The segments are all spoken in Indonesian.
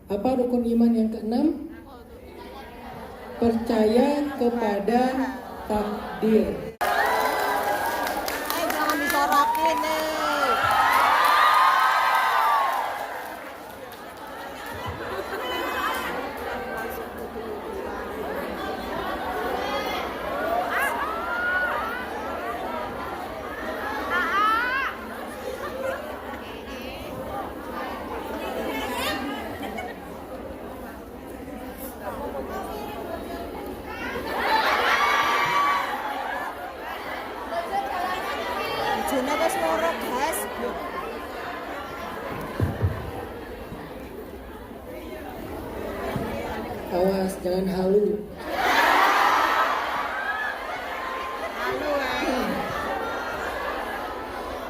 Apa rukun iman yang keenam? Percaya kepada takdir. Jangan disorakin nih. Bojone wis loro, guys. Awas, jangan halu.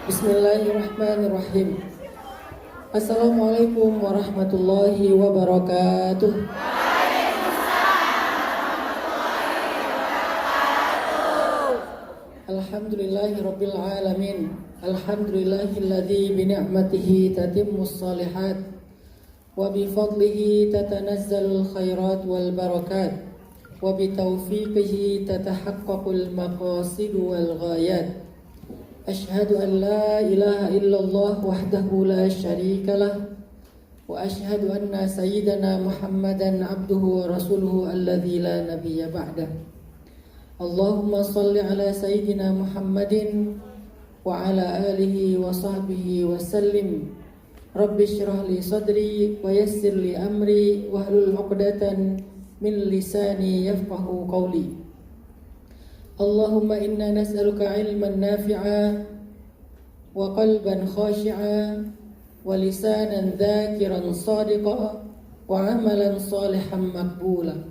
Bismillahirrahmanirrahim. Assalamualaikum warahmatullahi wabarakatuh. Alhamdulillahirabbil alamin. Alhamdulillahilladzi bi ni'matihi tatimmus shalihat wa bi fadlihi tatanazzalul khairat wal barakat wa bi taufiqihi tatahaqqaqul maqasid wal ghayat. Asyhadu an la ilaha illallah wahdahu la syarika lah wa asyhadu anna sayyidana Muhammadan abduhu wa rasuluhu alladzi la nabiyya ba'dah. Allahumma salli ala sayyidina Muhammadin wa ala alihi wa sahbihi wa sallim. Rabbi syrah li sadri wa yassir li amri wahlul 'uqdatan min lisani yafqahu qawli. Allahumma inna nas'aluka ilman nafi'a wa qalban khashi'a wa lisanan dhakiran sadiqa wa amalan salihan maqbula.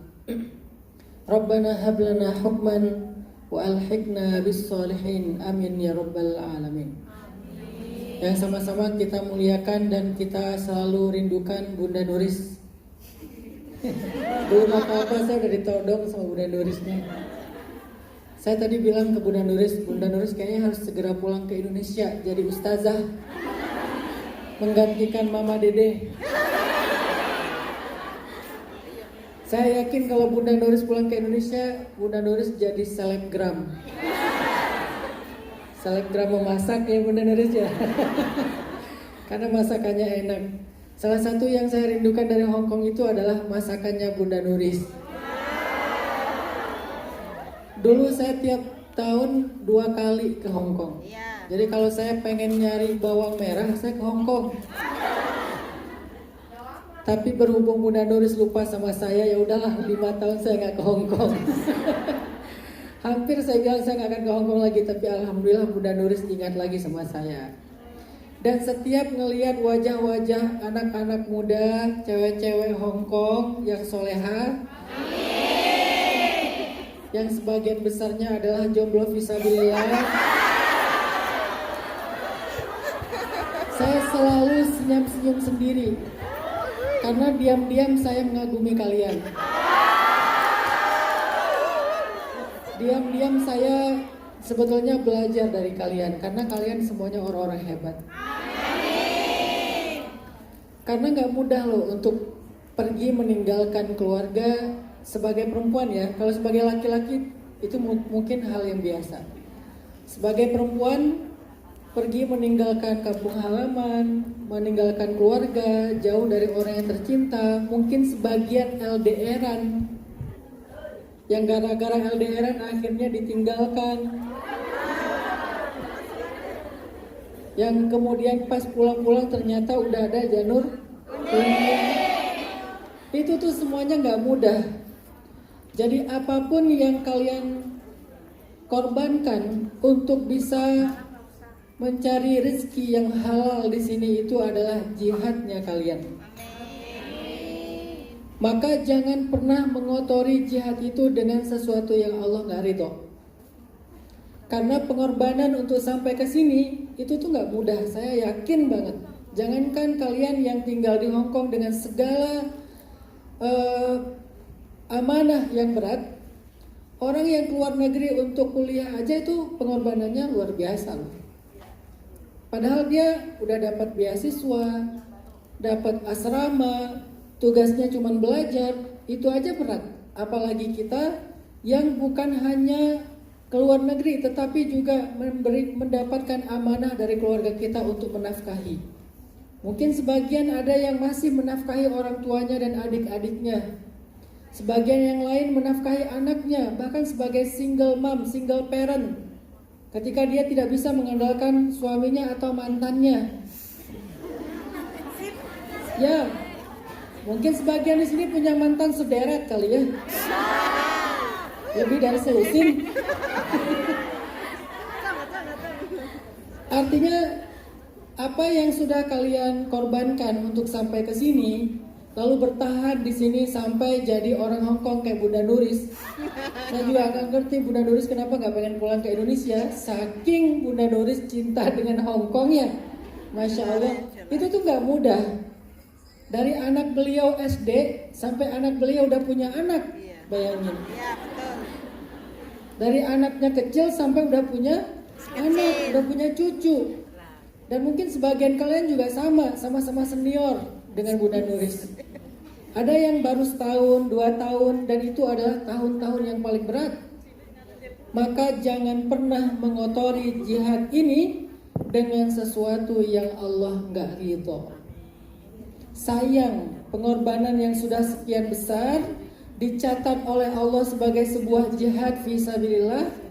Rabbana hab lana hukman wa alhiqna bis salihin. Amin ya rabbal alamin. Yang sama-sama kita muliakan dan kita selalu rindukan Bunda Nuris. Belum apa-apa saya udah ditodong sama Bunda Nurisnya. Saya tadi bilang ke Bunda Nuris kayaknya harus segera pulang ke Indonesia jadi ustazah, menggantikan Mama Dede. Saya yakin kalau Bunda Nuris pulang ke Indonesia, Bunda Nuris jadi selebgram. Selebgram memasak ya Bunda Nuris ya. Karena masakannya enak. Salah satu yang saya rindukan dari Hong Kong itu adalah masakannya Bunda Nuris. Dulu saya tiap tahun 2 kali ke Hong Kong. Jadi kalau saya pengen nyari bawang merah, saya ke Hong Kong. Tapi berhubung Bunda Nuris lupa sama saya, ya udahlah 5 tahun saya nggak ke Hong Kong. Hampir saya bilang saya nggak akan ke Hong Kong lagi, tapi alhamdulillah Bunda Nuris ingat lagi sama saya. Dan setiap ngelihat wajah-wajah anak-anak muda, cewek-cewek Hong Kong yang soleha, yang sebagian besarnya adalah jomblo fisabilillah, saya selalu senyum-senyum sendiri. Karena diam-diam saya mengagumi kalian. Diam-diam saya sebetulnya belajar dari kalian. Karena kalian semuanya orang-orang hebat. Karena gak mudah loh untuk pergi meninggalkan keluarga sebagai perempuan ya. Kalau sebagai laki-laki itu mungkin hal yang biasa. Sebagai perempuan pergi meninggalkan kampung halaman, meninggalkan keluarga, jauh dari orang yang tercinta, mungkin sebagian LDRan, yang gara-gara LDRan akhirnya ditinggalkan, yang kemudian pas pulang-pulang ternyata udah ada janur kuning. Itu tuh semuanya gak mudah. Jadi apapun yang kalian korbankan untuk bisa mencari rezeki yang halal di sini itu adalah jihadnya kalian. Maka jangan pernah mengotori jihad itu dengan sesuatu yang Allah nggak ridho. Karena pengorbanan untuk sampai ke sini itu tuh nggak mudah. Saya yakin banget. Jangankan kalian yang tinggal di Hong Kong dengan segala amanah yang berat, orang yang keluar negeri untuk kuliah aja itu pengorbanannya luar biasa loh. Padahal dia udah dapat beasiswa, dapat asrama, tugasnya cuma belajar, itu aja berat. Apalagi kita yang bukan hanya keluar negeri tetapi juga mendapatkan amanah dari keluarga kita untuk menafkahi. Mungkin sebagian ada yang masih menafkahi orang tuanya dan adik-adiknya. Sebagian yang lain menafkahi anaknya, bahkan sebagai single mom, single parent. Ketika dia tidak bisa mengandalkan suaminya atau mantannya. Ya, mungkin sebagian di sini punya mantan sederet kali ya. Lebih dari selusin. Artinya apa yang sudah kalian korbankan untuk sampai ke sini, lalu bertahan di sini sampai jadi orang Hong Kong kayak Bunda Nuris. Saya juga agak ngerti Bunda Nuris kenapa nggak pengen pulang ke Indonesia. Saking Bunda Nuris cinta dengan Hong Kong ya, Masya Allah. Itu tuh nggak mudah. Dari anak beliau SD sampai anak beliau udah punya anak, bayangin. Dari anaknya kecil sampai udah punya anak, udah punya cucu. Dan mungkin sebagian kalian juga sama-sama senior dengan Bunda Nuris. Ada yang baru setahun, 2 tahun, dan itu adalah tahun-tahun yang paling berat. Maka jangan pernah mengotori jihad ini dengan sesuatu yang Allah nggak ridho. Sayang, pengorbanan yang sudah sekian besar dicatat oleh Allah sebagai sebuah jihad fisabilillah.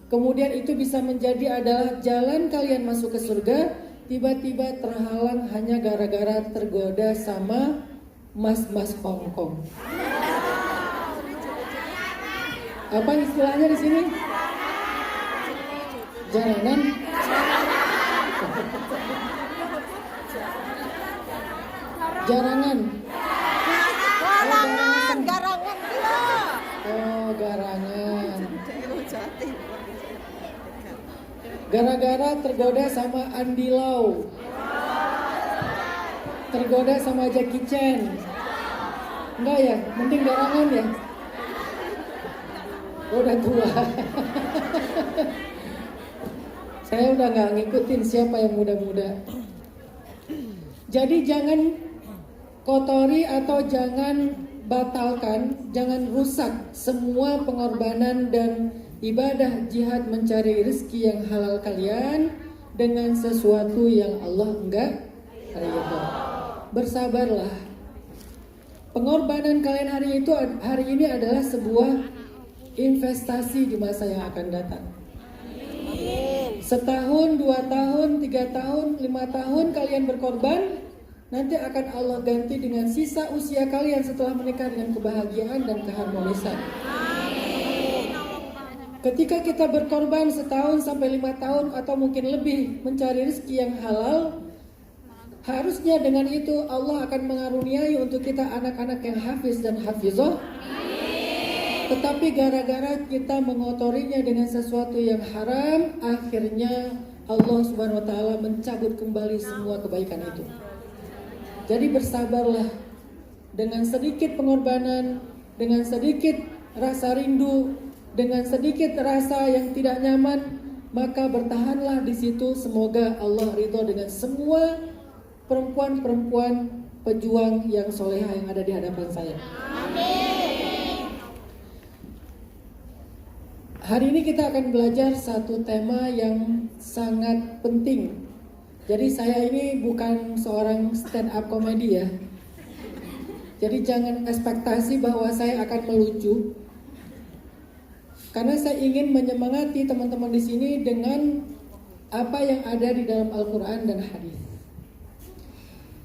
Kemudian itu bisa menjadi adalah jalan kalian masuk ke surga, tiba-tiba terhalang hanya gara-gara tergoda sama mas-mas Hong Kong. Apa istilahnya di sini? Jaranan? Jarangan. Garangan dia. Oh, garangan. Gara-gara tergoda sama Andy Lau, tergoda sama Jackie Chan. Enggak ya, mending garangan ya. Udah tua. Saya udah nggak ngikutin siapa yang muda-muda. Jadi jangan kotori atau jangan batalkan, jangan rusak semua pengorbanan dan ibadah jihad mencari rezeki yang halal kalian dengan sesuatu yang Allah enggak ridho. Bersabarlah. Pengorbanan kalian hari ini adalah sebuah investasi di masa yang akan datang. Setahun, 2 tahun, 3 tahun, 5 tahun kalian berkorban, nanti akan Allah ganti dengan sisa usia kalian setelah menikah dengan kebahagiaan dan keharmonisan. Ketika kita berkorban setahun sampai 5 tahun atau mungkin lebih mencari rezeki yang halal, harusnya dengan itu Allah akan mengaruniai untuk kita anak-anak yang hafiz dan hafizah. Tetapi gara-gara kita mengotorinya dengan sesuatu yang haram, akhirnya Allah Subhanahu wa taala mencabut kembali semua kebaikan itu. Jadi bersabarlah, dengan sedikit pengorbanan, dengan sedikit rasa rindu, dengan sedikit rasa yang tidak nyaman, maka bertahanlah di situ. Semoga Allah ridho dengan semua perempuan-perempuan pejuang yang soleha yang ada di hadapan saya. Amin. Hari ini kita akan belajar satu tema yang sangat penting. Jadi saya ini bukan seorang stand up comedy ya. Jadi jangan ekspektasi bahwa saya akan melucu. Karena saya ingin menyemangati teman-teman di sini dengan apa yang ada di dalam Al-Quran dan hadis.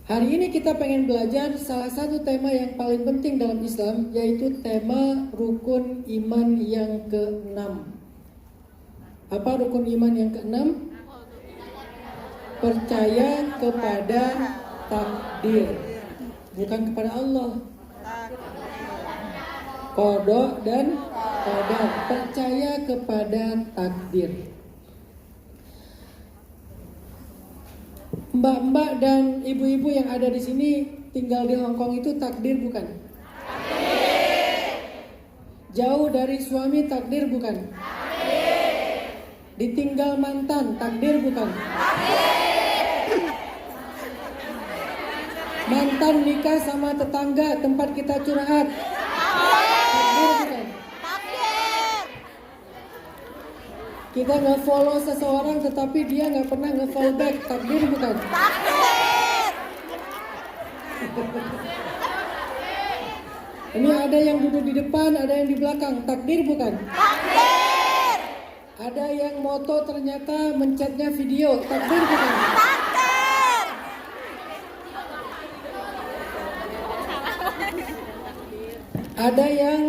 Hari ini kita pengen belajar salah satu tema yang paling penting dalam Islam, yaitu tema rukun iman yang ke-6. Apa rukun iman yang ke-6? Percaya kepada takdir, bukan kepada Allah. Qada dan qadar, percaya kepada takdir. Mbak-mbak dan ibu-ibu yang ada di sini tinggal di Hong Kong itu takdir bukan? Takdir. Jauh dari suami takdir bukan? Takdir. Ditinggal mantan takdir bukan? Takdir. Mantan nikah sama tetangga tempat kita curhat. Takdir bukan? Takdir. Kita nge-follow seseorang tetapi dia nggak pernah nge-follow back. Takdir bukan? Takdir. Ini ada yang duduk di depan, ada yang di belakang. Takdir bukan? Takdir. Ada yang moto ternyata mencetnya video. Takdir bukan? Takdir. Ada yang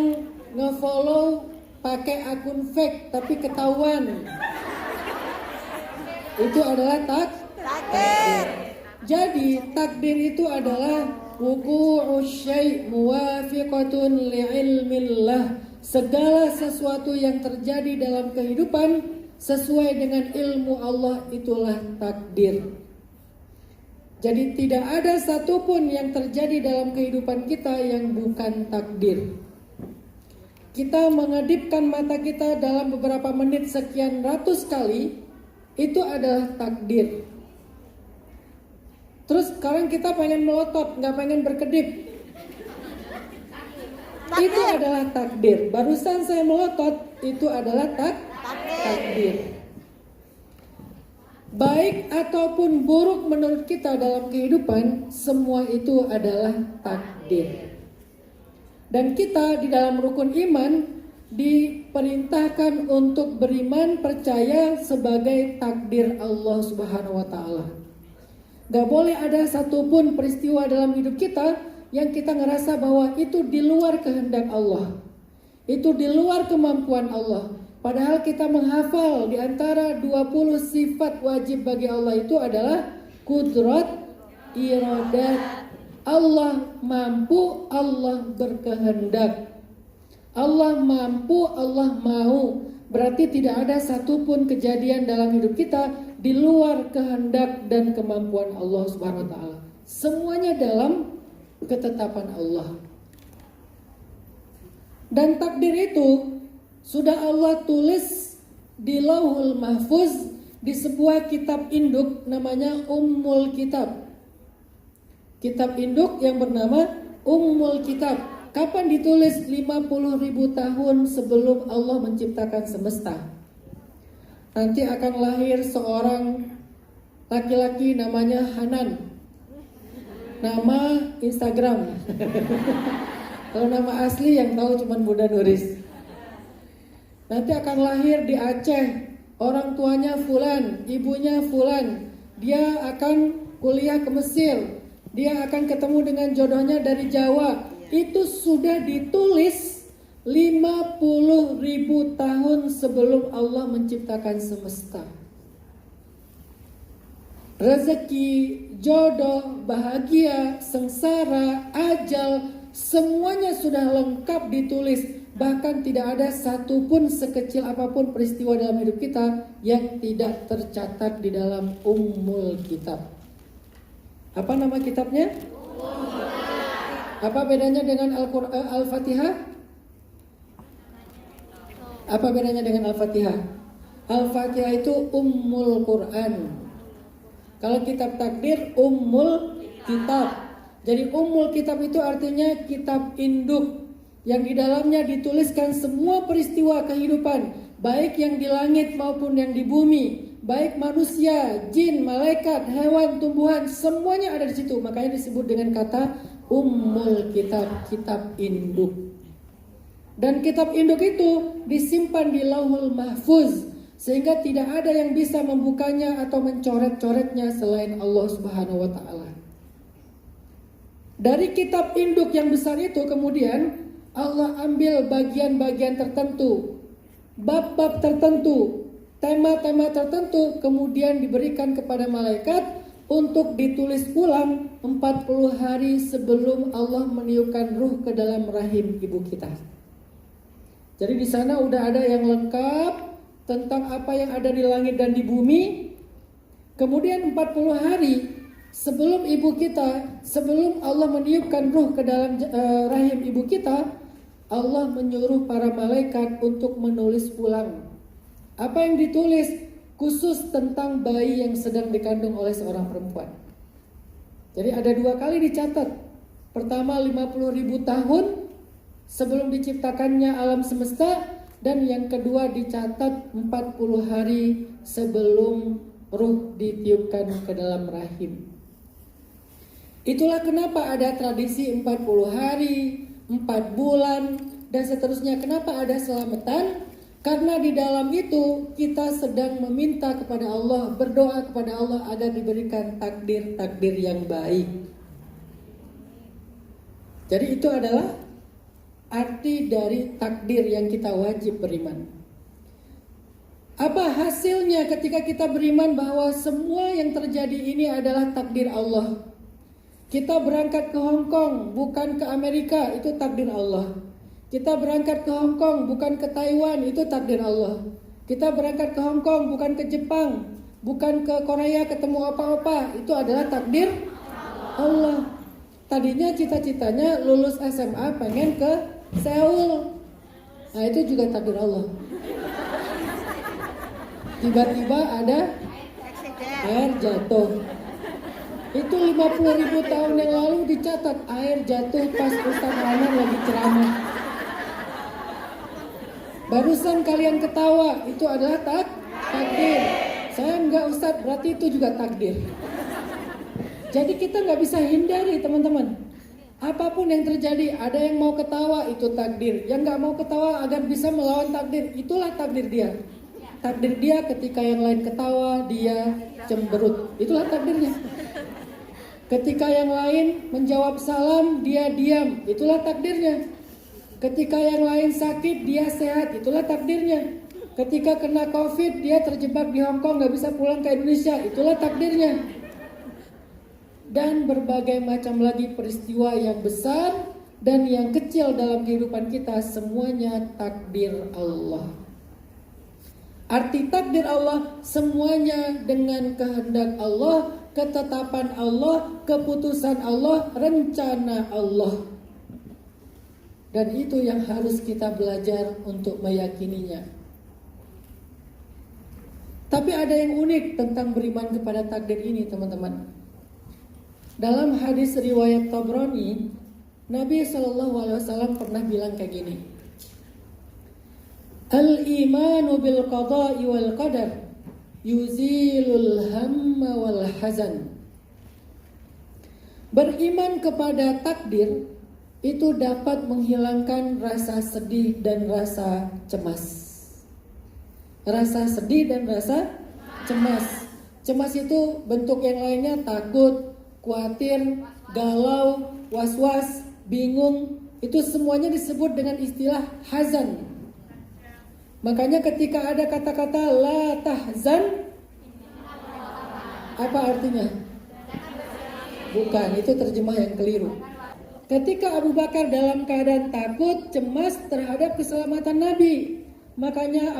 nge-follow pakai akun fake tapi ketahuan. Itu adalah Takdir. Jadi takdir itu adalah wuqu'u syai' muwafiqatun li'ilmillah. Segala sesuatu yang terjadi dalam kehidupan sesuai dengan ilmu Allah itulah takdir. Jadi tidak ada satupun yang terjadi dalam kehidupan kita yang bukan takdir. Kita mengedipkan mata kita dalam beberapa menit sekian ratus kali, itu adalah takdir. Terus sekarang kita pengen melotot, nggak pengen berkedip. Itu adalah takdir. Barusan saya melotot, itu adalah takdir. Baik ataupun buruk menurut kita dalam kehidupan, semua itu adalah takdir. Dan kita di dalam rukun iman diperintahkan untuk beriman percaya sebagai takdir Allah Subhanahu wa taala. Gak boleh ada satupun peristiwa dalam hidup kita yang kita ngerasa bahwa itu di luar kehendak Allah. Itu di luar kemampuan Allah. Padahal kita menghafal di antara 20 sifat wajib bagi Allah itu adalah kudrat, iradat. Allah mampu, Allah berkehendak. Allah mampu, Allah mau. Berarti tidak ada satupun kejadian dalam hidup kita di luar kehendak dan kemampuan Allah Subhanahu wa taala. Semuanya dalam ketetapan Allah. Dan takdir itu sudah Allah tulis di Lauhul Mahfuz di sebuah kitab induk namanya Ummul Kitab. Kitab induk yang bernama Ummul Kitab. Kapan ditulis? 50.000 tahun sebelum Allah menciptakan semesta. Nanti akan lahir seorang laki-laki namanya Hanan. Nama Instagram. Kalau nama asli yang tahu cuma Bunda Nuris. Nanti akan lahir di Aceh. Orang tuanya Fulan, ibunya Fulan. Dia akan kuliah ke Mesir. Dia akan ketemu dengan jodohnya dari Jawa. Itu sudah ditulis 50.000 tahun sebelum Allah menciptakan semesta. Rezeki, jodoh, bahagia, sengsara, ajal, semuanya sudah lengkap ditulis. Bahkan tidak ada satupun sekecil apapun peristiwa dalam hidup kita yang tidak tercatat di dalam Ummul Kitab. Apa nama kitabnya? Apa bedanya dengan Al-Fatihah? Apa bedanya dengan Al-Fatihah? Al-Fatihah itu Ummul Quran. Kalau kitab takdir Ummul Kitab. Jadi Ummul Kitab itu artinya kitab induk yang di dalamnya dituliskan semua peristiwa kehidupan, baik yang di langit maupun yang di bumi, baik manusia, jin, malaikat, hewan, tumbuhan, semuanya ada di situ. Makanya disebut dengan kata Ummul Kitab, kitab induk. Dan kitab induk itu disimpan di Lauhul Mahfuz, sehingga tidak ada yang bisa membukanya atau mencoret-coretnya selain Allah Subhanahu wa taala. Dari kitab induk yang besar itu kemudian Allah ambil bagian-bagian tertentu, bab-bab tertentu, tema-tema tertentu, kemudian diberikan kepada malaikat untuk ditulis ulang 40 hari sebelum Allah meniupkan ruh ke dalam rahim ibu kita. Jadi di sana udah ada yang lengkap tentang apa yang ada di langit dan di bumi. Kemudian 40 hari sebelum ibu kita, sebelum Allah meniupkan ruh ke dalam rahim ibu kita, Allah menyuruh para malaikat untuk menulis ulang. Apa yang ditulis? Khusus tentang bayi yang sedang dikandung oleh seorang perempuan. Jadi ada 2 kali dicatat. Pertama 50.000 tahun sebelum diciptakannya alam semesta, dan yang kedua dicatat 40 hari sebelum ruh ditiupkan ke dalam rahim. Itulah kenapa ada tradisi 40 hari, 4 bulan, dan seterusnya. Kenapa ada selamatan? Karena di dalam itu kita sedang meminta kepada Allah, berdoa kepada Allah agar diberikan takdir-takdir yang baik. Jadi itu adalah arti dari takdir yang kita wajib beriman. Apa hasilnya ketika kita beriman bahwa semua yang terjadi ini adalah takdir Allah? Kita berangkat ke Hong Kong, bukan ke Amerika, itu takdir Allah. Kita berangkat ke Hong Kong, bukan ke Taiwan, itu takdir Allah. Kita berangkat ke Hong Kong, bukan ke Jepang, bukan ke Korea ketemu apa-apa, itu adalah takdir Allah. Tadinya cita-citanya lulus SMA pengen ke Seoul. Nah itu juga takdir Allah. Tiba-tiba ada air jatuh. Itu 50.000 tahun yang lalu dicatat air jatuh pas Ustaz Ranar lagi ceramah. Barusan kalian ketawa, itu adalah takdir. Saya enggak Ustaz, berarti itu juga takdir. Jadi kita nggak bisa hindari teman-teman. Apapun yang terjadi, ada yang mau ketawa, itu takdir. Yang nggak mau ketawa agar bisa melawan takdir, itulah takdir dia. Takdir dia ketika yang lain ketawa, dia cemberut. Itulah takdirnya. Ketika yang lain menjawab salam, dia diam. Itulah takdirnya. Ketika yang lain sakit, dia sehat. Itulah takdirnya. Ketika kena COVID, dia terjebak di Hong Kong, nggak bisa pulang ke Indonesia. Itulah takdirnya. Dan berbagai macam lagi peristiwa yang besar dan yang kecil dalam kehidupan kita, semuanya takdir Allah. Arti takdir Allah, semuanya dengan kehendak Allah, ketetapan Allah, keputusan Allah, rencana Allah. Dan itu yang harus kita belajar untuk meyakininya. Tapi ada yang unik tentang beriman kepada takdir ini, teman-teman. Dalam hadis riwayat Tabrani, Nabi SAW pernah bilang kayak gini. Al-imanu bil qada'i wal qadar yuzilul hamma wal hazan. Beriman kepada takdir itu dapat menghilangkan rasa sedih dan rasa cemas. Rasa sedih dan rasa cemas. Cemas itu bentuk yang lainnya takut, khawatir, galau, was-was, bingung. Itu semuanya disebut dengan istilah hazan. Makanya ketika ada kata-kata la tahzan, apa artinya? Bukan, itu terjemah yang keliru. Ketika Abu Bakar dalam keadaan takut, cemas terhadap keselamatan Nabi, makanya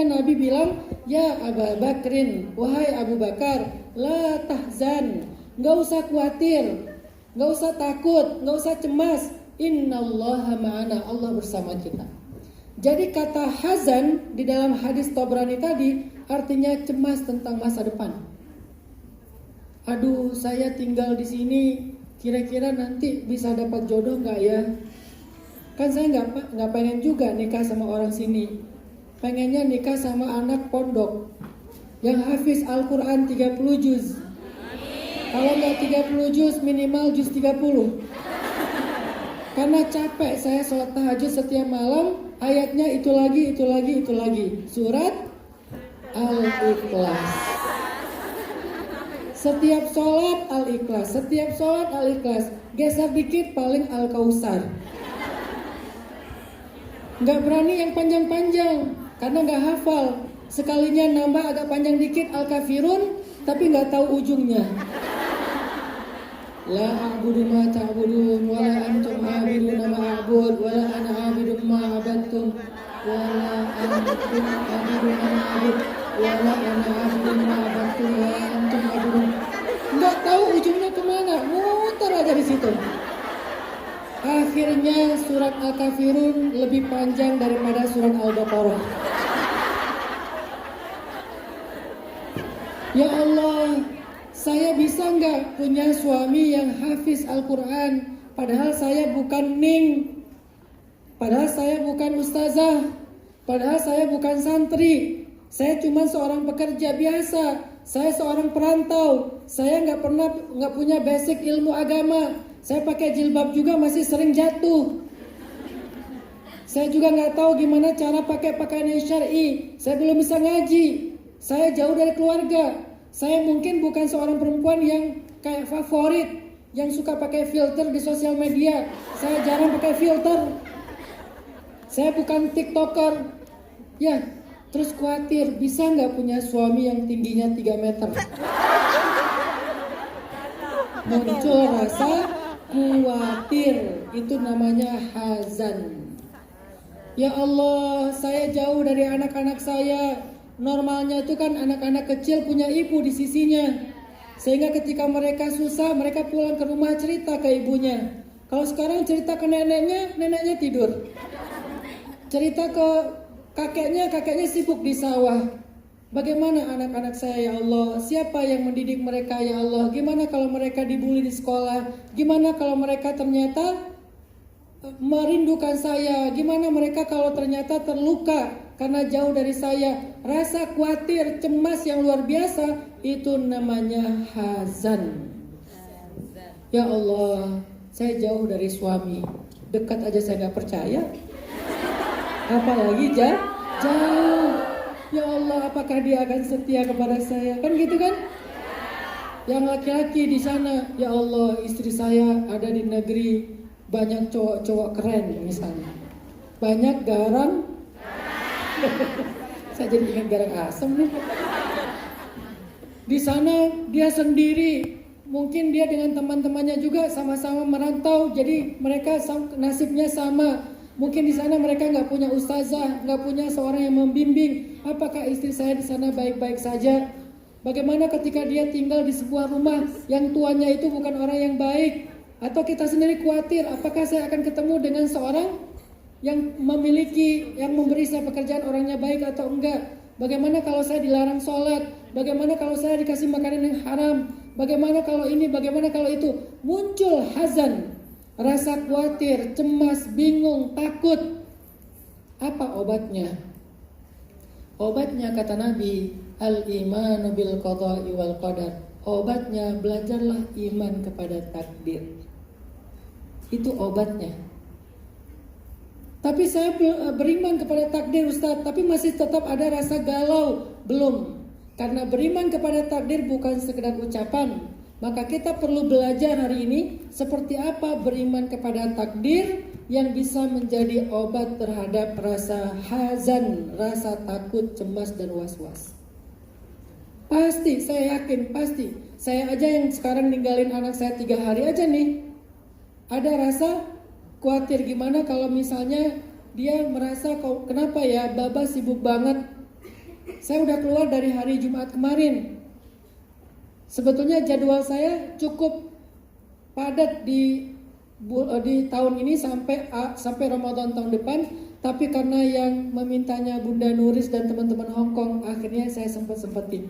Nabi bilang, ya Abu Bakrin, wahai Abu Bakar, la tahzan, nggak usah khawatir, nggak usah takut, nggak usah cemas. Innallaha ma'ana, Allah bersama kita. Jadi kata hazan di dalam hadis Tabrani tadi artinya cemas tentang masa depan. Aduh, saya tinggal di sini, kira-kira nanti bisa dapat jodoh nggak ya? Kan saya nggak pengen juga nikah sama orang sini. Pengennya nikah sama anak pondok yang hafiz Al-Quran 30 juz. Kalau nggak 30 juz, minimal juz 30. Karena capek saya sholat tahajud setiap malam, ayatnya itu lagi. Surat Al-Ikhlas. Setiap sholat Al-Ikhlas. Geser dikit paling Al-Kausar. Nggak berani yang panjang-panjang karena nggak hafal. Sekalinya nambah agak panjang dikit Al-Kafirun, tapi nggak tahu ujungnya. La a'budu ma ta'budun wa la antum a'buduna ma a'bud wa la ana a'budu ma abattum wa la antum a'buduna ma a'bud wa la ana a'budu ma abattum wa la antum a'budun. Nggak tahu ujungnya kemana, muter aja di situ. Akhirnya surat Al-Kafirun lebih panjang daripada surat Al-Baqarah. Ya Allah, saya bisa nggak punya suami yang hafiz Al-Quran? Padahal saya bukan ning, padahal saya bukan ustazah, padahal saya bukan santri. Saya cuma seorang pekerja biasa. Saya seorang perantau. Saya nggak punya basic ilmu agama. Saya pakai jilbab juga masih sering jatuh. Saya juga nggak tahu gimana cara pakai pakaian yang syar'i. Saya belum bisa ngaji. Saya jauh dari keluarga. Saya mungkin bukan seorang perempuan yang kayak favorit, yang suka pakai filter di sosial media. Saya jarang pakai filter. Saya bukan TikToker. Ya, terus khawatir bisa nggak punya suami yang tingginya 3 meter. Muncul rasa khawatir. Itu namanya hazan. Ya Allah, saya jauh dari anak-anak saya. Normalnya itu kan anak-anak kecil punya ibu di sisinya. Sehingga ketika mereka susah, mereka pulang ke rumah cerita ke ibunya. Kalau sekarang cerita ke neneknya, neneknya tidur. Cerita ke kakeknya sibuk di sawah. Bagaimana anak-anak saya ya Allah? Siapa yang mendidik mereka ya Allah? Gimana kalau mereka dibully di sekolah? Gimana kalau mereka ternyata merindukan saya? Gimana mereka kalau ternyata terluka karena jauh dari saya? Rasa khawatir, cemas yang luar biasa, itu namanya hazan. Ya Allah, saya jauh dari suami, dekat aja saya gak percaya, apalagi jauh. Ya Allah, apakah dia akan setia kepada saya? Kan gitu kan? Yang laki-laki di sana, ya Allah, istri saya ada di negeri banyak cowok-cowok keren misalnya, banyak garang. Saya jadi ingat garang asem nih. Di sana dia sendiri, mungkin dia dengan teman-temannya juga sama-sama merantau, jadi mereka nasibnya sama. Mungkin di sana mereka nggak punya ustazah, nggak punya seorang yang membimbing. Apakah istri saya di sana baik-baik saja? Bagaimana ketika dia tinggal di sebuah rumah yang tuannya itu bukan orang yang baik? Atau kita sendiri khawatir, apakah saya akan ketemu dengan seorang yang memiliki, yang memberi saya pekerjaan, orangnya baik atau enggak? Bagaimana kalau saya dilarang sholat? Bagaimana kalau saya dikasih makanan yang haram? Bagaimana kalau ini, bagaimana kalau itu? Muncul hazan, rasa khawatir, cemas, bingung, takut. Apa obatnya? Obatnya kata Nabi, al-imanu bil qada'i wal qadar. Obatnya belajarlah iman kepada takdir. Itu obatnya. Tapi saya beriman kepada takdir Ustaz, tapi masih tetap ada rasa galau. Belum. Karena beriman kepada takdir bukan sekedar ucapan. Maka kita perlu belajar hari ini seperti apa beriman kepada takdir yang bisa menjadi obat terhadap rasa hazan, rasa takut, cemas, dan was-was. Pasti, saya yakin, pasti. Saya aja yang sekarang ninggalin anak saya 3 hari aja nih, ada rasa khawatir gimana kalau misalnya dia merasa kenapa ya Baba sibuk banget. Saya udah keluar dari hari Jumat kemarin. Sebetulnya jadwal saya cukup padat di tahun ini sampai Ramadan tahun depan. Tapi karena yang memintanya Bunda Nuris dan teman-teman Hongkong, akhirnya saya sempetin.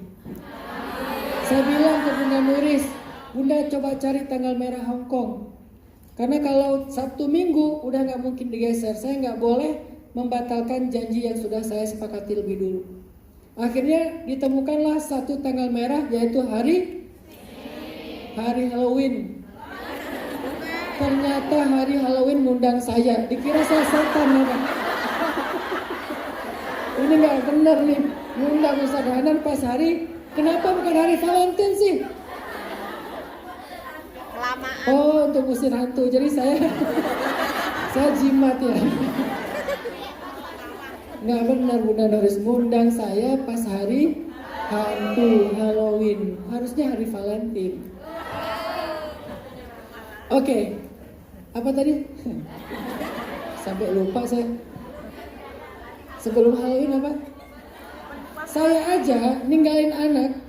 Saya bilang ke Bunda Nuris, Bunda coba cari tanggal merah Hongkong. Karena kalau Sabtu Minggu udah gak mungkin digeser. Saya gak boleh membatalkan janji yang sudah saya sepakati lebih dulu. Akhirnya ditemukanlah satu tanggal merah, yaitu hari Halloween. Ternyata hari Halloween ngundang saya. Dikira saya setan ya. Ini gak bener nih, ngundang Ustaz Hanan pas hari. Kenapa bukan hari Valentine sih? Kelamaan. Oh, untuk usir hantu. Jadi saya jimat ya. Nggak benar Bunda Nuris, ngundang saya pas hari hantu Halloween. Harusnya hari Valentine. Oke. Apa tadi? Sampai lupa saya. Sebelum Halloween apa? Saya aja ninggalin anak.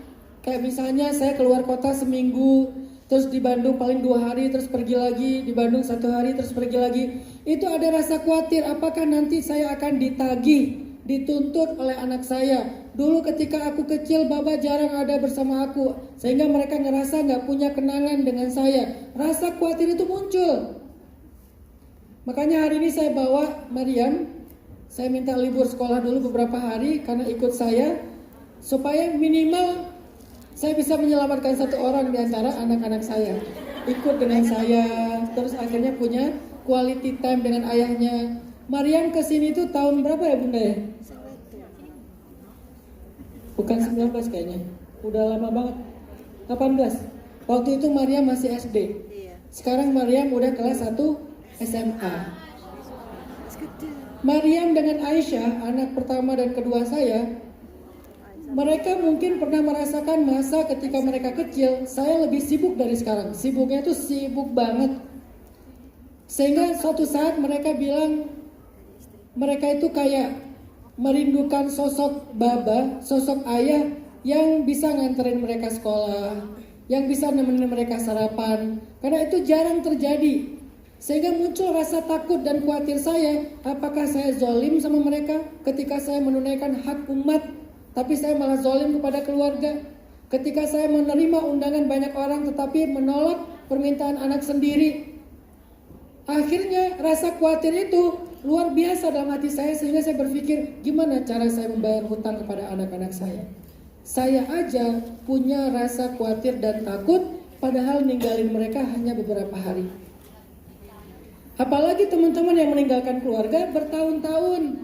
Kayak misalnya saya keluar kota seminggu, terus di Bandung paling 2 hari, terus pergi lagi, di Bandung 1 hari, terus pergi lagi. Itu ada rasa khawatir, apakah nanti saya akan ditagih dituntut oleh anak saya. Dulu ketika aku kecil, Baba jarang ada bersama aku, sehingga mereka ngerasa gak punya kenangan dengan saya. Rasa khawatir itu muncul. Makanya hari ini saya bawa Maryam. Saya minta libur sekolah dulu beberapa hari karena ikut saya, supaya minimal saya bisa menyelamatkan satu orang di antara anak-anak saya. Ikut dengan saya, terus akhirnya punya quality time dengan ayahnya. Maryam kesini tuh tahun berapa ya Bunda ya? Bukan 19 kayaknya, udah lama banget. 18. Waktu itu Maryam masih SD. Sekarang Maryam udah kelas 1 SMA. Maryam dengan Aisyah, anak pertama dan kedua saya, mereka mungkin pernah merasakan masa ketika mereka kecil, saya lebih sibuk dari sekarang. Sibuknya itu sibuk banget. Sehingga suatu saat mereka bilang, mereka itu kayak merindukan sosok baba, sosok ayah yang bisa nganterin mereka sekolah, yang bisa nemenin mereka sarapan. Karena itu jarang terjadi. Sehingga muncul rasa takut dan khawatir saya, apakah saya zolim sama mereka ketika saya menunaikan hak umat, tapi saya malah zolim kepada keluarga. Ketika saya menerima undangan banyak orang tetapi menolak permintaan anak sendiri. Akhirnya rasa khawatir itu luar biasa dalam hati saya, sehingga saya berpikir gimana cara saya membayar hutang kepada anak-anak saya. Saya aja punya rasa khawatir dan takut, padahal ninggalin mereka hanya beberapa hari. Apalagi teman-teman yang meninggalkan keluarga bertahun-tahun.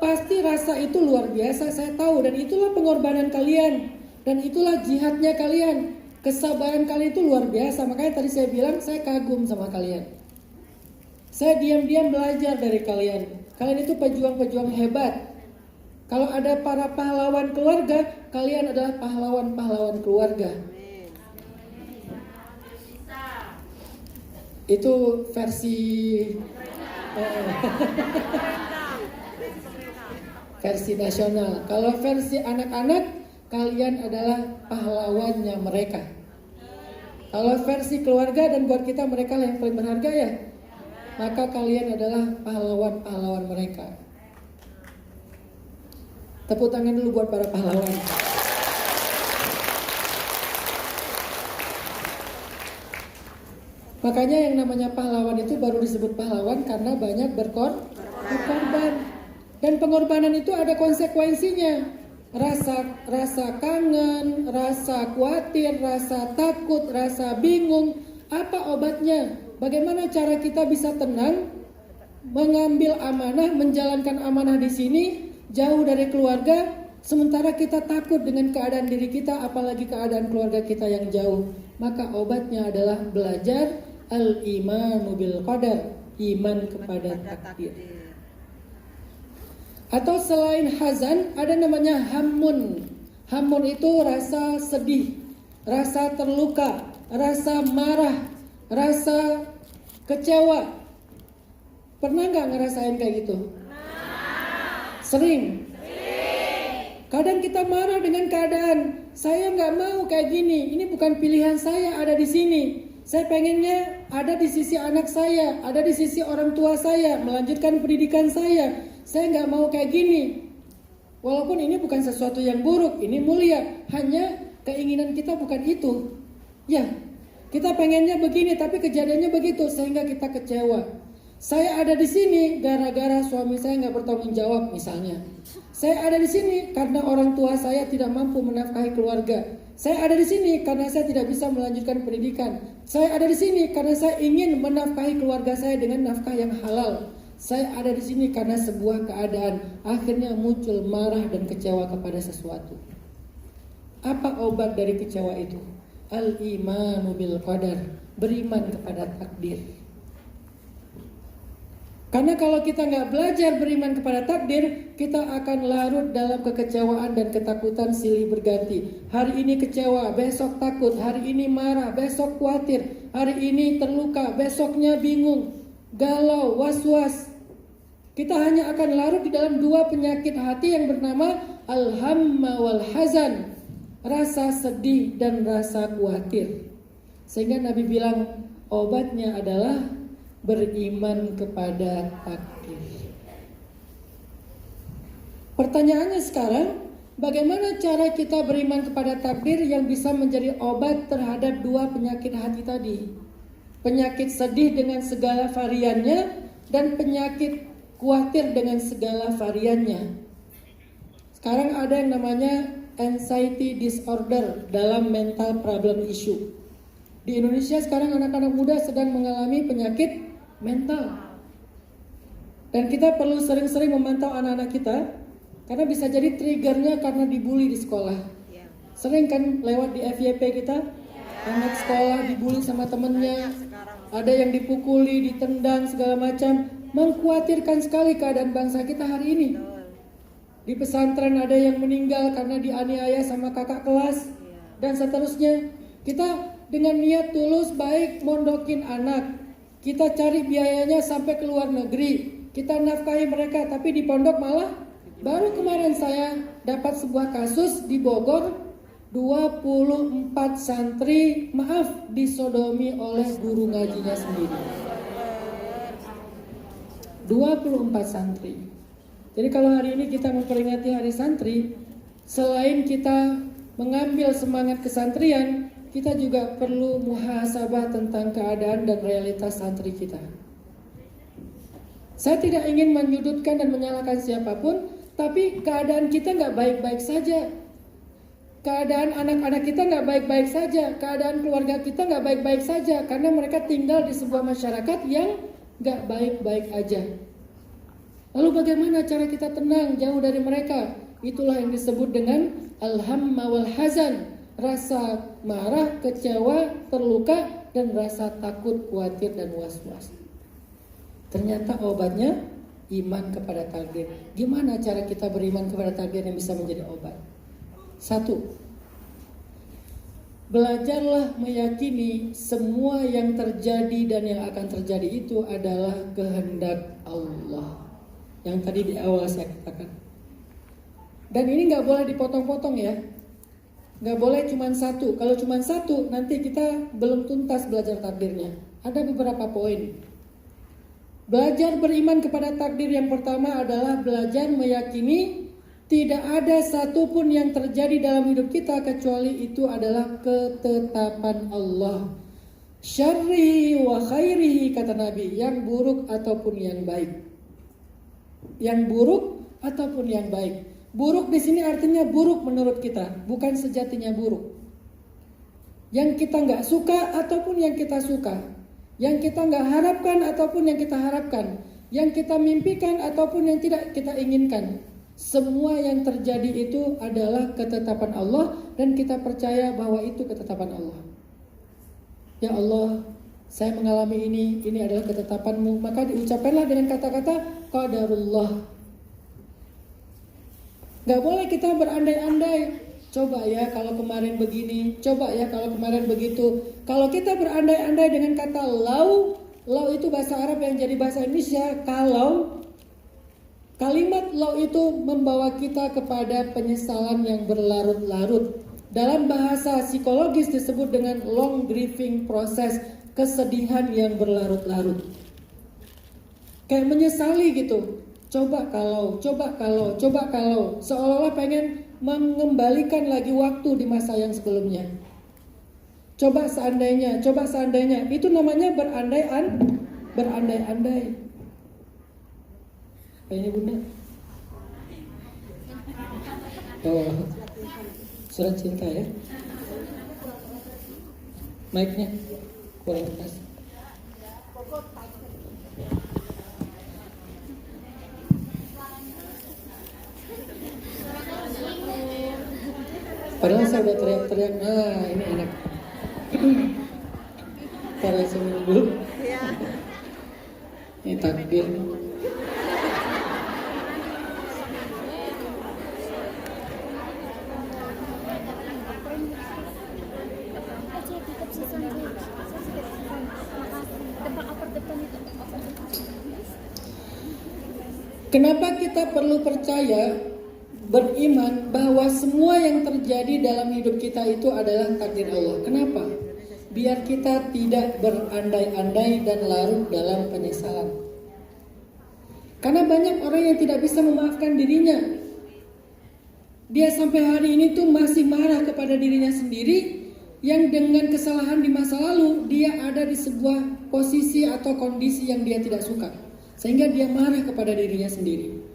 Pasti rasa itu luar biasa, saya tahu. Dan itulah pengorbanan kalian. Dan itulah jihadnya kalian. Kesabaran kalian itu luar biasa. Makanya tadi saya bilang saya kagum sama kalian. Saya diam-diam belajar dari kalian. Kalian itu pejuang-pejuang hebat. Kalau ada para pahlawan keluarga, kalian adalah pahlawan-pahlawan keluarga. Itu versi versi nasional. Kalau versi anak-anak, kalian adalah pahlawannya mereka. Kalau versi keluarga dan buat kita mereka yang paling berharga ya, maka kalian adalah pahlawan-pahlawan mereka. Tepuk tangan dulu buat para pahlawan. Makanya yang namanya pahlawan itu baru disebut pahlawan karena banyak berkorban. Dan pengorbanan itu ada konsekuensinya. Rasa kangen, rasa khawatir, rasa takut, rasa bingung. Apa obatnya? Bagaimana cara kita bisa tenang, mengambil amanah, menjalankan amanah di sini, jauh dari keluarga, sementara kita takut dengan keadaan diri kita, apalagi keadaan keluarga kita yang jauh. Maka obatnya adalah belajar al-imanu bil qadar, iman kepada takdir. Atau selain hazan, ada namanya hammun. Hammun itu rasa sedih, rasa terluka, rasa marah, rasa kecewa. Pernah nggak ngerasain kayak gitu? Sering. Kadang kita marah dengan keadaan, saya nggak mau kayak gini, ini bukan pilihan saya ada di sini. Saya pengennya ada di sisi anak saya, ada di sisi orang tua saya, melanjutkan pendidikan saya. Saya nggak mau kayak gini. Walaupun ini bukan sesuatu yang buruk, ini mulia. Hanya keinginan kita bukan itu. Ya, kita pengennya begini, tapi kejadiannya begitu, sehingga kita kecewa. Saya ada di sini gara-gara suami saya nggak bertanggung jawab misalnya. Saya ada di sini karena orang tua saya tidak mampu menafkahi keluarga. Saya ada di sini karena saya tidak bisa melanjutkan pendidikan. Saya ada di sini karena saya ingin menafkahi keluarga saya dengan nafkah yang halal. Saya ada di sini karena sebuah keadaan. Akhirnya muncul marah dan kecewa kepada sesuatu. Apa obat dari kecewa itu? Al-imanu bil qadar, beriman kepada takdir. Karena kalau kita nggak belajar beriman kepada takdir, kita akan larut dalam kekecewaan dan ketakutan silih berganti. Hari ini kecewa, besok takut. Hari ini marah, besok khawatir. Hari ini terluka, besoknya bingung, galau, was-was. Kita hanya akan larut di dalam dua penyakit hati yang bernama al-hamma wal hazan, rasa sedih dan rasa khawatir. Sehingga Nabi bilang obatnya adalah beriman kepada takdir. Pertanyaannya sekarang, bagaimana cara kita beriman kepada takdir yang bisa menjadi obat terhadap dua penyakit hati tadi? Penyakit sedih dengan segala variannya dan penyakit khawatir dengan segala variannya. Sekarang ada yang namanya anxiety disorder dalam mental problem issue. Di Indonesia sekarang anak-anak muda sedang mengalami penyakit mental. Dan kita perlu sering-sering memantau anak-anak kita, karena bisa jadi triggernya karena dibully di sekolah. Sering kan lewat di FYP kita, anak sekolah dibully sama temennya, ada yang dipukuli, ditendang, segala macam. Mengkhawatirkan sekali keadaan bangsa kita hari ini. Di pesantren ada yang meninggal karena dianiaya sama kakak kelas, dan seterusnya. Kita dengan niat tulus baik mondokin anak, kita cari biayanya sampai ke luar negeri, kita nafkahi mereka, tapi di pondok malah. Baru kemarin saya dapat sebuah kasus di Bogor, 24 santri disodomi oleh guru ngajinya sendiri. 24 santri. Jadi kalau hari ini kita memperingati Hari Santri, selain kita mengambil semangat kesantrian, kita juga perlu muhasabah tentang keadaan dan realitas santri kita. Saya tidak ingin menyudutkan dan menyalahkan siapapun, tapi keadaan kita nggak baik-baik saja. Keadaan anak-anak kita nggak baik-baik saja. Keadaan keluarga kita nggak baik-baik saja. Karena mereka tinggal di sebuah masyarakat yang nggak baik-baik aja. Lalu bagaimana cara kita tenang jauh dari mereka? Itulah yang disebut dengan al-hamma wal hazan. Rasa marah, kecewa, terluka, dan rasa takut, khawatir, dan was-was. Ternyata obatnya iman kepada takdir. Gimana cara kita beriman kepada takdir yang bisa menjadi obat? 1. Belajarlah meyakini semua yang terjadi dan yang akan terjadi itu adalah kehendak Allah. Yang tadi di awal saya katakan. Dan ini gak boleh dipotong-potong ya. Gak boleh cuma satu. Kalau cuma satu, nanti kita belum tuntas belajar takdirnya. Ada beberapa poin. Belajar beriman kepada takdir yang pertama adalah belajar meyakini tidak ada satupun yang terjadi dalam hidup kita kecuali itu adalah ketetapan Allah. Syarrihi wa khairihi, kata Nabi, yang buruk ataupun yang baik. Yang buruk ataupun yang baik. Buruk di sini artinya buruk menurut kita, bukan sejatinya buruk. Yang kita nggak suka ataupun yang kita suka. Yang kita nggak harapkan ataupun yang kita harapkan, yang kita mimpikan ataupun yang tidak kita inginkan. Semua yang terjadi itu adalah ketetapan Allah dan kita percaya bahwa itu ketetapan Allah. Ya Allah, saya mengalami ini adalah ketetapan-Mu. Maka diucapkanlah dengan kata-kata qadarullah. Gak boleh kita berandai-andai. Coba ya kalau kemarin begini, coba ya kalau kemarin begitu. Kalau kita berandai-andai dengan kata lau itu bahasa Arab yang jadi bahasa Indonesia. Kalau kalimat lau itu membawa kita kepada penyesalan yang berlarut-larut. Dalam bahasa psikologis disebut dengan long grieving process, kesedihan yang berlarut-larut. Kayak menyesali gitu. Coba kalau, seolah-olah pengen mengembalikan lagi waktu di masa yang sebelumnya. Coba seandainya, itu namanya berandai-andai. Apa ini Bunda? Oh, surat cinta ya. Mic-nya kurang keras. Padahal saya udah teriak-teriak, nah ini enak. Ntar saya minum dulu. Ini takdir. Kenapa kita perlu percaya, beriman bahwa semua yang terjadi dalam hidup kita itu adalah takdir Allah? Kenapa? Biar kita tidak berandai-andai dan larut dalam penyesalan. Karena banyak orang yang tidak bisa memaafkan dirinya. Dia sampai hari ini tuh masih marah kepada dirinya sendiri, yang dengan kesalahan di masa lalu dia ada di sebuah posisi atau kondisi yang dia tidak suka, sehingga dia marah kepada dirinya sendiri.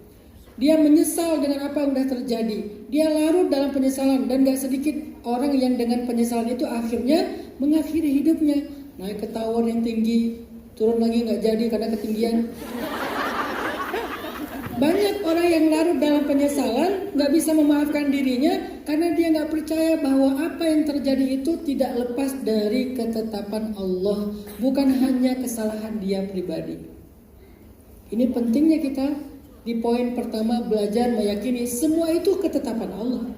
Dia menyesal dengan apa yang sudah terjadi. Dia larut dalam penyesalan, dan gak sedikit orang yang dengan penyesalan itu akhirnya mengakhiri hidupnya. Naik ke tower yang tinggi, turun lagi gak jadi karena ketinggian. Banyak orang yang larut dalam penyesalan, gak bisa memaafkan dirinya karena dia gak percaya bahwa apa yang terjadi itu tidak lepas dari ketetapan Allah, bukan hanya kesalahan dia pribadi. Ini pentingnya kita di poin pertama, belajar meyakini semua itu ketetapan Allah.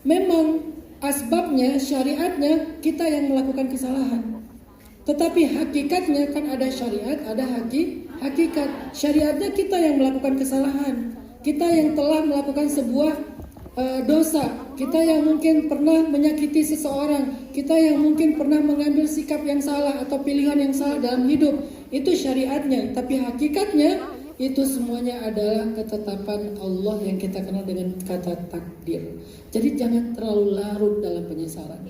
Memang asbabnya, syariatnya kita yang melakukan kesalahan, tetapi hakikatnya kan ada syariat, ada hakikat. Syariatnya kita yang melakukan kesalahan, kita yang telah melakukan sebuah dosa, kita yang mungkin pernah menyakiti seseorang, kita yang mungkin pernah mengambil sikap yang salah atau pilihan yang salah dalam hidup. Itu syariatnya, tapi hakikatnya itu semuanya adalah ketetapan Allah yang kita kenal dengan kata takdir. Jadi jangan terlalu larut dalam penyesalan.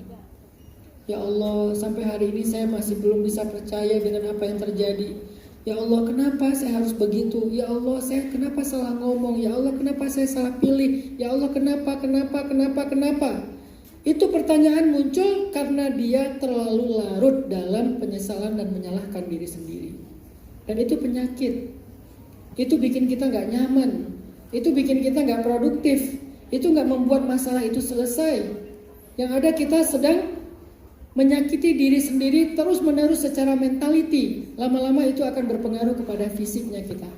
Ya Allah, sampai hari ini saya masih belum bisa percaya dengan apa yang terjadi. Ya Allah, kenapa saya harus begitu? Ya Allah, saya kenapa salah ngomong? Ya Allah, kenapa saya salah pilih? Ya Allah, kenapa? Itu pertanyaan muncul karena dia terlalu larut dalam penyesalan dan menyalahkan diri sendiri. Dan itu penyakit. Itu bikin kita gak nyaman, itu bikin kita gak produktif, itu gak membuat masalah itu selesai. Yang ada kita sedang menyakiti diri sendiri terus menerus secara mentality. Lama-lama itu akan berpengaruh kepada fisiknya kita.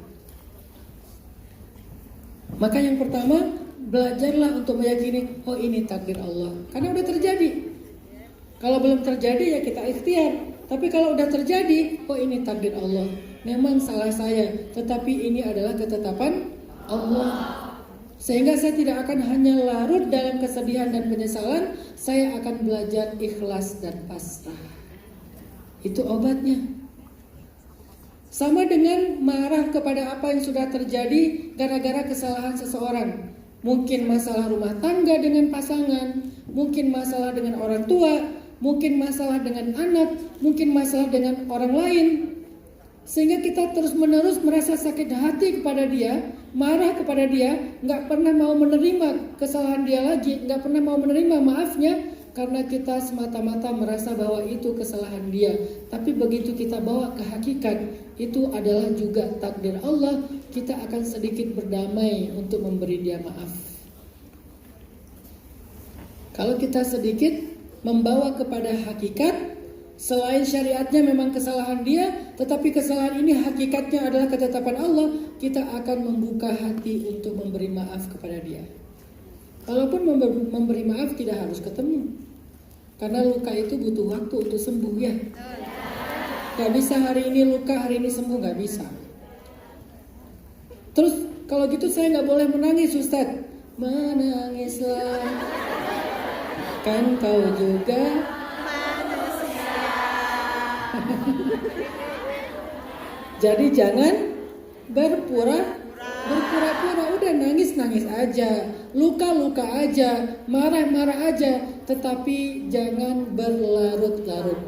Maka yang pertama, belajarlah untuk meyakini, oh ini takdir Allah, karena udah terjadi. Kalau belum terjadi ya kita ikhtiar. Tapi kalau udah terjadi, oh ini takdir Allah, memang salah saya, tetapi ini adalah ketetapan Allah. Sehingga saya tidak akan hanya larut dalam kesedihan dan penyesalan, saya akan belajar ikhlas dan pasrah. Itu obatnya. Sama dengan marah kepada apa yang sudah terjadi gara-gara kesalahan seseorang. Mungkin masalah rumah tangga dengan pasangan, mungkin masalah dengan orang tua, mungkin masalah dengan anak, mungkin masalah dengan orang lain. Sehingga kita terus-menerus merasa sakit hati kepada dia, marah kepada dia, gak pernah mau menerima kesalahan dia lagi, gak pernah mau menerima maafnya, karena kita semata-mata merasa bahwa itu kesalahan dia. Tapi begitu kita bawa ke hakikat, itu adalah juga takdir Allah, kita akan sedikit berdamai untuk memberi dia maaf. Kalau kita sedikit membawa kepada hakikat, selain syariatnya memang kesalahan dia, tetapi kesalahan ini hakikatnya adalah ketetapan Allah, kita akan membuka hati untuk memberi maaf kepada dia. Kalaupun memberi maaf tidak harus ketemu, karena luka itu butuh waktu untuk sembuh ya. Gak bisa hari ini luka, hari ini sembuh, gak bisa. Terus kalau gitu saya gak boleh menangis, Ustaz. Menangislah, kan kau juga jadi jangan berpura-pura, udah nangis aja, luka aja, marah aja, tetapi jangan berlarut-larut.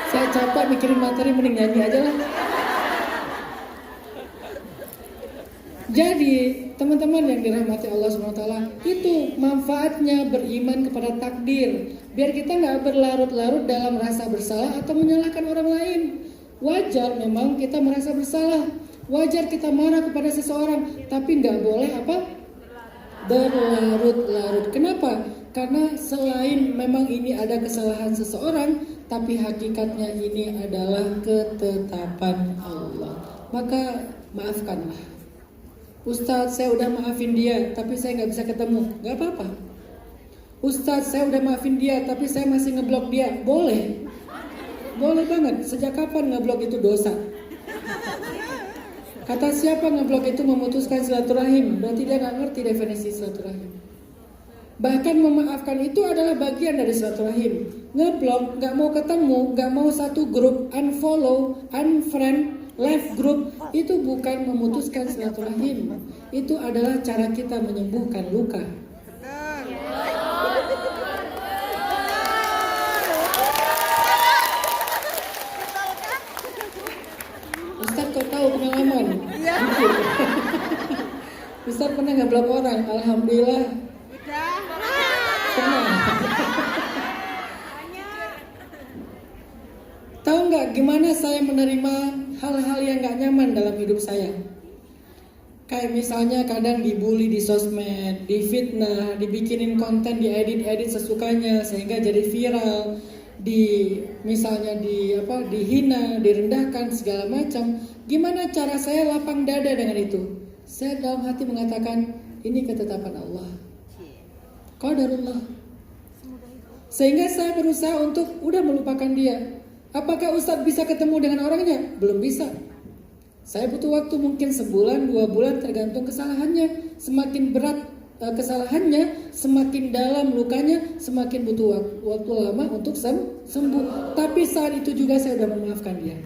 Saya capek mikirin materi, mending nyanyi aja lah. Jadi teman-teman yang dirahmati Allah SWT, itu manfaatnya beriman kepada takdir. Biar kita gak berlarut-larut dalam rasa bersalah atau menyalahkan orang lain. Wajar memang kita merasa bersalah, wajar kita marah kepada seseorang, tapi gak boleh berlarut-larut. Kenapa? Karena selain memang ini ada kesalahan seseorang, tapi hakikatnya ini adalah ketetapan Allah. Maka maafkanlah. Ustadz, saya udah maafin dia, tapi saya gak bisa ketemu. Gak apa-apa. Ustadz, saya udah maafin dia, tapi saya masih ngeblok dia. Boleh. Boleh banget. Sejak kapan ngeblok itu dosa? Kata siapa ngeblok itu memutuskan silaturahim? Berarti dia gak ngerti definisi silaturahim. Bahkan memaafkan itu adalah bagian dari silaturahim. Ngeblok, gak mau ketemu, gak mau satu grup, unfollow, unfriend, live group itu bukan memutuskan silaturahim. Itu adalah cara kita menyembuhkan luka. Ustaz kok tahu pengalaman? Ustaz pernah nggak blok orang? Alhamdulillah. Pernah. Tahu nggak gimana saya menerima hal-hal yang nggak nyaman dalam hidup saya? Kayak misalnya kadang dibully di sosmed, difitnah, dibikinin konten, diedit sesukanya sehingga jadi viral, misalnya dihina, direndahkan segala macam. Gimana cara saya lapang dada dengan itu? Saya dalam hati mengatakan ini ketetapan Allah, qadarullah. Sehingga saya berusaha untuk udah melupakan dia. Apakah Ustadz bisa ketemu dengan orangnya? Belum bisa. Saya butuh waktu mungkin sebulan, 2 bulan tergantung kesalahannya. Semakin berat kesalahannya, semakin dalam lukanya, semakin butuh waktu lama untuk sembuh. Tapi saat itu juga saya sudah memaafkan dia.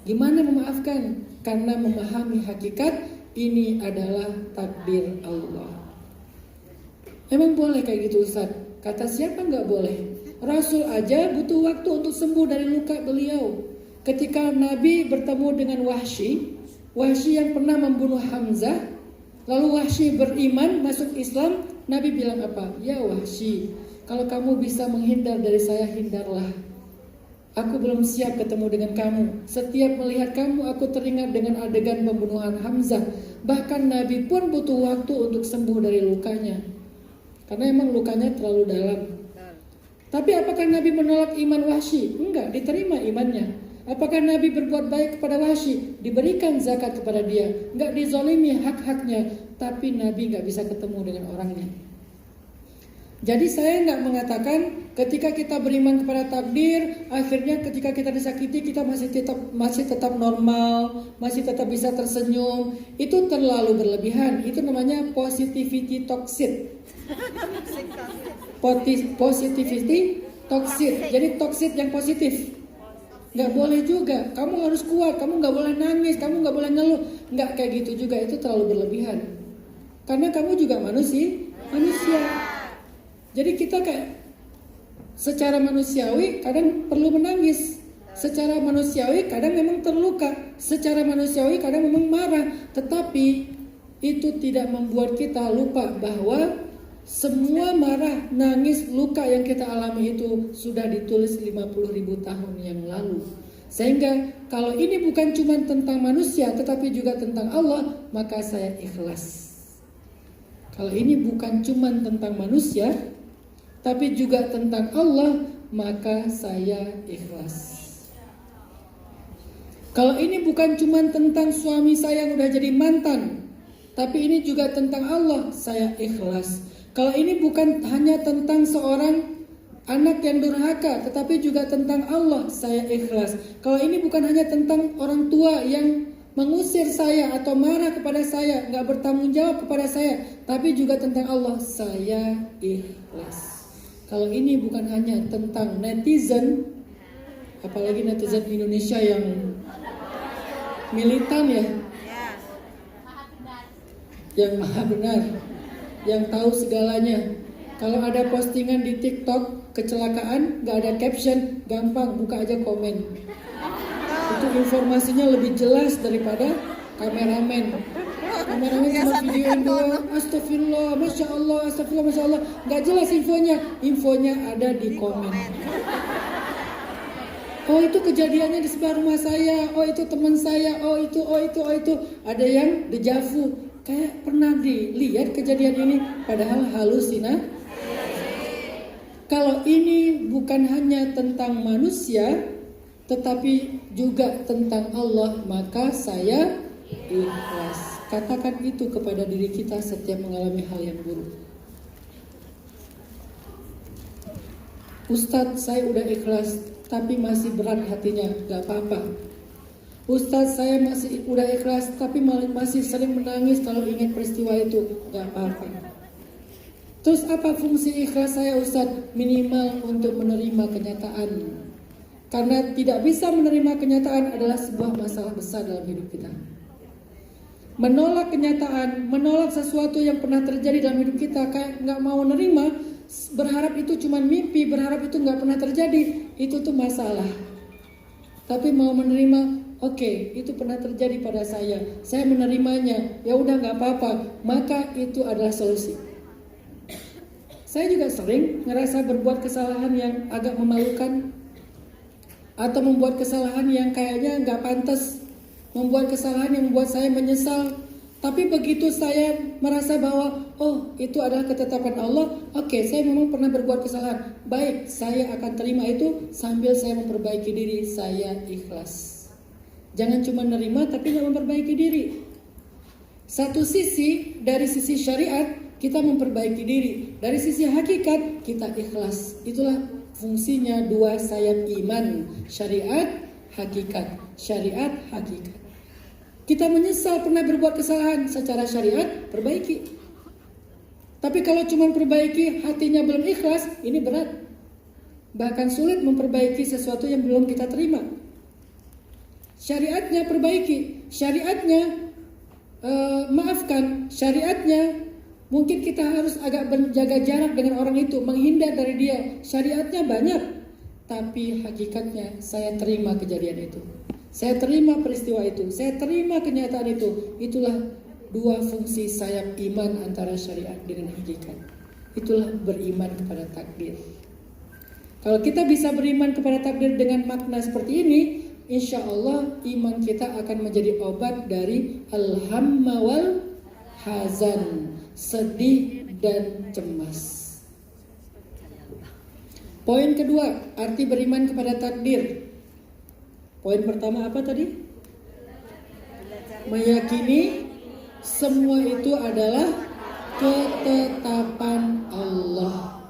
Gimana memaafkan? Karena memahami hakikat ini adalah takdir Allah. Emang boleh kayak gitu Ustaz? Kata siapa nggak boleh? Rasul aja butuh waktu untuk sembuh dari luka beliau. Ketika Nabi bertemu dengan Wahsy yang pernah membunuh Hamzah, lalu Wahsy beriman masuk Islam, Nabi bilang apa? Ya Wahsy, kalau kamu bisa menghindar dari saya, hindarlah. Aku belum siap ketemu dengan kamu. Setiap melihat kamu, aku teringat dengan adegan pembunuhan Hamzah. Bahkan Nabi pun butuh waktu untuk sembuh dari lukanya, karena emang lukanya terlalu dalam. Tapi apakah Nabi menolak iman Wahsy? Enggak, diterima imannya. Apakah Nabi berbuat baik kepada Wahsy? Diberikan zakat kepada dia. Enggak dizolimi hak-haknya. Tapi Nabi enggak bisa ketemu dengan orangnya. Jadi saya enggak mengatakan ketika kita beriman kepada takdir, akhirnya ketika kita disakiti kita masih tetap normal, masih tetap bisa tersenyum. Itu terlalu berlebihan. Itu namanya positivity toxic. Positivity toxic. Jadi toxic yang positif. Nggak boleh juga, kamu harus kuat, kamu nggak boleh nangis, kamu nggak boleh ngeluh. Nggak kayak gitu juga, itu terlalu berlebihan. Karena kamu juga manusia. Jadi kita kayak secara manusiawi kadang perlu menangis, secara manusiawi kadang memang terluka, secara manusiawi kadang memang marah. Tetapi itu tidak membuat kita lupa bahwa semua marah, nangis, luka yang kita alami itu sudah ditulis 50.000 tahun yang lalu. Sehingga kalau ini bukan cuma tentang manusia tetapi juga tentang Allah, maka saya ikhlas. Kalau ini bukan cuma tentang manusia tapi juga tentang Allah, maka saya ikhlas. Kalau ini bukan cuma tentang suami saya yang udah jadi mantan, tapi ini juga tentang Allah, saya ikhlas. Kalau ini bukan hanya tentang seorang anak yang durhaka, tetapi juga tentang Allah, saya ikhlas. Kalau ini bukan hanya tentang orang tua yang mengusir saya atau marah kepada saya, nggak bertanggung jawab kepada saya, tapi juga tentang Allah, saya ikhlas. Kalau ini bukan hanya tentang netizen, apalagi netizen Indonesia yang militan ya, yang maha benar, yang tahu segalanya. Kalau ada postingan di TikTok kecelakaan, nggak ada caption, gampang buka aja komen. Itu informasinya lebih jelas daripada kameramen. Kameramen cuma videoin doang, astagfirullah, masya Allah, astagfirullah, masya Allah, nggak jelas infonya. Infonya ada di komen. Oh itu kejadiannya di sebelah rumah saya, oh itu teman saya, oh itu. Ada yang dejavu. Kayak pernah dilihat kejadian ini, padahal halusinasi. Kalau ini bukan hanya tentang manusia, tetapi juga tentang Allah, maka saya ikhlas. Katakan itu kepada diri kita setiap mengalami hal yang buruk. Ustadz, saya udah ikhlas, tapi masih berat hatinya, gak apa-apa. Ustadz, saya masih udah ikhlas tapi masih sering menangis kalau ingat peristiwa itu, gak apa-apa. Terus apa fungsi ikhlas saya Ustadz? Minimal untuk menerima kenyataan. Karena tidak bisa menerima kenyataan adalah sebuah masalah besar dalam hidup kita. Menolak kenyataan, menolak sesuatu yang pernah terjadi dalam hidup kita, kayak nggak mau nerima, berharap itu cuma mimpi, berharap itu nggak pernah terjadi, itu tuh masalah. Tapi mau menerima, oke, itu pernah terjadi pada saya menerimanya, ya udah nggak apa-apa, maka itu adalah solusi. Saya juga sering ngerasa berbuat kesalahan yang agak memalukan, atau membuat kesalahan yang kayaknya nggak pantas, membuat kesalahan yang membuat saya menyesal. Tapi begitu saya merasa bahwa oh itu adalah ketetapan Allah, oke, saya memang pernah berbuat kesalahan, baik, saya akan terima itu sambil saya memperbaiki diri, saya ikhlas. Jangan cuma nerima tapi nggak memperbaiki diri. Satu sisi, dari sisi syariat kita memperbaiki diri, dari sisi hakikat kita ikhlas. Itulah fungsinya dua sayap iman, syariat, hakikat, syariat, hakikat. Kita menyesal pernah berbuat kesalahan, secara syariat perbaiki. Tapi kalau cuma perbaiki hatinya belum ikhlas, ini berat. Bahkan sulit memperbaiki sesuatu yang belum kita terima. Syariatnya perbaiki, syariatnya maafkan, syariatnya mungkin kita harus agak berjaga jarak dengan orang itu, menghindar dari dia. Syariatnya banyak, tapi hakikatnya saya terima kejadian itu. Saya terima peristiwa itu, saya terima kenyataan itu. Itulah dua fungsi sayap iman antara syariat dengan hakikat. Itulah beriman kepada takdir. Kalau kita bisa beriman kepada takdir dengan makna seperti ini, insya Allah iman kita akan menjadi obat dari al-hamma wal hazan, sedih dan cemas. Poin kedua, arti beriman kepada takdir. Poin pertama apa tadi? Meyakini semua itu adalah ketetapan Allah.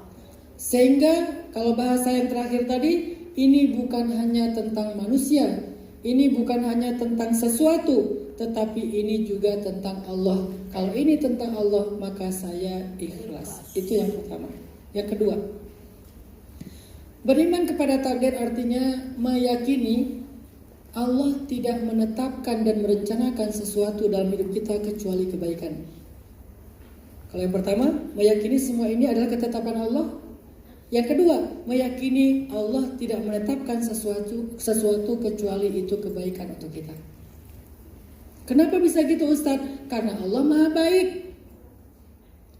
Sehingga kalau bahasa yang terakhir tadi, ini bukan hanya tentang manusia, ini bukan hanya tentang sesuatu, tetapi ini juga tentang Allah. Kalau ini tentang Allah, maka saya ikhlas. Itu yang pertama. Yang kedua, beriman kepada takdir artinya meyakini Allah tidak menetapkan dan merencanakan sesuatu dalam hidup kita kecuali kebaikan. Kalau yang pertama, meyakini semua ini adalah ketetapan Allah. Yang kedua, meyakini Allah tidak menetapkan sesuatu kecuali itu kebaikan untuk kita. Kenapa bisa gitu Ustadz? Karena Allah maha baik.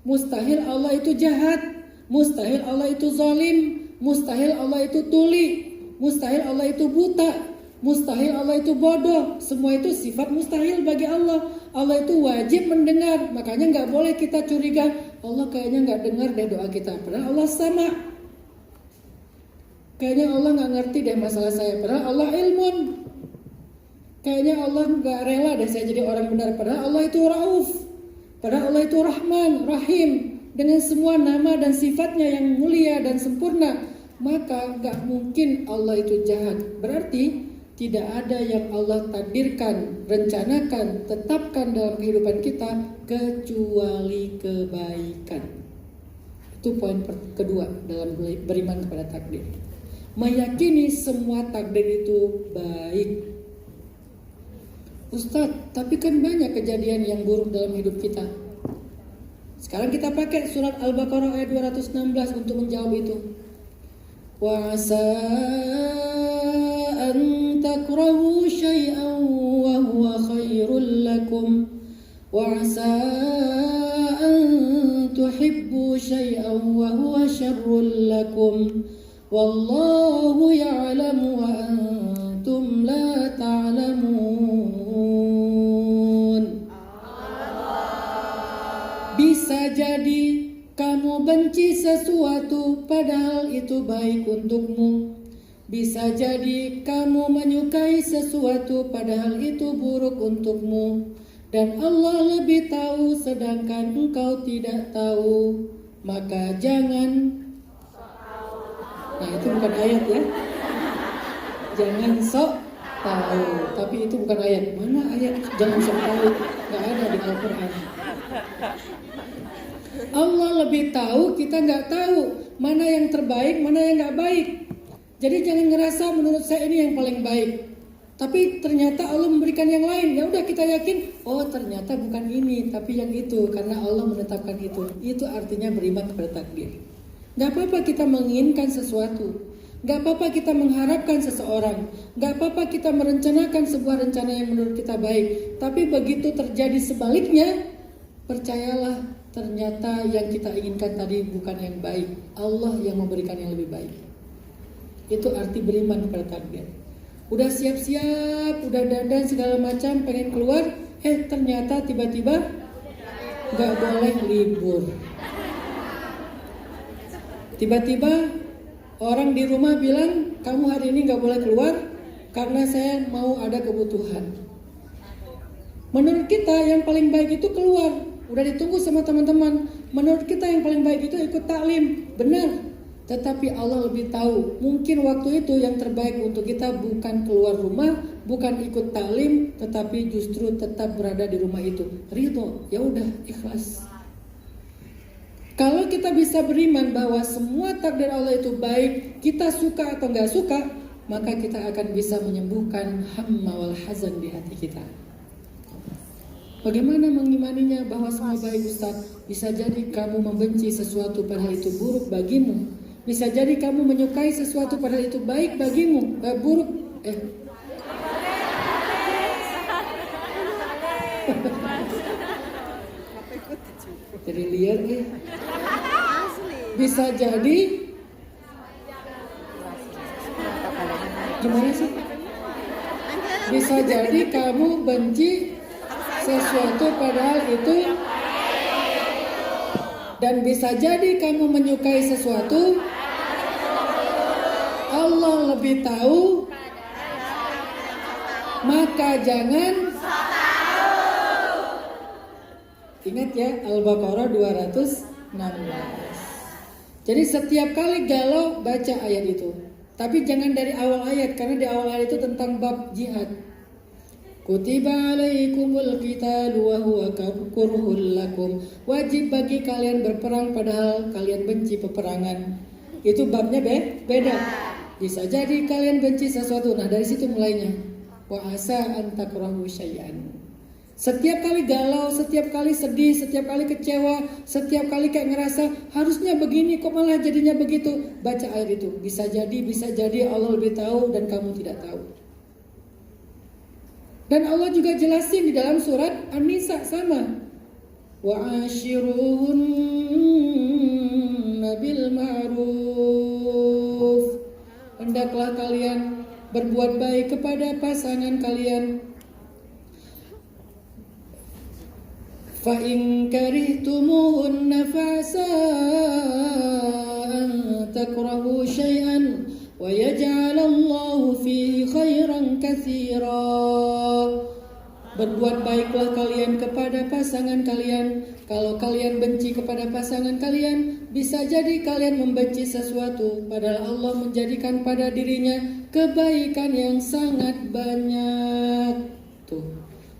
Mustahil Allah itu jahat, mustahil Allah itu zalim, mustahil Allah itu tuli, mustahil Allah itu buta, mustahil Allah itu bodoh. Semua itu sifat mustahil bagi Allah. Allah itu wajib mendengar. Makanya gak boleh kita curiga, Allah kayaknya gak dengar deh doa kita, padahal Allah sama. Kayaknya Allah gak ngerti deh masalah saya, padahal Allah ilmun. Kayaknya Allah gak rela deh saya jadi orang benar, padahal Allah itu Rauf, padahal Allah itu Rahman, Rahim, dengan semua nama dan sifatnya yang mulia dan sempurna. Maka gak mungkin Allah itu jahat. Berarti tidak ada yang Allah takdirkan, rencanakan, tetapkan dalam kehidupan kita kecuali kebaikan. Itu poin kedua dalam beriman kepada takdir. Meyakini semua takdir itu baik. Ustadz, tapi kan banyak kejadian yang buruk dalam hidup kita. Sekarang kita pakai surat Al-Baqarah ayat 216 untuk menjawab itu. Wa asa an takrahu syai'an wa huwa khairul lakum wa asa an tuhibbu syai'an wa huwa syarrul lakum wallahu ya'lamu wa antum la ta'lamun. Bisa jadi kamu benci sesuatu padahal itu baik untukmu. Bisa jadi kamu menyukai sesuatu padahal itu buruk untukmu. Dan Allah lebih tahu sedangkan engkau tidak tahu. Maka jangan. Nah itu bukan ayat ya. Jangan sok tahu. Tapi itu bukan ayat. Mana ayat jangan sok tahu? Gak ada di Al-Quran. Allah lebih tahu, kita nggak tahu mana yang terbaik, mana yang nggak baik. Jadi jangan ngerasa menurut saya ini yang paling baik. Tapi ternyata Allah memberikan yang lain. Ya udah kita yakin, oh ternyata bukan ini, tapi yang itu karena Allah menetapkan itu. Itu artinya beriman kepada takdir. Gak apa-apa kita menginginkan sesuatu. Gak apa-apa kita mengharapkan seseorang. Gak apa-apa kita merencanakan sebuah rencana yang menurut kita baik. Tapi begitu terjadi sebaliknya, percayalah ternyata yang kita inginkan tadi bukan yang baik. Allah yang memberikan yang lebih baik. Itu arti beriman kepada takdir. Udah siap-siap, udah dandan segala macam, pengen keluar, ternyata tiba-tiba gak boleh libur. Tiba-tiba orang di rumah bilang, kamu hari ini gak boleh keluar karena saya mau ada kebutuhan. Menurut kita yang paling baik itu keluar. Udah ditunggu sama teman-teman. Menurut kita yang paling baik itu ikut taklim. Benar. Tetapi Allah lebih tahu. Mungkin waktu itu yang terbaik untuk kita bukan keluar rumah, bukan ikut taklim, tetapi justru tetap berada di rumah itu. Ridho, ya udah ikhlas. Kalau kita bisa beriman bahwa semua takdir Allah itu baik, kita suka atau nggak suka, maka kita akan bisa menyembuhkan hamma wal hazan di hati kita. Bagaimana mengimaninya bahwa semua baik Ustaz? Bisa jadi kamu membenci sesuatu padahal itu buruk bagimu. Bisa jadi kamu menyukai sesuatu padahal itu baik bagimu, buruk. Jadi liar Bisa jadi gimana sih? Bisa jadi kamu benci sesuatu padahal itu, dan bisa jadi kamu menyukai sesuatu. Allah lebih tahu, maka jangan. Ingat ya, Al-Baqarah 216. Jadi setiap kali galau baca ayat itu. Tapi jangan dari awal ayat, karena di awal ayat itu tentang bab jihad. Kutiba alaikumul qitalu wa huwa kurhul lakum. Wajib bagi kalian berperang padahal kalian benci peperangan. Itu babnya beda. Bisa jadi kalian benci sesuatu. Nah, dari situ mulainya. Wa asa an takrahu syai'an. Setiap kali galau, setiap kali sedih, setiap kali kecewa, setiap kali kayak ngerasa harusnya begini kok malah jadinya begitu, baca ayat itu. Bisa jadi Allah lebih tahu dan kamu tidak tahu. Dan Allah juga jelasin di dalam surat An-Nisa sama. Wa ashiruhunna bil ma'ruf. Hendaklah kalian berbuat baik kepada pasangan kalian. Fa in karihtumuhunna fa'asa an takrahu syai'an wa yaj'alallahu fihi khairan katsira. Berbuat baiklah kalian kepada pasangan kalian. Kalau kalian benci kepada pasangan kalian, bisa jadi kalian membenci sesuatu, padahal Allah menjadikan pada dirinya kebaikan yang sangat banyak. Tuh,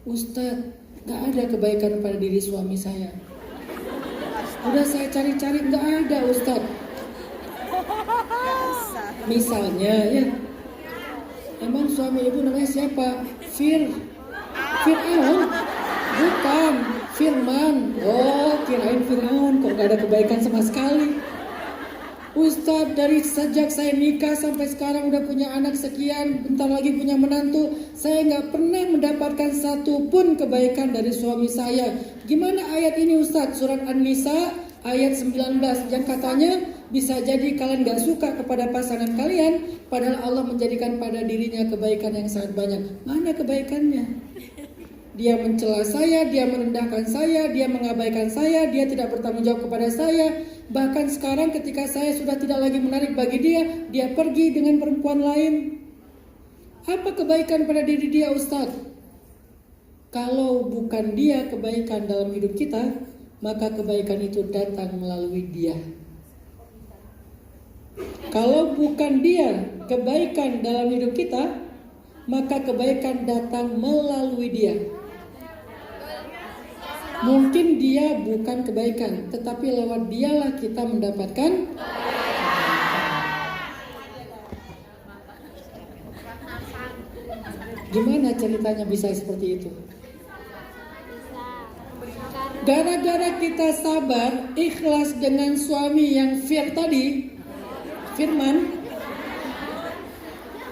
Ustadz, gak ada kebaikan pada diri suami saya. Udah saya cari-cari, gak ada Ustadz. Misalnya ya, emang suami ibu namanya siapa? Fir'aun? Bukan, Firman. Oh, kirain Fir'aun, kok gak ada kebaikan sama sekali. Ustadz, dari sejak saya nikah sampai sekarang udah punya anak sekian, bentar lagi punya menantu, saya gak pernah mendapatkan satu pun kebaikan dari suami saya. Gimana ayat ini Ustadz? Surat An-Nisa ayat 19 yang katanya bisa jadi kalian gak suka kepada pasangan kalian, padahal Allah menjadikan pada dirinya kebaikan yang sangat banyak. Mana kebaikannya? Dia mencela saya, dia merendahkan saya, dia mengabaikan saya, dia tidak bertanggung jawab kepada saya. Bahkan sekarang ketika saya sudah tidak lagi menarik bagi dia pergi dengan perempuan lain. Apa kebaikan pada diri dia Ustadz? Kalau bukan dia kebaikan dalam hidup kita, maka kebaikan itu datang melalui dia. Kalau bukan dia kebaikan dalam hidup kita, maka kebaikan datang melalui dia. Mungkin dia bukan kebaikan, tetapi lewat dialah kita mendapatkan. Gimana ceritanya bisa seperti itu? Gara-gara kita sabar, ikhlas dengan suami yang firman,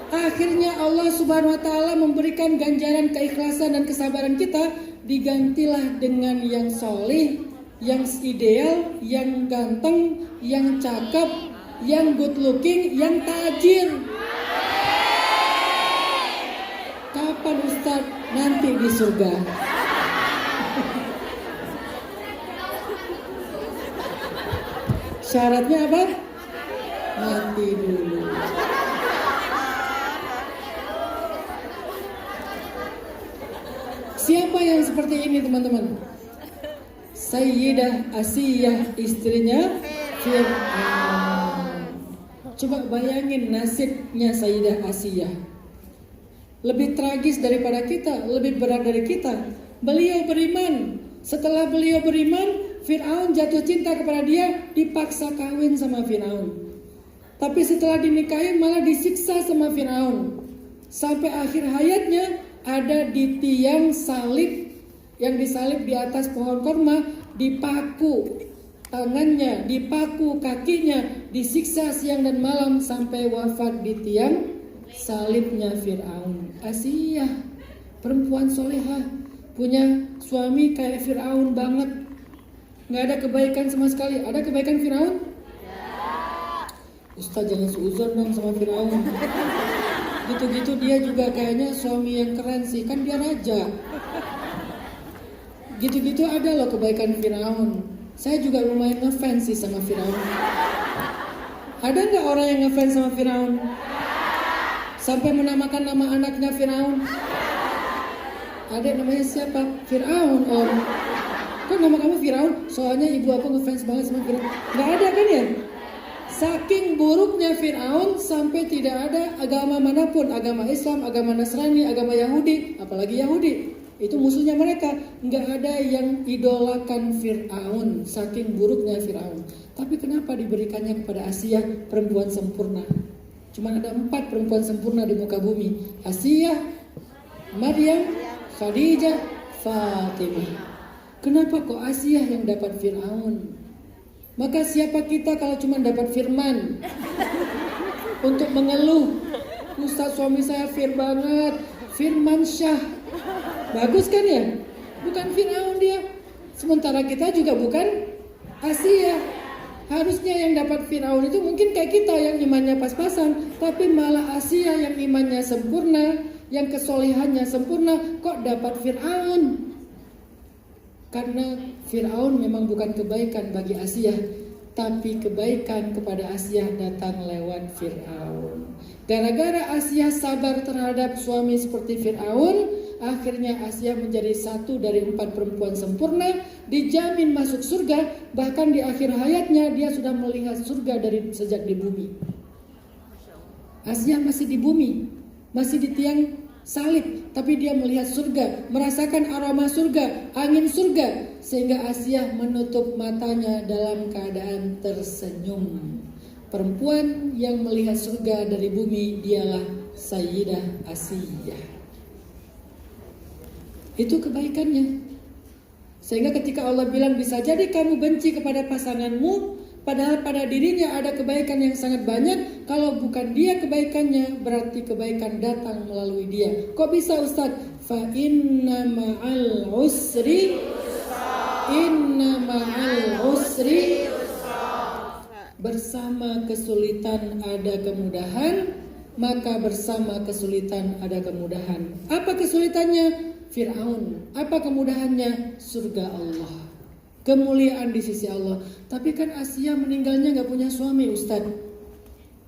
akhirnya Allah Subhanahu wa taala memberikan ganjaran keikhlasan dan kesabaran kita, digantilah dengan yang solih, yang ideal, yang ganteng, yang cakep, yang good looking, yang tajir. Kapan Ustaz? Nanti di surga. Syaratnya apa? Mati dulu. Siapa yang seperti ini teman-teman? Sayyidah Asiyah, istrinya Fir'aun. Coba bayangin nasibnya Sayyidah Asiyah. Lebih tragis daripada kita, lebih berat dari kita. Beliau beriman. Setelah beliau beriman, Fir'aun jatuh cinta kepada dia, dipaksa kawin sama Fir'aun. Tapi setelah dinikahi malah disiksa sama Fir'aun. Sampai akhir hayatnya ada di tiang salib, yang disalib di atas pohon korma, dipaku tangannya, dipaku kakinya, disiksa siang dan malam sampai wafat di tiang salibnya Fir'aun. Asiyah, perempuan solehah, punya suami kayak Fir'aun banget. Nggak ada kebaikan sama sekali. Ada kebaikan Fir'aun? Ustaz jangan seuzon dong sama Fir'aun. Gitu-gitu dia juga kayaknya suami yang keren sih. Kan dia raja. Gitu-gitu ada loh kebaikan Fir'aun. Saya juga lumayan ngefans sih sama Fir'aun. Ada nggak orang yang ngefans sama Fir'aun? Sampai menamakan nama anaknya Fir'aun. Ada namanya siapa? Fir'aun om. Kok nama kamu Fir'aun? Soalnya ibu aku ngefans banget sama Fir'aun. Gak ada kan ya? Saking buruknya Fir'aun sampai tidak ada agama manapun, agama Islam, agama Nasrani, agama Yahudi, apalagi Yahudi, itu musuhnya mereka. Gak ada yang idolakan Fir'aun, saking buruknya Fir'aun. Tapi kenapa diberikannya kepada Asiyah, perempuan sempurna? Cuma ada 4 perempuan sempurna di muka bumi. Asiyah, Maryam, Khadijah, Fatimah. Kenapa kok Asiyah yang dapat Fir'aun? Maka siapa kita kalau cuma dapat firman untuk mengeluh? Ustaz suami saya banget, firman syah. Bagus kan ya? Bukan Fir'aun dia. Sementara kita juga bukan Asiyah. Harusnya yang dapat Fir'aun itu mungkin kayak kita yang imannya pas-pasan. Tapi malah Asiyah yang imannya sempurna, yang kesolehannya sempurna, kok dapat Fir'aun? Karena Fir'aun memang bukan kebaikan bagi Asiyah, tapi kebaikan kepada Asiyah datang lewat Fir'aun. Gara-gara Asiyah sabar terhadap suami seperti Fir'aun, akhirnya Asiyah menjadi 1 dari 4 perempuan sempurna, dijamin masuk surga. Bahkan di akhir hayatnya dia sudah melihat surga dari sejak di bumi. Asiyah masih di bumi, masih di tiang salib, tapi dia melihat surga, merasakan aroma surga, angin surga, sehingga Asiyah menutup matanya dalam keadaan tersenyum. Perempuan yang melihat surga dari bumi dialah Sayyidah Asiyah. Itu kebaikannya. Sehingga ketika Allah bilang bisa jadi kamu benci kepada pasanganmu, padahal pada dirinya ada kebaikan yang sangat banyak. Kalau bukan dia kebaikannya, berarti kebaikan datang melalui dia. Kok bisa Ustaz? Fa inna ma'al usri bersama kesulitan ada kemudahan, maka bersama kesulitan ada kemudahan. Apa kesulitannya? Fir'aun. Apa kemudahannya? Surga Allah, kemuliaan di sisi Allah. Tapi kan Asiyah meninggalnya gak punya suami Ustaz.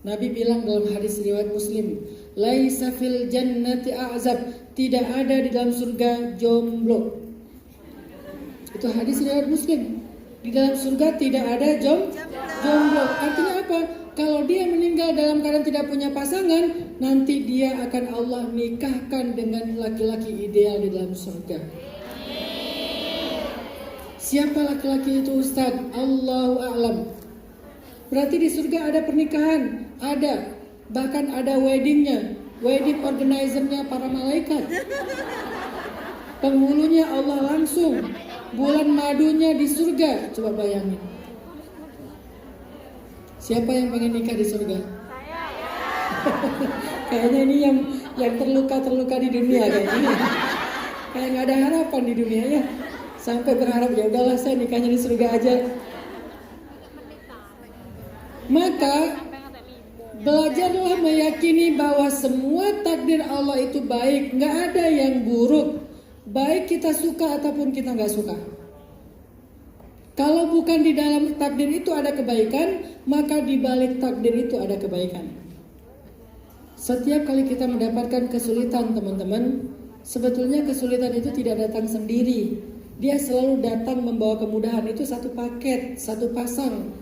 Nabi bilang dalam hadis riwayat Muslim, laisa fil jannati a'zab, tidak ada di dalam surga jomblo. Itu hadis riwayat Muslim. Di dalam surga tidak ada jomblo. Artinya apa? Kalau dia meninggal dalam keadaan tidak punya pasangan, nanti dia akan Allah nikahkan dengan laki-laki ideal di dalam surga. Siapa laki-laki itu Ustaz? Allahu a'lam. Berarti di surga ada pernikahan, ada, bahkan ada weddingnya. wedding organizer-nya para malaikat, penghulunya Allah langsung, bulan madunya di surga. Coba bayangin, siapa yang pengen nikah di surga? Kayaknya ini yang terluka di dunia kayaknya. Kayak nggak ada harapan di dunia ya. Sampai berharap ya udahlah saya nikahnya di surga aja. Maka belajarlah meyakini bahwa semua takdir Allah itu baik, nggak ada yang buruk. Baik kita suka ataupun kita nggak suka. Kalau bukan di dalam takdir itu ada kebaikan, maka di balik takdir itu ada kebaikan. Setiap kali kita mendapatkan kesulitan teman-teman, sebetulnya kesulitan itu tidak datang sendiri. Dia selalu datang membawa kemudahan. Itu satu paket, satu pasang.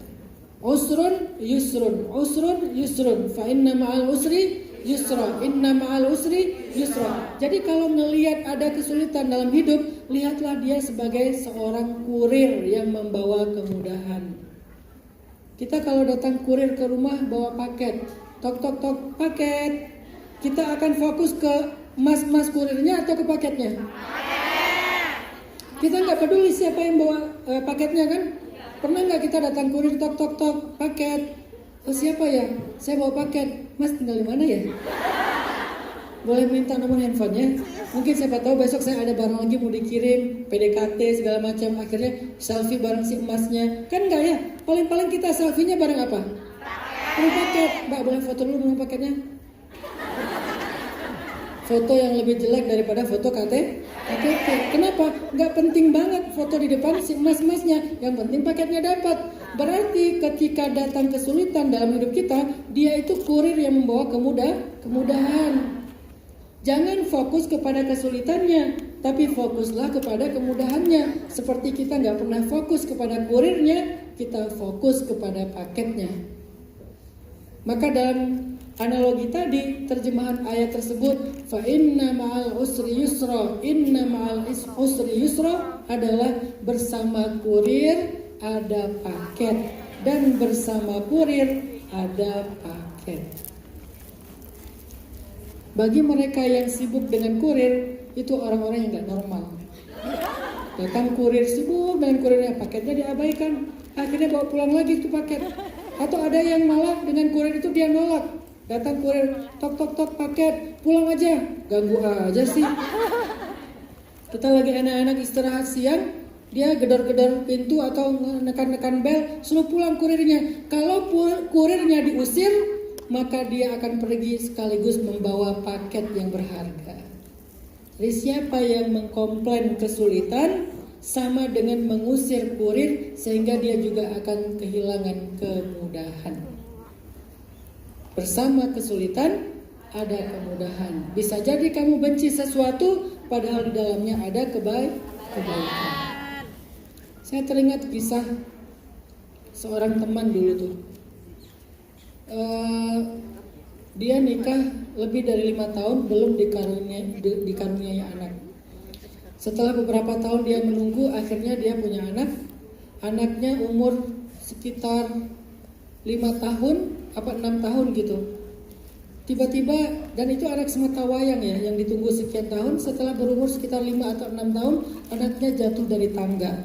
Usrun yusrun, usrun yusrun, fa inna ma'al usri yusra, inna ma'al usri yusra. Jadi kalau melihat ada kesulitan dalam hidup, lihatlah dia sebagai seorang kurir yang membawa kemudahan. Kita kalau datang kurir ke rumah bawa paket, tok tok tok paket, kita akan fokus ke mas kurirnya atau ke paketnya? Kita nggak peduli siapa yang bawa paketnya kan? Pernah nggak kita datang kurir tok tok tok paket? Oh siapa ya? Saya bawa paket. Mas tinggal di mana ya? Boleh minta nomor handphonenya? Mungkin siapa tahu besok saya ada barang lagi mau dikirim, PDKT segala macam. Akhirnya selfie bareng si emasnya. Kan nggak ya? Paling-paling kita selfie-nya bareng apa? Perlu paket. Mbak boleh foto dulu nomor paketnya? Foto yang lebih jelek daripada foto KTP. Kenapa? Nggak penting banget foto di depan si emas-emasnya. Yang penting paketnya dapat. Berarti ketika datang kesulitan dalam hidup kita, dia itu kurir yang membawa kemudahan. Jangan fokus kepada kesulitannya, tapi fokuslah kepada kemudahannya. Seperti kita nggak pernah fokus kepada kurirnya, kita fokus kepada paketnya. Maka dalam analogi tadi, terjemahan ayat tersebut, fa inna ma'al usri yusra, inna ma'al usri yusra adalah bersama kurir ada paket, dan bersama kurir ada paket. Bagi mereka yang sibuk dengan kurir, itu orang-orang yang gak normal. Datang kurir sibuk dengan kurirnya, paketnya diabaikan, akhirnya bawa pulang lagi itu paket. Atau ada yang malah dengan kurir itu dia nolak. Datang kurir, tok tok tok paket, pulang aja, ganggu aja sih. Kita lagi enak-enak istirahat siang, dia gedor-gedor pintu atau nekan-nekan bel, suruh pulang kurirnya. Kalau kurirnya diusir, maka dia akan pergi sekaligus membawa paket yang berharga. Jadi siapa yang mengkomplain kesulitan sama dengan mengusir kurir, sehingga dia juga akan kehilangan kemudahan. Bersama kesulitan ada kemudahan. Bisa jadi kamu benci sesuatu, padahal di dalamnya ada kebaikan. Saya teringat kisah seorang teman dulu tuh. Dia nikah lebih dari 5 tahun belum dikaruniai anak. Setelah beberapa tahun dia menunggu, akhirnya dia punya anak. Anaknya umur sekitar 5 tahun apa 6 tahun gitu. Tiba-tiba, dan itu anak sematawayang ya, yang ditunggu sekian tahun. Setelah berumur sekitar 5 atau 6 tahun, anaknya jatuh dari tangga.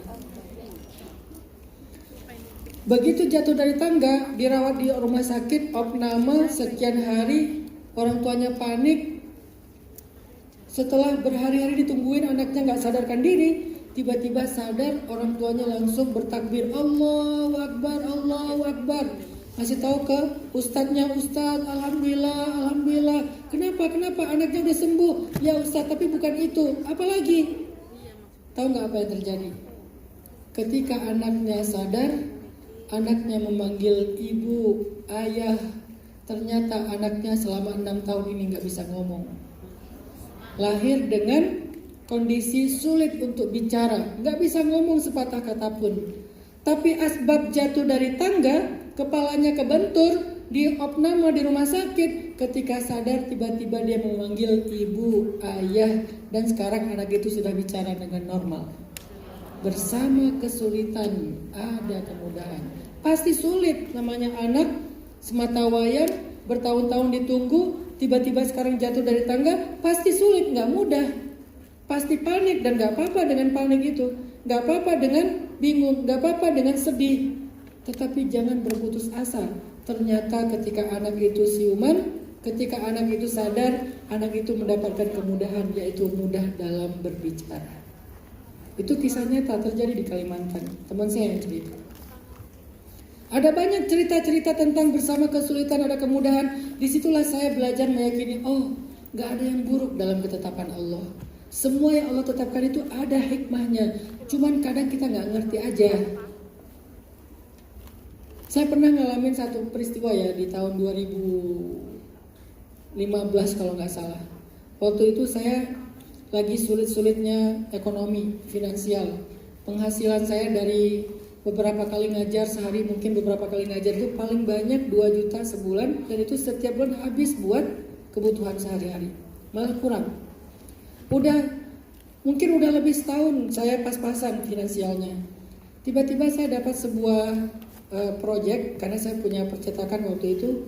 Begitu jatuh dari tangga, dirawat di rumah sakit, opname sekian hari, orang tuanya panik. Setelah berhari-hari ditungguin, anaknya gak sadarkan diri. Tiba-tiba sadar, orang tuanya langsung bertakbir, Allahu Akbar, Allahu Akbar. Masih tahu ke ustadznya, Ustadz, Alhamdulillah, Alhamdulillah. Kenapa? Anaknya udah sembuh. Ya Ustadz, tapi bukan itu. Apalagi? Tahu gak apa yang terjadi? Ketika anaknya sadar, anaknya memanggil ibu, ayah. Ternyata anaknya selama 6 tahun ini gak bisa ngomong. Lahir dengan kondisi sulit untuk bicara, gak bisa ngomong sepatah kata pun. Tapi asbab jatuh dari tangga, kepalanya kebentur, di opname di rumah sakit. Ketika sadar, tiba-tiba dia memanggil ibu, ayah, dan sekarang anak itu sudah bicara dengan normal. Bersama kesulitan ada kemudahan. Pasti sulit, namanya anak sematawayang, bertahun-tahun ditunggu, tiba-tiba sekarang jatuh dari tangga, pasti sulit, nggak mudah. Pasti panik, dan nggak apa-apa dengan panik itu. Nggak apa-apa dengan bingung, nggak apa-apa dengan sedih. Tetapi jangan berputus asa. Ternyata ketika anak itu siuman, ketika anak itu sadar, anak itu mendapatkan kemudahan, yaitu mudah dalam berbicara. Itu kisah nyata terjadi di Kalimantan. Teman saya yang cerita. Ada banyak cerita-cerita tentang bersama kesulitan ada kemudahan. Disitulah saya belajar meyakini, oh, gak ada yang buruk dalam ketetapan Allah. Semua yang Allah tetapkan itu ada hikmahnya. Cuman kadang kita gak ngerti aja. Saya pernah ngalamin satu peristiwa ya di tahun 2015 kalau gak salah. Waktu itu saya lagi sulit-sulitnya ekonomi, finansial. Penghasilan saya dari beberapa kali ngajar sehari, mungkin beberapa kali ngajar itu paling banyak 2 juta sebulan, dan itu setiap bulan habis buat kebutuhan sehari-hari, malah kurang. Mungkin udah lebih setahun saya pas-pasan finansialnya. Tiba-tiba saya dapat sebuah proyek, karena saya punya percetakan waktu itu,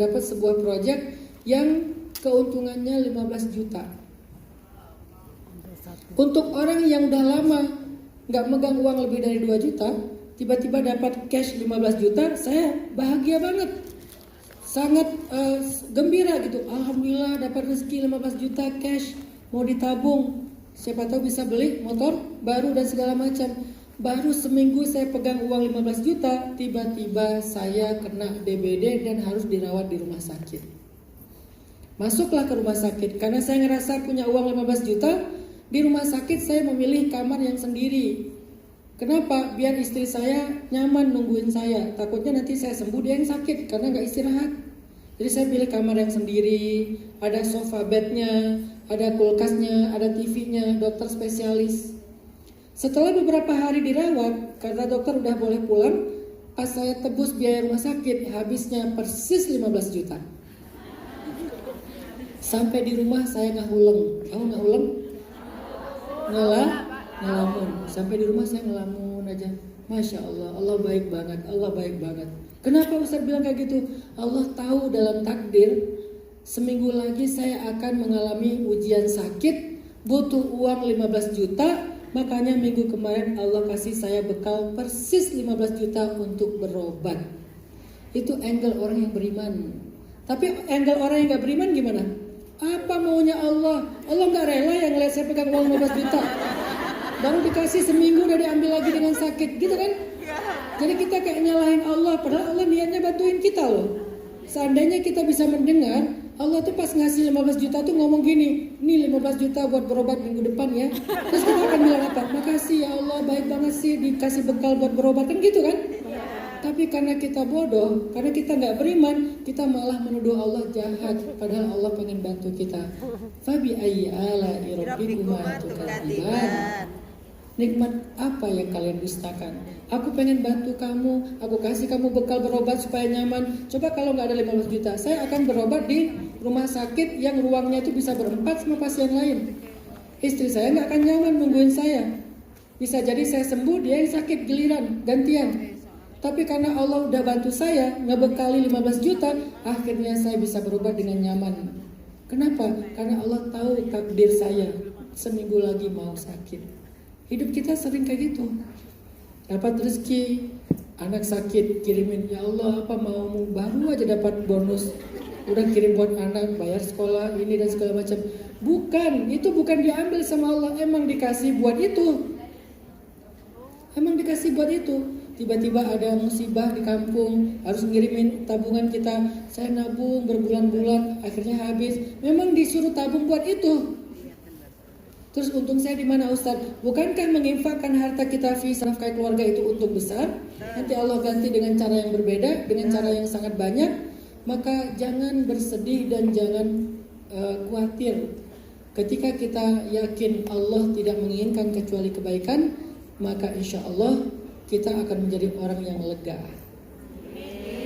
dapat sebuah proyek yang keuntungannya 15 juta. Untuk orang yang udah lama nggak megang uang lebih dari 2 juta, tiba-tiba dapat cash 15 juta, saya bahagia banget. Sangat gembira gitu. Alhamdulillah dapat rezeki 15 juta cash, mau ditabung. Siapa tahu bisa beli motor baru dan segala macam. Baru seminggu saya pegang uang 15 juta, tiba-tiba saya kena DBD dan harus dirawat di rumah sakit. Masuklah ke rumah sakit, karena saya ngerasa punya uang 15 juta. Di rumah sakit saya memilih kamar yang sendiri. Kenapa? Biar istri saya nyaman nungguin saya. Takutnya nanti saya sembuh, dia yang sakit karena gak istirahat. Jadi saya pilih kamar yang sendiri, ada sofa bednya, ada kulkasnya, ada TV-nya, dokter spesialis. Setelah beberapa hari dirawat, karena dokter udah boleh pulang, pas saya tebus biaya rumah sakit, habisnya persis 15 juta. Sampai di rumah saya ngahuleng. Kamu ngahuleng? Ngelamun. Sampai di rumah saya ngelamun aja. Masya Allah, Allah baik banget, Allah baik banget. Kenapa Ustaz bilang kayak gitu? Allah tahu dalam takdir, seminggu lagi saya akan mengalami ujian sakit, butuh uang 15 juta, makanya minggu kemarin Allah kasih saya bekal persis 15 juta untuk berobat. Itu angle orang yang beriman. Tapi angle orang yang gak beriman gimana? Apa maunya Allah? Allah gak rela yang ngeliat saya pegang uang 15 juta. Baru dikasih seminggu udah diambil lagi dengan sakit, gitu kan? Jadi kita kayak nyalahin Allah, padahal Allah niatnya bantuin kita loh. Seandainya kita bisa mendengar, Allah tuh pas ngasih 15 juta tuh ngomong gini, nih 15 juta buat berobat minggu depan ya. Terus kita akan bilang apa? Makasih ya Allah, baik banget sih dikasih bekal buat berobat, kan gitu kan? Tapi karena kita bodoh, karena kita gak beriman, kita malah menuduh Allah jahat, padahal Allah pengen bantu kita. Fabi ayyi ala'i rabbikuma tukadziban. Nikmat apa yang kalian dustakan? Aku pengen bantu kamu, aku kasih kamu bekal berobat supaya nyaman. Coba kalau nggak ada 15 juta, saya akan berobat di rumah sakit yang ruangnya itu bisa berempat sama pasien lain. Istri saya nggak akan nyaman nungguin saya. Bisa jadi saya sembuh, dia yang sakit giliran, gantian. Tapi karena Allah udah bantu saya, ngebekali 15 juta, akhirnya saya bisa berobat dengan nyaman. Kenapa? Karena Allah tahu takdir saya, seminggu lagi mau sakit. Hidup kita sering kayak gitu. Dapat rezeki, anak sakit, kirimin, ya Allah apa maumu, baru aja dapat bonus, udah kirim buat anak, bayar sekolah, ini dan segala macam. Bukan, itu bukan diambil sama Allah, emang dikasih buat itu. Emang dikasih buat itu. Tiba-tiba ada musibah di kampung, harus ngirimin tabungan kita. Saya nabung berbulan-bulan, akhirnya habis. Memang disuruh tabung buat itu. Terus untung saya di mana Ustaz? Bukankah menginfakkan harta kita fi nafkah keluarga itu untung besar? Nanti Allah ganti dengan cara yang berbeda, dengan cara yang sangat banyak. Maka jangan bersedih dan jangan khawatir. Ketika kita yakin Allah tidak menginginkan kecuali kebaikan, maka insya Allah kita akan menjadi orang yang lega.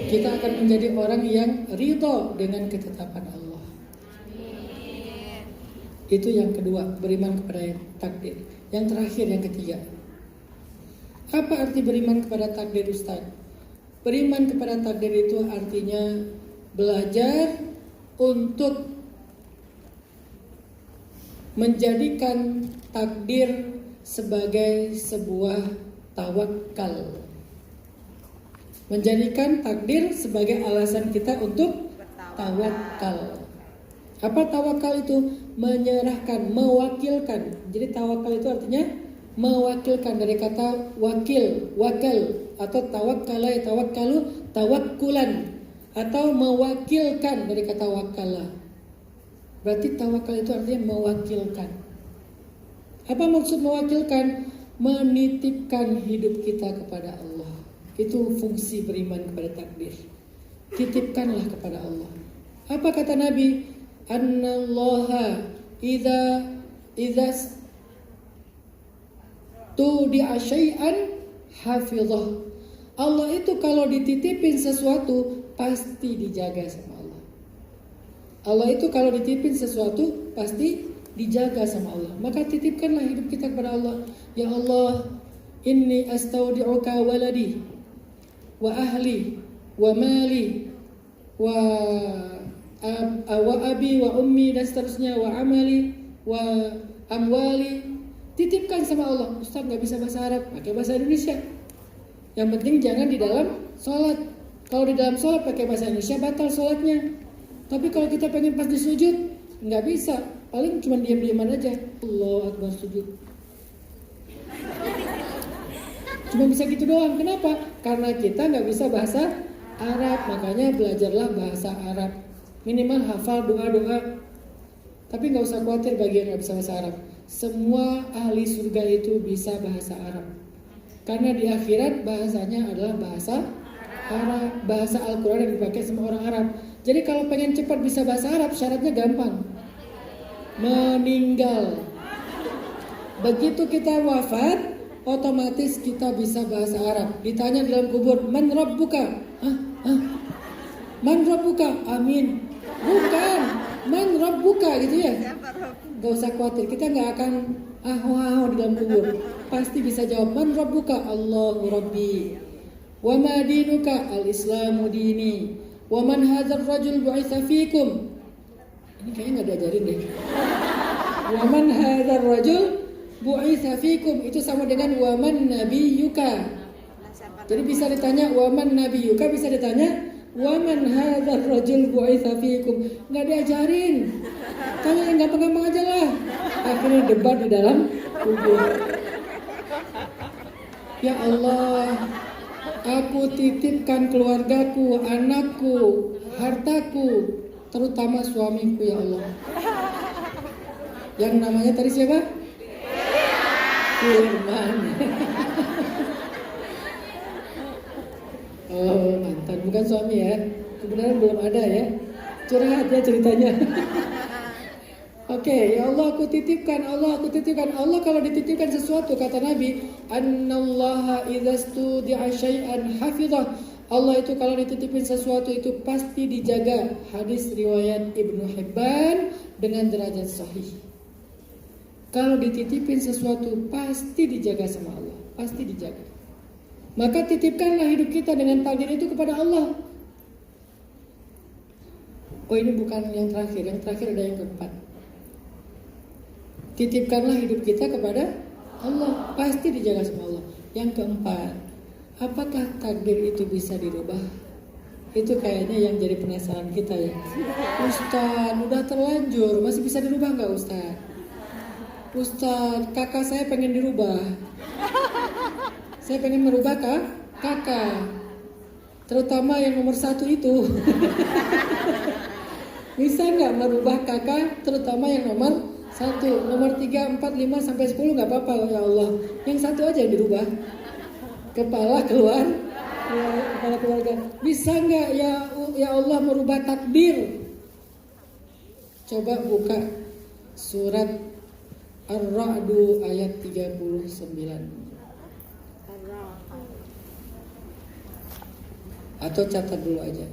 Kita akan menjadi orang yang ridho dengan ketetapan Allah. Itu yang kedua, beriman kepada takdir. Yang terakhir, yang ketiga. Apa arti beriman kepada takdir Ustaz? Beriman kepada takdir itu artinya belajar untuk menjadikan takdir sebagai sebuah tawakal. Menjadikan takdir sebagai alasan kita untuk tawakal. Apa tawakal itu? Menyerahkan, mewakilkan. Jadi tawakal itu artinya mewakilkan, dari kata wakil, wakal, atau tawakkala ya tawakkalu, tawakkulan, atau mewakilkan dari kata wakala. Berarti tawakal itu artinya mewakilkan. Apa maksud mewakilkan? Menitipkan hidup kita kepada Allah. Itu fungsi beriman kepada takdir. Titipkanlah kepada Allah. Apa kata Nabi? Annallaha idza tudi'a syai'an hafizah. Allah itu kalau dititipin sesuatu pasti dijaga sama Allah. Allah itu kalau dititipin sesuatu pasti dijaga sama Allah. Maka titipkanlah hidup kita kepada Allah. Ya Allah, inni astaudi'uka waladi wa ahli wa mali wa abi wa ummi dan seterusnya, wa amali wa amwali. Titipkan sama Allah. Ustaz nggak bisa bahasa Arab, pakai bahasa Indonesia. Yang penting jangan di dalam sholat. Kalau di dalam sholat pakai bahasa Indonesia batal sholatnya. Tapi kalau kita pengen pas di sujud nggak bisa, paling cuma diam-diaman aja. Allahu Akbar sujud. Cuma bisa gitu doang. Kenapa? Karena kita nggak bisa bahasa Arab, makanya belajarlah bahasa Arab. Minimal hafal doa-doa. Tapi nggak usah khawatir bagi yang nggak bisa bahasa Arab. Semua ahli surga itu bisa bahasa Arab. Karena di akhirat bahasanya adalah bahasa Arab, bahasa Al-Quran yang dipakai sama orang Arab. Jadi kalau pengen cepat bisa bahasa Arab, syaratnya gampang. Meninggal. Begitu kita wafat, otomatis kita bisa bahasa Arab. Ditanya di dalam kubur, man rabbuka? Man rabbuka? Amin. Bukan, man rabbuka gitu ya. Gak usah khawatir, kita gak akan di dalam kubur. Pasti bisa jawab, man rabbuka? Allahu rabbi. Wa ma dinuka? Al-islamu dini. Wa man hadzal rajul bu'itsa fikum? Ini kayaknya gak diajarin deh. Wa man hadzal rajul bu'itsa fikum, itu sama dengan wa man nabiyuka. Jadi bisa ditanya wa man nabiyuka, bisa ditanya wa man hadzal rajul bu'itsa fikum. Enggak diajarin. Tanya yang gampang-gampang aja lah. Akhirnya debat di dalam kubur. Ya Allah, aku titipkan keluargaku, anakku, hartaku, terutama suamiku ya Allah. Yang namanya tadi siapa? Firman. Oh, mantan, bukan suami ya. Kebenaran belum ada ya. Curhat ya ceritanya. Oke, ya Allah aku titipkan, Allah aku titipkan. Allah kalau dititipkan sesuatu, kata Nabi, annallaha idzastudi'a syai'an hafizah. Allah itu kalau dititipin sesuatu itu pasti dijaga. Hadis riwayat Ibnu Hibban dengan derajat sahih. Kalau dititipin sesuatu pasti dijaga sama Allah, pasti dijaga. Maka titipkanlah hidup kita dengan takdir itu kepada Allah. Oh, ini bukan yang terakhir ada yang keempat. Titipkanlah hidup kita kepada Allah, pasti dijaga sama Allah. Yang keempat, apakah takdir itu bisa dirubah? Itu kayaknya yang jadi penasaran kita ya. Ustaz, udah terlanjur, masih bisa dirubah nggak Ustaz? Ustaz, kakak saya pengen dirubah. Saya pengen merubah kakak. Terutama yang nomor 1 itu. Bisa nggak merubah kakak, terutama yang nomor 1, nomor 3, 4, 5, sampai 10 nggak apa-apa ya Allah. Yang 1 aja yang dirubah. Kepala keluarga. Bisa nggak ya Allah merubah takdir? Coba buka surat Ar-Ra'du ayat 39. Atau catat dulu aja.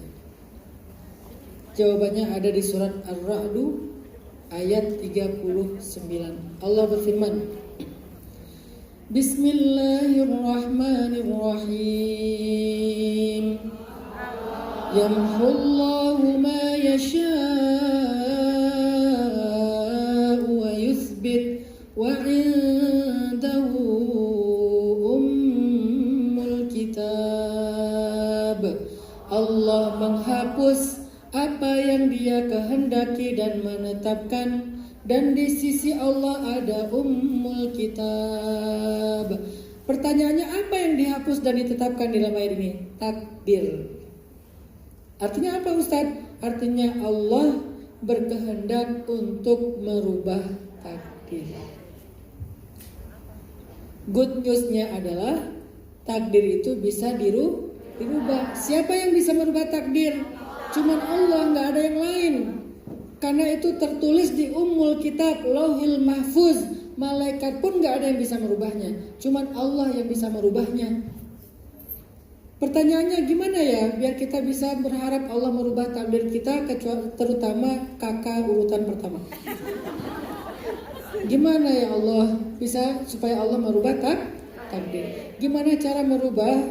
Jawabannya ada di surat Ar-Ra'du ayat 39. Allah berfirman, Bismillahirrahmanirrahim. Yamhullahu ma yasha' wa indahu ummul kitab. Allah menghapus apa yang Dia kehendaki dan menetapkan, dan di sisi Allah ada ummul kitab. Pertanyaannya, apa yang dihapus dan ditetapkan dalam ayat ini? Takdir. Artinya apa Ustaz? Artinya Allah berkehendak untuk merubah takdir. Good news-nya adalah takdir itu bisa dirubah. Siapa yang bisa merubah takdir? Cuman Allah, nggak ada yang lain. Karena itu tertulis di Ummul Kitab, Lauhil Mahfuz. Malaikat pun nggak ada yang bisa merubahnya. Cuman Allah yang bisa merubahnya. Pertanyaannya gimana ya biar kita bisa berharap Allah merubah takdir kita, terutama kakak urutan pertama. Gimana ya Allah bisa supaya Allah merubah takdir? Gimana cara merubah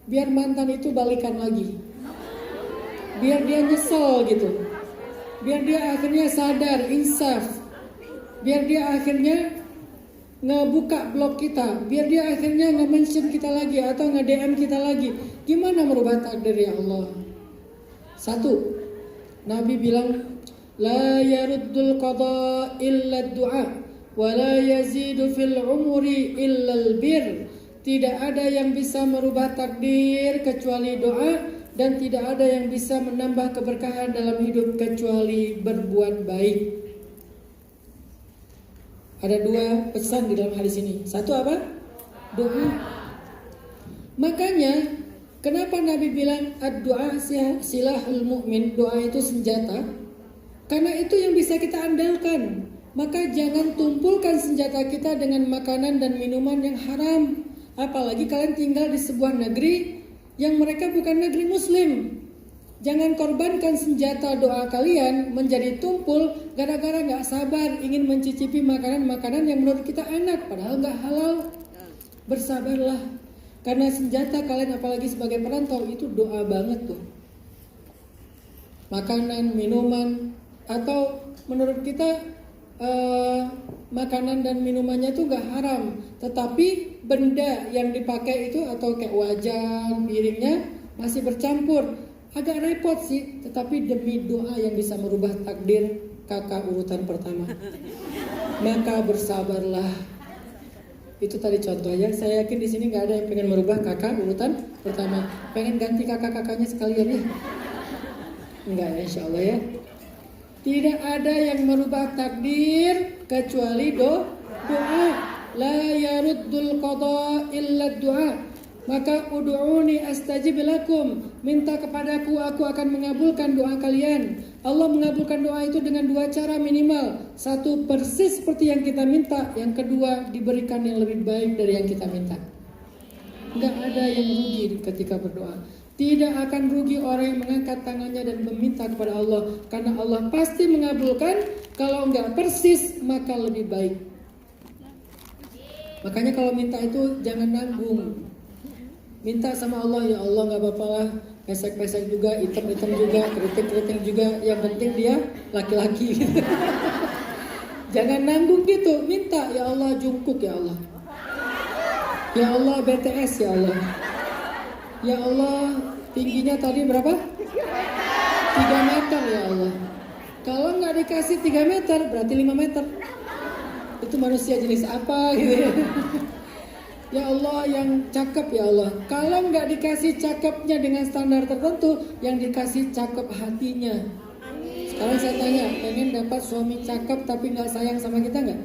biar mantan itu balikan lagi? Biar dia nyesel gitu. Biar dia akhirnya sadar, insaf. Biar dia akhirnya ngebuka blog kita. Biar dia akhirnya nge-mention kita lagi atau nge-DM kita lagi. Gimana merubah takdir ya Allah? 1. Nabi bilang, la yaruddul qada illa du'a wa la yazidu fil umuri illa albir. Tidak ada yang bisa merubah takdir kecuali doa, dan tidak ada yang bisa menambah keberkahan dalam hidup kecuali berbuat baik. Ada 2 pesan di dalam hadis ini. 1 apa? Doa. Makanya kenapa Nabi bilang ad-du'a silahul mu'min, doa itu senjata? Karena itu yang bisa kita andalkan. Maka jangan tumpulkan senjata kita dengan makanan dan minuman yang haram. Apalagi kalian tinggal di sebuah negeri yang mereka bukan negeri muslim. Jangan korbankan senjata doa kalian menjadi tumpul gara-gara gak sabar ingin mencicipi makanan-makanan yang menurut kita enak padahal gak halal. Bersabarlah, karena senjata kalian apalagi sebagai perantau itu doa banget tuh. Makanan, minuman, atau menurut kita makanan dan minumannya itu gak haram, tetapi benda yang dipakai itu atau kayak wajan, piringnya masih bercampur. Agak repot sih, tetapi demi doa yang bisa merubah takdir kakak urutan pertama. Maka bersabarlah. Itu tadi contohnya. Saya yakin di sini nggak ada yang pengen merubah kakak urutan pertama. Pengen ganti kakak-kakaknya sekalian ya? Enggak ya, insya Allah ya. Tidak ada yang merubah takdir kecuali doa. La yaruddul qada illa du'a. Maka ud'uni astajib lakum, minta kepadaku, aku akan mengabulkan doa kalian. Allah mengabulkan doa itu dengan 2 cara minimal. 1, persis seperti yang kita minta. Yang kedua, diberikan yang lebih baik dari yang kita minta. Enggak ada yang rugi ketika berdoa. Tidak akan rugi orang yang mengangkat tangannya dan meminta kepada Allah, karena Allah pasti mengabulkan. Kalau enggak persis, maka lebih baik. Makanya kalau minta itu jangan nanggung. Minta sama Allah, ya Allah gak apa-apa lah, pesek-pesek juga, hitam-hitam juga, keriting-keriting juga, yang penting dia laki-laki. Jangan nanggung gitu, minta, ya Allah jungkuk ya Allah. Ya Allah BTS ya Allah. Ya Allah tingginya tadi berapa? 3 meter ya Allah. Kalau gak dikasih 3 meter berarti 5 meter. Itu manusia jenis apa gitu ya. Ya Allah yang cakep ya Allah. Kalau nggak dikasih cakepnya dengan standar tertentu, yang dikasih cakep hatinya. Sekarang saya tanya, pengen dapat suami cakep tapi nggak sayang sama kita nggak?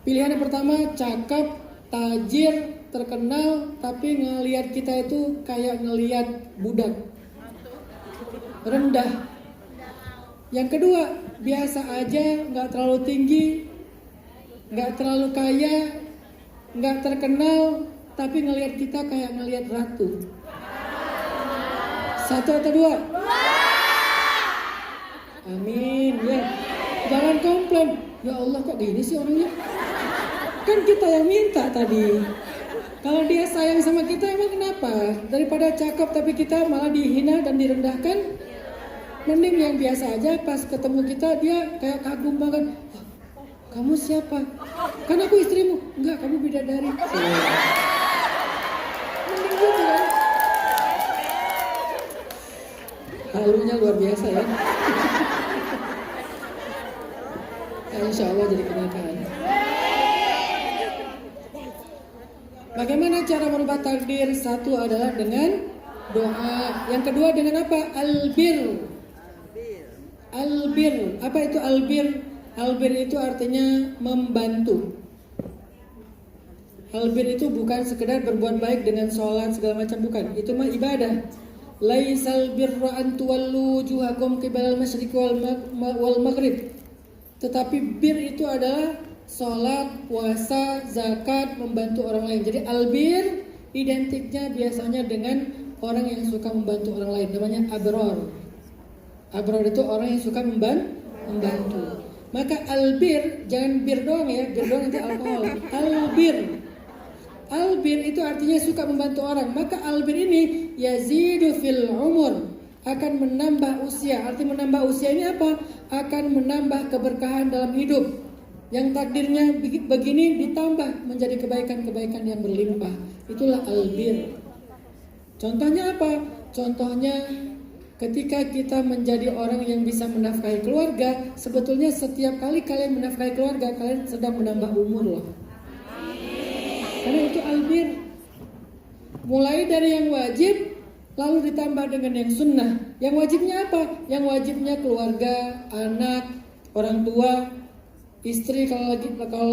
Pilihan yang pertama, cakep, tajir, terkenal, tapi ngelihat kita itu kayak ngelihat budak, rendah. Yang kedua, biasa aja, nggak terlalu tinggi, nggak terlalu kaya, nggak terkenal, tapi ngelihat kita kayak ngelihat ratu. 1 atau 2? Amin ya. Jangan komplain, ya Allah kok gini sih orangnya. Kan kita yang minta tadi. Kalau dia sayang sama kita emang kenapa? Daripada cakep tapi kita malah dihina dan direndahkan, mending yang biasa aja. Pas ketemu kita dia kayak kagum banget. Kamu siapa? Kan aku istrimu. Enggak, kamu bidadari. Mending gitu kan? Halunya luar biasa ya. Insya Allah jadi kenyataan. Bagaimana cara merubah takdir? Satu adalah dengan doa. Yang kedua dengan apa? Albir. Albir. Apa itu albir? Albir itu artinya membantu. Albir itu bukan sekedar berbuat baik dengan sholat segala macam, bukan. Itu mah ibadah. Laisal birra an tuwallu wujuhakum qibalal masyriqi wal maghrib. Tetapi bir itu adalah sholat, puasa, zakat, membantu orang lain. Jadi albir identiknya biasanya dengan orang yang suka membantu orang lain. Namanya abror. Abror itu orang yang suka membantu. Maka albir, jangan bir doang ya, bir doang nanti alkohol. Albir. Albir itu artinya suka membantu orang. Maka albir ini yazidu fil umur, akan menambah usia. Arti menambah usia ini apa? Akan menambah keberkahan dalam hidup. Yang takdirnya begini ditambah menjadi kebaikan-kebaikan yang berlimpah. Itulah albir. Contohnya apa? Contohnya ketika kita menjadi orang yang bisa menafkahi keluarga, sebetulnya setiap kali kalian menafkahi keluarga, kalian sedang menambah umur loh. Karena itu albir. Mulai dari yang wajib, lalu ditambah dengan yang sunnah. Yang wajibnya apa? Yang wajibnya keluarga, anak, orang tua, istri kalau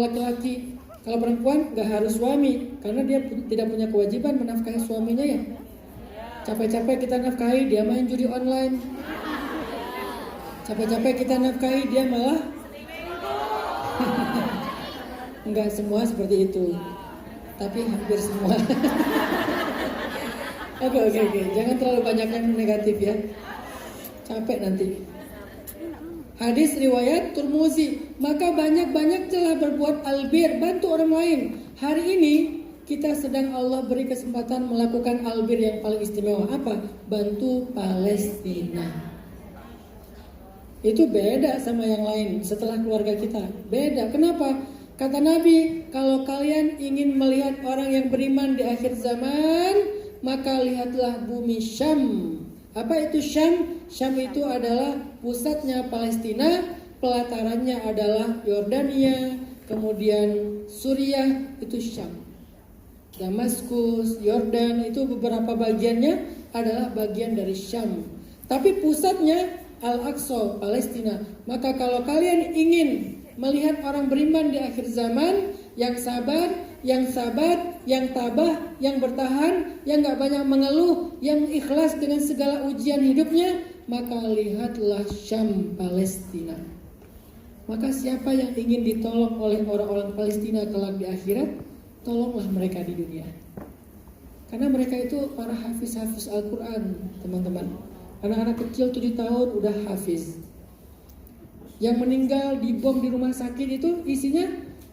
laki-laki. Kalau perempuan nggak harus suami, karena dia tidak punya kewajiban menafkahi suaminya ya. Capek-capek kita nafkahi, dia main judi online. Capek-capek kita nafkahi, dia malah enggak semua seperti itu, tapi hampir semua. Oke. Jangan terlalu banyak yang negatif ya. Capek nanti. Hadis riwayat Turmuzi. Maka banyak-banyak telah berbuat albir, bantu orang lain. Hari ini kita sedang Allah beri kesempatan melakukan albir yang paling istimewa. Apa? Bantu Palestina. Itu beda sama yang lain setelah keluarga kita. Beda. Kenapa? Kata Nabi, kalau kalian ingin melihat orang yang beriman di akhir zaman, maka lihatlah bumi Syam. Apa itu Syam? Syam itu adalah pusatnya Palestina, pelatarannya adalah Yordania, kemudian Suriah, itu Syam. Damaskus, Yordan, itu beberapa bagiannya adalah bagian dari Syam. Tapi pusatnya Al-Aqsa, Palestina. Maka kalau kalian ingin melihat orang beriman di akhir zaman, yang sabar, yang tabah, yang bertahan, yang gak banyak mengeluh, yang ikhlas dengan segala ujian hidupnya, maka lihatlah Syam, Palestina. Maka siapa yang ingin ditolong oleh orang-orang Palestina kelak di akhirat, tolonglah mereka di dunia. Karena mereka itu para hafiz-hafiz Al-Quran, teman-teman. Anak-anak kecil 7 tahun udah hafiz. Yang meninggal dibom di rumah sakit itu isinya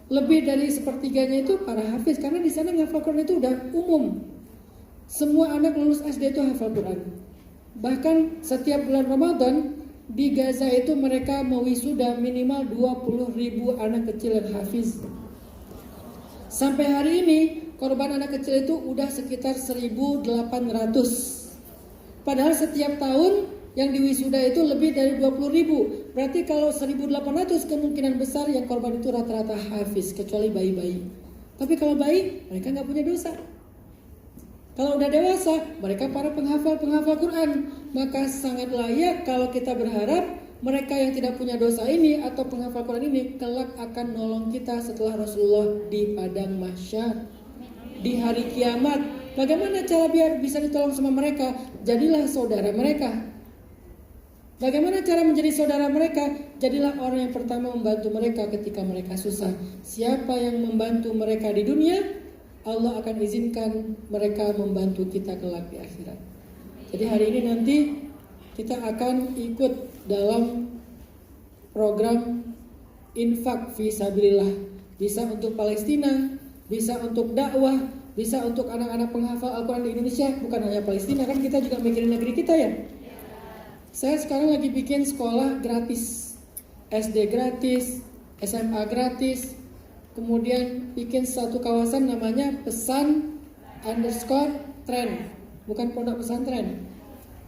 lebih dari sepertiganya itu para hafiz. Karena di sana ngafal Quran itu udah umum. Semua anak lulus SD itu hafal Quran. Bahkan setiap bulan Ramadan di Gaza itu mereka mewisuda minimal 20.000 anak kecil yang hafiz. Sampai hari ini korban anak kecil itu udah sekitar 1.800. Padahal setiap tahun yang diwisuda itu lebih dari 20.000. Berarti kalau 1.800 kemungkinan besar yang korban itu rata-rata hafiz, kecuali bayi-bayi. Tapi kalau bayi, mereka nggak punya dosa. Kalau udah dewasa, mereka para penghafal Quran. Maka sangat layak kalau kita berharap mereka yang tidak punya dosa ini atau penghafal Quran ini kelak akan nolong kita setelah Rasulullah di padang mahsyar, di hari kiamat. Bagaimana cara biar bisa ditolong sama mereka? Jadilah saudara mereka. Bagaimana cara menjadi saudara mereka? Jadilah orang yang pertama membantu mereka ketika mereka susah. Siapa yang membantu mereka di dunia, Allah akan izinkan mereka membantu kita kelak di akhirat. Jadi hari ini nanti kita akan ikut dalam program infak fi sabilillah. Bisa untuk Palestina, bisa untuk dakwah, bisa untuk anak-anak penghafal Al-Quran di Indonesia. Bukan hanya Palestina, kan kita juga mikirin negeri kita ya. Saya sekarang lagi bikin sekolah gratis, SD gratis, SMA gratis, kemudian bikin satu kawasan namanya pesan_tren, bukan pondok pesantren.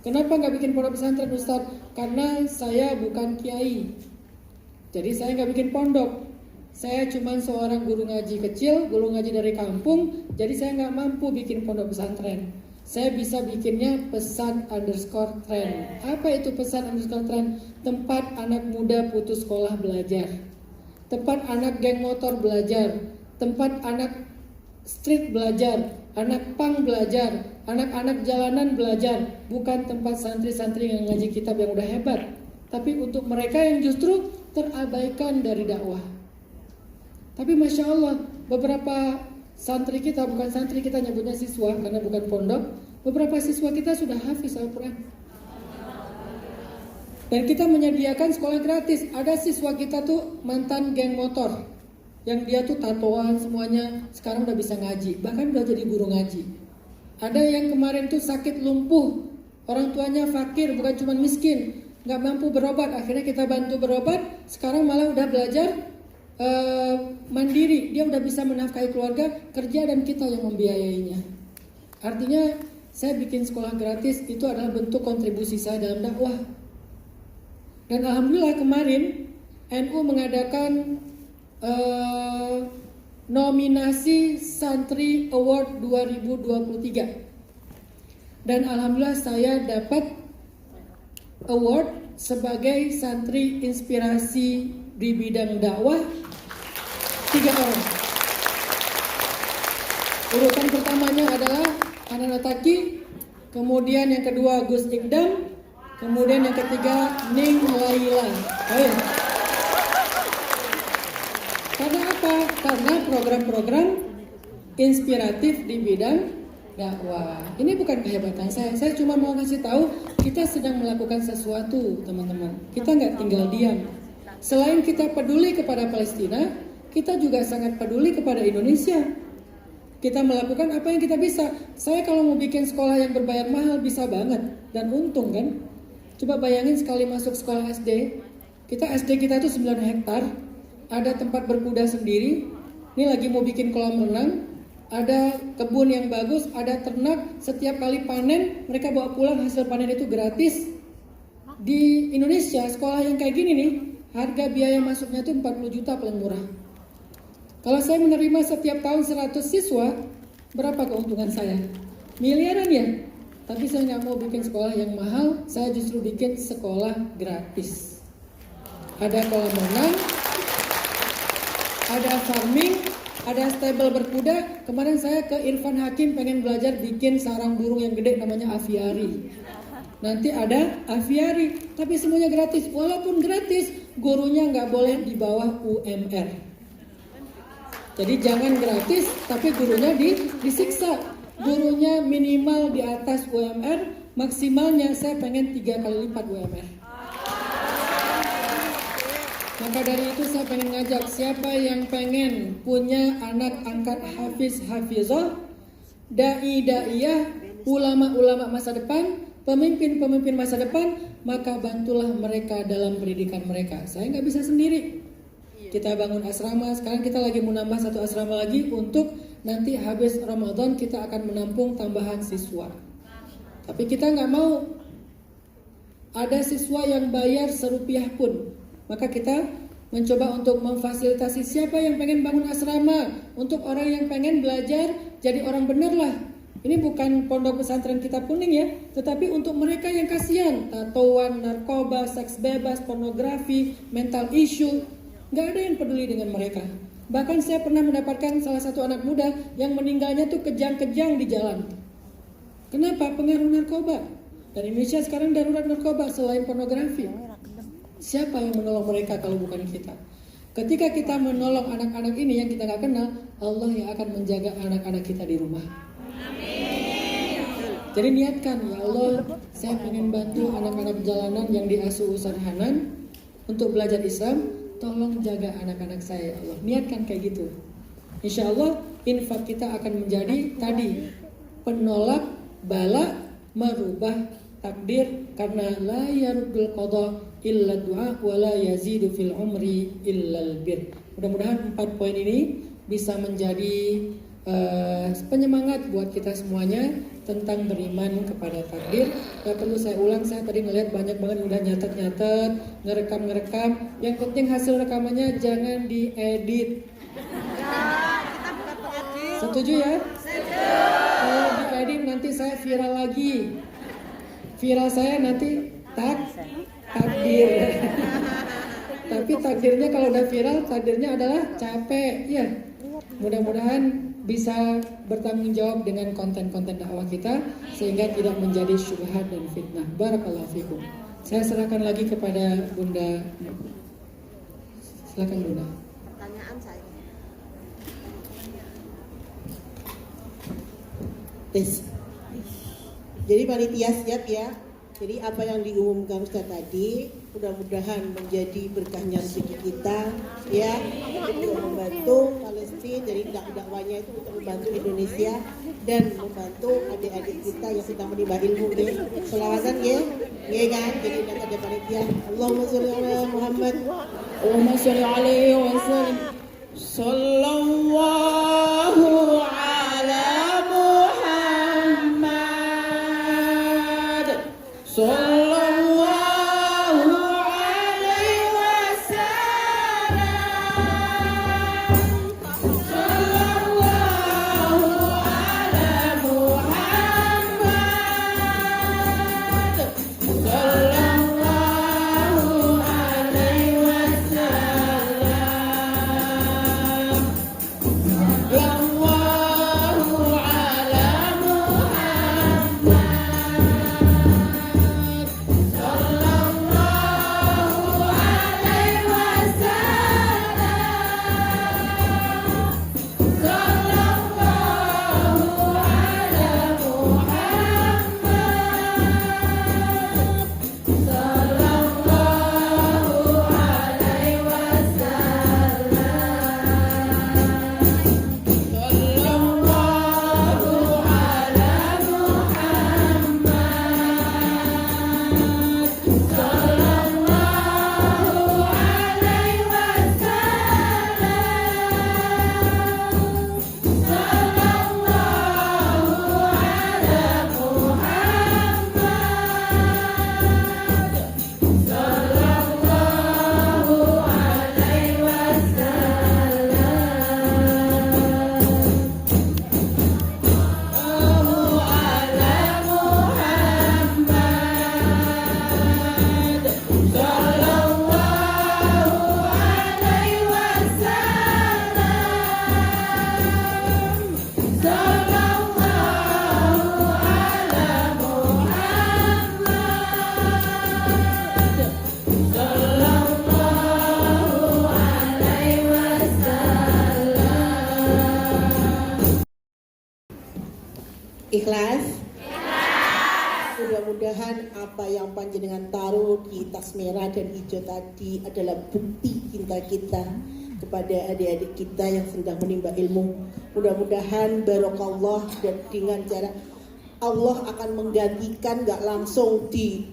Kenapa nggak bikin pondok pesantren, Ustadz? Karena saya bukan kiai, jadi saya nggak bikin pondok. Saya cuma seorang guru ngaji kecil, guru ngaji dari kampung, jadi saya nggak mampu bikin pondok pesantren. Saya bisa bikinnya pesan_tren. Apa itu pesan_tren? Tempat anak muda putus sekolah belajar, tempat anak geng motor belajar, tempat anak street belajar, anak pang belajar, anak-anak jalanan belajar. Bukan tempat santri-santri yang ngaji kitab yang udah hebat, tapi untuk mereka yang justru terabaikan dari dakwah. Tapi Masya Allah, beberapa santri kita, bukan santri, kita nyebutnya siswa karena bukan pondok, beberapa siswa kita sudah hafiz Al-Quran. Dan kita menyediakan sekolah gratis. Ada siswa kita tuh mantan geng motor, yang dia tuh tatoan semuanya, sekarang udah bisa ngaji, bahkan udah jadi guru ngaji. Ada yang kemarin tuh sakit lumpuh, orang tuanya fakir, bukan cuma miskin, nggak mampu berobat, akhirnya kita bantu berobat, sekarang malah udah belajar mandiri, dia udah bisa menafkahi keluarga, kerja, dan kita yang membiayainya. Artinya saya bikin sekolah gratis itu adalah bentuk kontribusi saya dalam dakwah. Dan alhamdulillah kemarin NU mengadakan nominasi Santri Award 2023. Dan alhamdulillah saya dapat award sebagai santri inspirasi di bidang dakwah 3 orang. Urutan pertamanya adalah Anana Taki, kemudian yang kedua Gus Ikdam, kemudian yang ketiga Ning Laila. Ayo. Karena apa? Karena program-program inspiratif di bidang dakwah. Ini bukan kehebatan saya. Saya cuma mau kasih tahu kita sedang melakukan sesuatu, teman-teman. Kita nggak tinggal diam. Selain kita peduli kepada Palestina, kita juga sangat peduli kepada Indonesia. Kita melakukan apa yang kita bisa. Saya kalau mau bikin sekolah yang berbayar mahal bisa banget, dan untung kan. Coba bayangin sekali masuk sekolah SD, SD kita tuh 9 hektar, ada tempat berkuda sendiri, ini lagi mau bikin kolam renang, ada kebun yang bagus, ada ternak, setiap kali panen mereka bawa pulang hasil panen itu gratis. Di Indonesia sekolah yang kayak gini nih, harga biaya masuknya tuh 40 juta paling murah. Kalau saya menerima setiap tahun 100 siswa, berapa keuntungan saya? Miliaran ya? Tapi saya nggak mau bikin sekolah yang mahal, saya justru bikin sekolah gratis. Ada kolam renang, ada farming, ada stable berkuda. Kemarin saya ke Irfan Hakim pengen belajar bikin sarang burung yang gede namanya aviari. Nanti ada aviari, tapi semuanya gratis. Walaupun gratis, gurunya nggak boleh di bawah UMR. Jadi jangan gratis, tapi gurunya disiksa. Gurunya minimal di atas UMR, maksimalnya saya pengen 3 kali lipat UMR. Maka dari itu saya pengen ngajak siapa yang pengen punya anak angkat hafizah, dai-daiyah, ulama-ulama masa depan, pemimpin-pemimpin masa depan, maka bantulah mereka dalam pendidikan mereka. Saya nggak bisa sendiri. Kita bangun asrama, sekarang kita lagi mau nambah 1 asrama lagi untuk nanti habis Ramadan kita akan menampung tambahan siswa. Tapi kita nggak mau ada siswa yang bayar Rp1 pun. Maka kita mencoba untuk memfasilitasi siapa yang pengen bangun asrama, untuk orang yang pengen belajar jadi orang bener lah. Ini bukan pondok pesantren Kitab Kuning ya, tetapi untuk mereka yang kasihan, tatoan, narkoba, seks bebas, pornografi, mental issue. Gak ada yang peduli dengan mereka. Bahkan saya pernah mendapatkan salah satu anak muda yang meninggalnya tuh kejang-kejang di jalan. Kenapa? Pengaruh narkoba. Dan Indonesia sekarang darurat narkoba selain pornografi. Siapa yang menolong mereka kalau bukan kita? Ketika kita menolong anak-anak ini yang kita gak kenal, Allah yang akan menjaga anak-anak kita di rumah. Amin. Jadi niatkan, ya Allah, saya pengen bantu anak-anak jalanan yang diasuh Ustaz Hanan untuk belajar Islam. Tolong jaga anak-anak saya, ya Allah. Niatkan kayak gitu. Insya Allah infak kita akan menjadi tadi penolak bala, merubah takdir, karena la yaruddul qada illa du'a wa la yazidu fil umri illal bir. Mudah-mudahan 4 poin ini bisa menjadi penyemangat buat kita semuanya tentang beriman kepada takdir. Gak perlu saya ulang, saya tadi ngeliat banyak banget udah nyatet-nyatet, ngerekam. Yang penting hasil rekamannya jangan diedit. Setuju ya? Kalau diedit nanti saya viral lagi. Viral saya nanti takdir. Tapi takdirnya kalau udah viral, takdirnya adalah capek ya. Mudah-mudahan bisa bertanggung jawab dengan konten-konten dakwah kita sehingga tidak menjadi syubhat dan fitnah. Barakallahu fikum. Saya serahkan lagi kepada Bunda. Silakan Bunda. Pertanyaan saya. Jadi panitia siap ya. Jadi apa yang diumumkan Ustaz tadi mudah-mudahan menjadi berkahnya rezeki kita ya, untuk membantu Palestina. Jadi dakwahnya itu untuk membantu Indonesia dan membantu adik-adik kita yang sedang menimba ilmu ya. Selawatan ya. Ya kan? Jadi ada panitia. Allahumma sholli ala Muhammad. Allahumma sholli alaihi wasallam. Sallallahu ala Muhammad. Sallallahu alaihi wasallam. Sallallahu ala Muhammad. Sallallahu alaihi wasallam. Sallallahu ala Ikhlas? Mudah-mudahan apa yang panjenengan taruh di tas merah dan hijau tadi adalah bukti cinta kita kepada adik-adik kita yang sedang menimba ilmu. Mudah-mudahan barokallah dan dengan cara Allah akan menggantikan, gak langsung di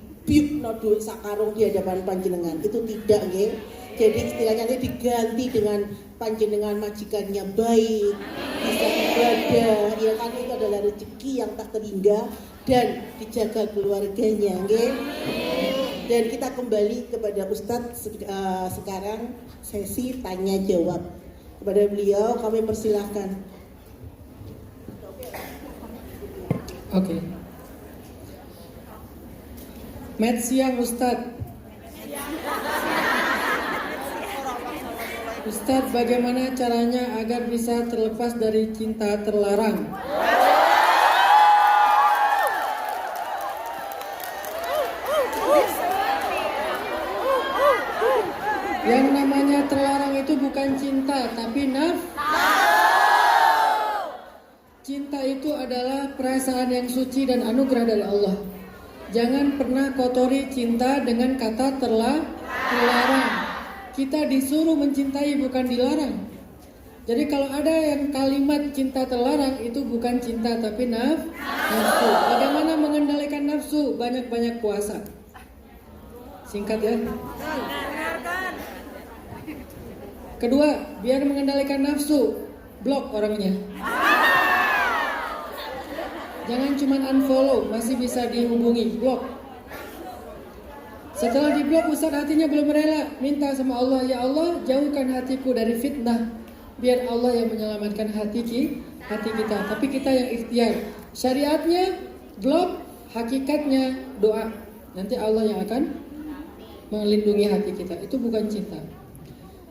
no duit sakarung di hadapan panjenengan. Itu tidak nggih. Jadi istilahnya ini diganti dengan panjenengan majikannya baik, bisa ibadah, ya kan, itu adalah rezeki yang tak terhingga dan dijaga keluarganya, nggih. Dan kita kembali kepada Ustadz sekarang sesi tanya jawab. Kepada beliau kami persilahkan. Oke. Mat siang Ustadz. Ustadz, bagaimana caranya agar bisa terlepas dari cinta terlarang? Yang namanya terlarang itu bukan cinta, tapi cinta itu adalah perasaan yang suci dan anugerah dari Allah. Jangan pernah kotori cinta dengan kata terlarang. Kita disuruh mencintai, bukan dilarang. Jadi kalau ada yang kalimat cinta terlarang, itu bukan cinta tapi nafsu. Bagaimana mengendalikan nafsu? Banyak-banyak puasa. Singkat ya. Kedua, biar mengendalikan nafsu, blok orangnya. Jangan cuma unfollow, masih bisa dihubungi, blok. Setelah diblok, Ustaz hatinya belum rela, minta sama Allah, ya Allah jauhkan hatiku dari fitnah. Biar Allah yang menyelamatkan hati kita, tapi kita yang ikhtiar. Syariatnya blok, hakikatnya doa. Nanti Allah yang akan melindungi hati kita. Itu bukan cinta.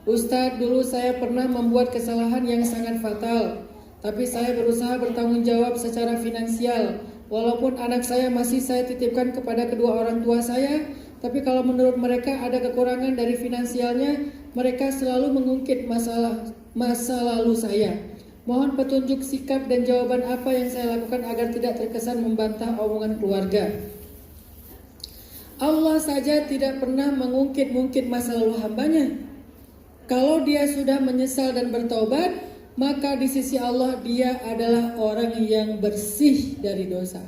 Ustadz, dulu saya pernah membuat kesalahan yang sangat fatal, tapi saya berusaha bertanggung jawab secara finansial. Walaupun anak saya masih saya titipkan kepada kedua orang tua saya, tapi kalau menurut mereka ada kekurangan dari finansialnya, mereka selalu mengungkit masa lalu saya. Mohon petunjuk sikap dan jawaban apa yang saya lakukan agar tidak terkesan membantah omongan keluarga. Allah saja tidak pernah mengungkit-ungkit masa lalu hambanya. Kalau dia sudah menyesal dan bertaubat, maka di sisi Allah dia adalah orang yang bersih dari dosa.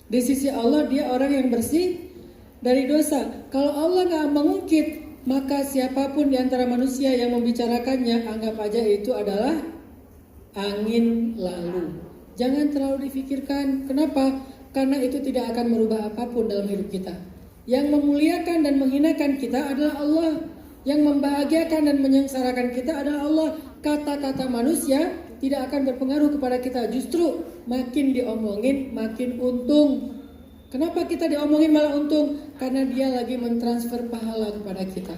Di sisi Allah dia orang yang bersih dari dosa. Kalau Allah nggak mengungkit, maka siapapun di antara manusia yang membicarakannya, anggap aja itu adalah angin lalu. Jangan terlalu difikirkan. Kenapa? Karena itu tidak akan merubah apapun dalam hidup kita. Yang memuliakan dan menghinakan kita adalah Allah. Yang membahagiakan dan menyengsarakan kita adalah Allah. Kata-kata manusia tidak akan berpengaruh kepada kita. Justru makin diomongin makin untung. Kenapa kita diomongin malah untung? Karena dia lagi mentransfer pahala kepada kita.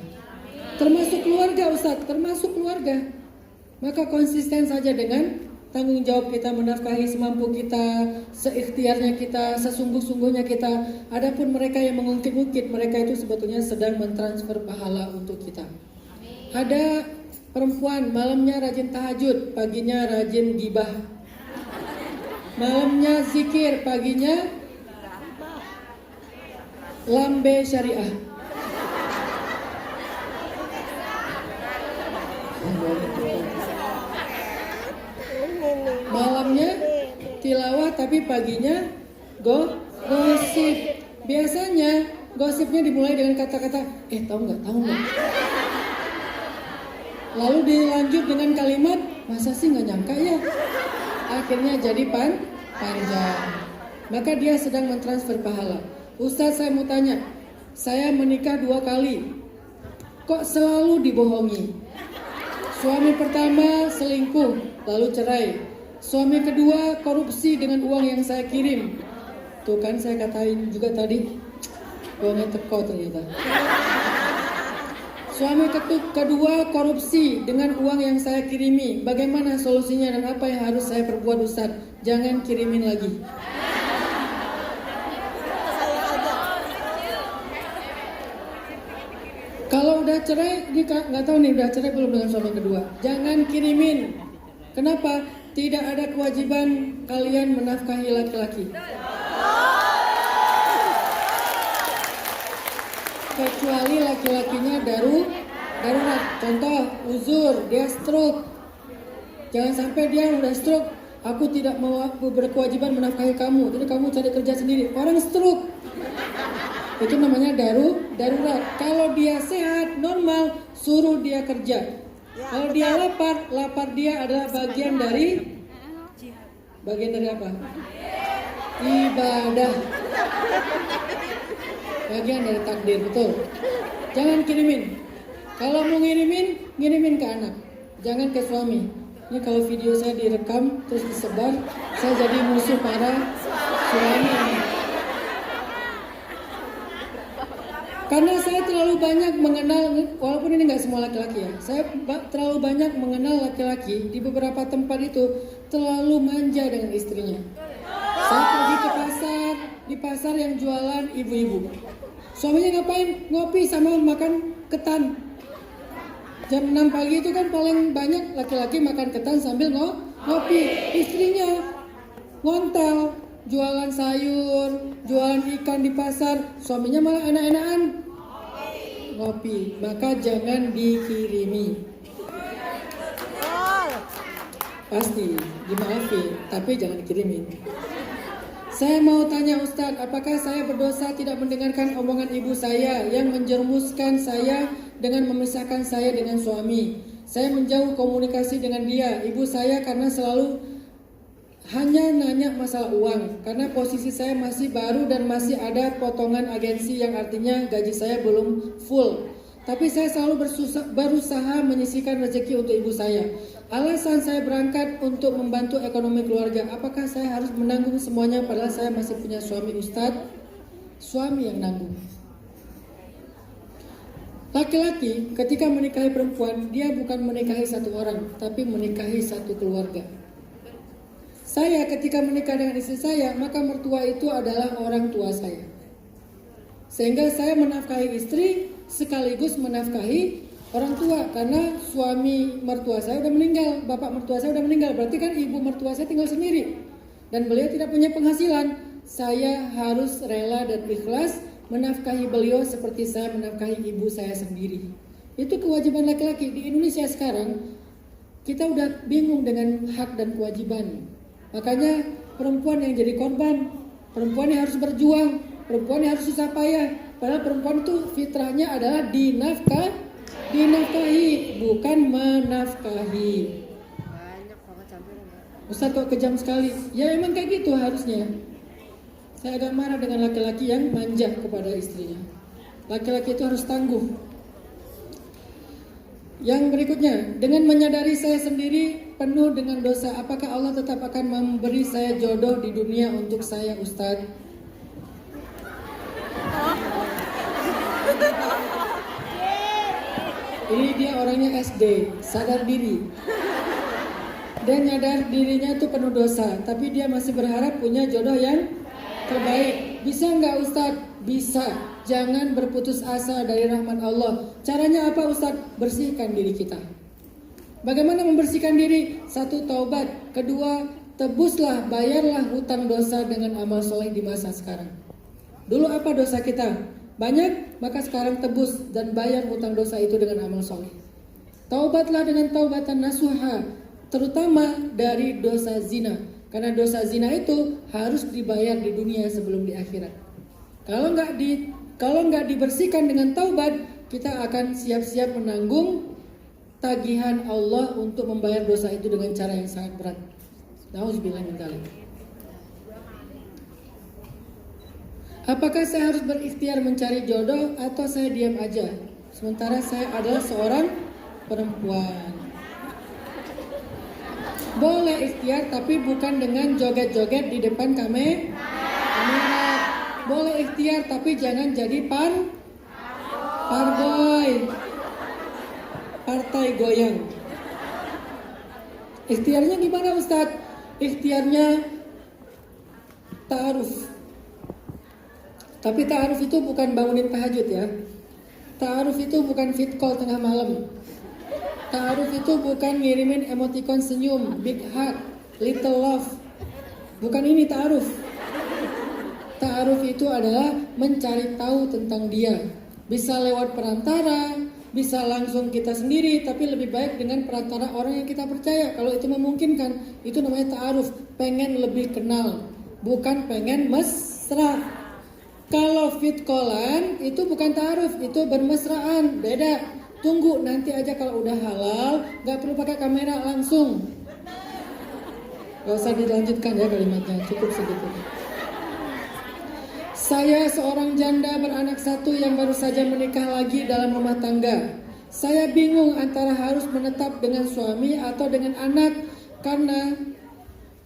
Termasuk keluarga, Ustadz, termasuk keluarga. Maka konsisten saja dengan tanggung jawab kita menafkahi semampu kita, seikhtiarnya kita, sesungguh-sungguhnya kita. Adapun mereka yang mengungkit-ungkit, mereka itu sebetulnya sedang mentransfer pahala untuk kita. Ada perempuan malamnya rajin tahajud, paginya rajin gibah. Malamnya zikir, paginya lambe syariah. Malamnya tilawah tapi paginya gosip. Biasanya gosipnya dimulai dengan kata-kata tahu nggak. Lalu dilanjut dengan kalimat masa sih nggak nyangka ya. Akhirnya jadi panjang. Maka dia sedang mentransfer pahala. Ustadz, saya mau tanya, saya menikah 2 kali, kok selalu dibohongi? Suami pertama selingkuh, lalu cerai. Suami kedua korupsi dengan uang yang saya kirim. Tuh kan saya katain juga tadi, uangnya teko ternyata. Suami kedua korupsi dengan uang yang saya kirimi. Bagaimana solusinya dan apa yang harus saya perbuat, Ustadz? Jangan kirimin lagi. Kalau udah cerai, ini nggak tahu nih udah cerai belum dengan suami kedua. Jangan kirimin. Kenapa? Tidak ada kewajiban kalian menafkahi laki-laki. Kecuali laki-lakinya darurat. Contoh, uzur, dia stroke. Jangan sampai dia udah stroke, aku tidak mau berkewajiban menafkahi kamu, jadi kamu cari kerja sendiri. Orang stroke, itu namanya darurat. Kalau dia sehat, normal, suruh dia kerja. Kalau dia lapar dia adalah bagian dari apa? Ibadah. Bagian dari takdir, betul. Jangan kirimin. Kalau mau ngirimin ke anak, jangan ke suami. Ini kalau video saya direkam terus disebar, saya jadi musuh para suami. Karena saya terlalu banyak mengenal, walaupun ini nggak semua laki-laki ya, saya terlalu banyak mengenal laki-laki di beberapa tempat itu terlalu manja dengan istrinya. Saya pergi ke pasar, di pasar yang jualan ibu-ibu. Suaminya ngapain? Ngopi sama makan ketan. Jam 6 pagi itu kan paling banyak laki-laki makan ketan sambil ngopi. Istrinya ngontel, jualan sayur, jualan ikan di pasar. Suaminya malah enak-enakan ngopi. Maka jangan dikirimi. Pasti dimaafin, tapi jangan dikirimin. Saya mau tanya Ustadz, apakah saya berdosa tidak mendengarkan omongan ibu saya yang menjerumuskan saya dengan memisahkan saya dengan suami? Saya menjauh komunikasi dengan dia, ibu saya, karena selalu hanya nanya masalah uang. Karena posisi saya masih baru dan masih ada potongan agensi yang artinya gaji saya belum full. Tapi saya selalu berusaha menyisihkan rezeki untuk ibu saya. Alasan saya berangkat untuk membantu ekonomi keluarga. Apakah saya harus menanggung semuanya padahal saya masih punya suami Ustadz? Suami yang nanggung. Laki-laki ketika menikahi perempuan, dia bukan menikahi satu orang, tapi menikahi satu keluarga. Saya ketika menikah dengan istri saya, maka mertua itu adalah orang tua saya. Sehingga saya menafkahi istri sekaligus menafkahi orang tua, karena suami mertua saya udah meninggal, bapak mertua saya udah meninggal, berarti kan ibu mertua saya tinggal sendiri dan beliau tidak punya penghasilan. Saya harus rela dan ikhlas menafkahi beliau seperti saya menafkahi ibu saya sendiri. Itu kewajiban laki-laki. Di Indonesia sekarang kita udah bingung dengan hak dan kewajiban. Makanya perempuan yang jadi korban, perempuan yang harus berjuang, perempuan yang harus susah payah. Padahal perempuan itu fitrahnya adalah dinafkahi, bukan menafkahi. Ustaz kok kejam sekali? Ya emang kayak gitu harusnya. Saya agak marah dengan laki-laki yang manja kepada istrinya. Laki-laki itu harus tangguh. Yang berikutnya, dengan menyadari saya sendiri penuh dengan dosa, apakah Allah tetap akan memberi saya jodoh di dunia untuk saya, Ustadz? Ini dia orangnya SD, sadar diri. Dan nyadar dirinya itu penuh dosa, tapi dia masih berharap punya jodoh yang terbaik. Bisa nggak Ustadz? Bisa. Jangan berputus asa dari rahmat Allah. Caranya apa Ustadz? Bersihkan diri kita. Bagaimana membersihkan diri? 1, taubat. 2, tebuslah, bayarlah hutang dosa dengan amal soleh di masa sekarang. Dulu apa dosa kita? Banyak, maka sekarang tebus dan bayar hutang dosa itu dengan amal soleh. Taubatlah dengan taubatan nasuha, terutama dari dosa zina. Karena dosa zina itu harus dibayar di dunia sebelum di akhirat. Kalau nggak dibersihkan dengan taubat, kita akan siap-siap menanggung tagihan Allah untuk membayar dosa itu dengan cara yang sangat berat. Nauzubillah min dzalik. Apakah saya harus berikhtiar mencari jodoh atau saya diam aja? Sementara saya adalah seorang perempuan. Boleh ikhtiar tapi bukan dengan joget-joget di depan kamera. Boleh ikhtiar tapi jangan jadi pargoy, partai goyang. Ikhtiarnya gimana Ustadz? Ikhtiarnya ta'aruf. Tapi ta'aruf itu bukan bangunin tahajud ya. Ta'aruf itu bukan fit call tengah malam. Ta'aruf itu bukan ngirimin emoticon senyum, big heart, little love. Bukan ini ta'aruf. Ta'aruf itu adalah mencari tahu tentang dia. Bisa lewat perantara, bisa langsung kita sendiri, tapi lebih baik dengan perantara orang yang kita percaya. Kalau itu memungkinkan, itu namanya ta'aruf. Pengen lebih kenal, bukan pengen mesra. Kalau fit callan itu bukan ta'aruf, itu bermesraan, beda. Tunggu nanti aja kalau udah halal, gak perlu pakai kamera langsung. Gak usah dilanjutkan ya kalimatnya, cukup segitu. Saya seorang janda beranak 1 yang baru saja menikah lagi dalam rumah tangga. Saya bingung antara harus menetap dengan suami atau dengan anak, karena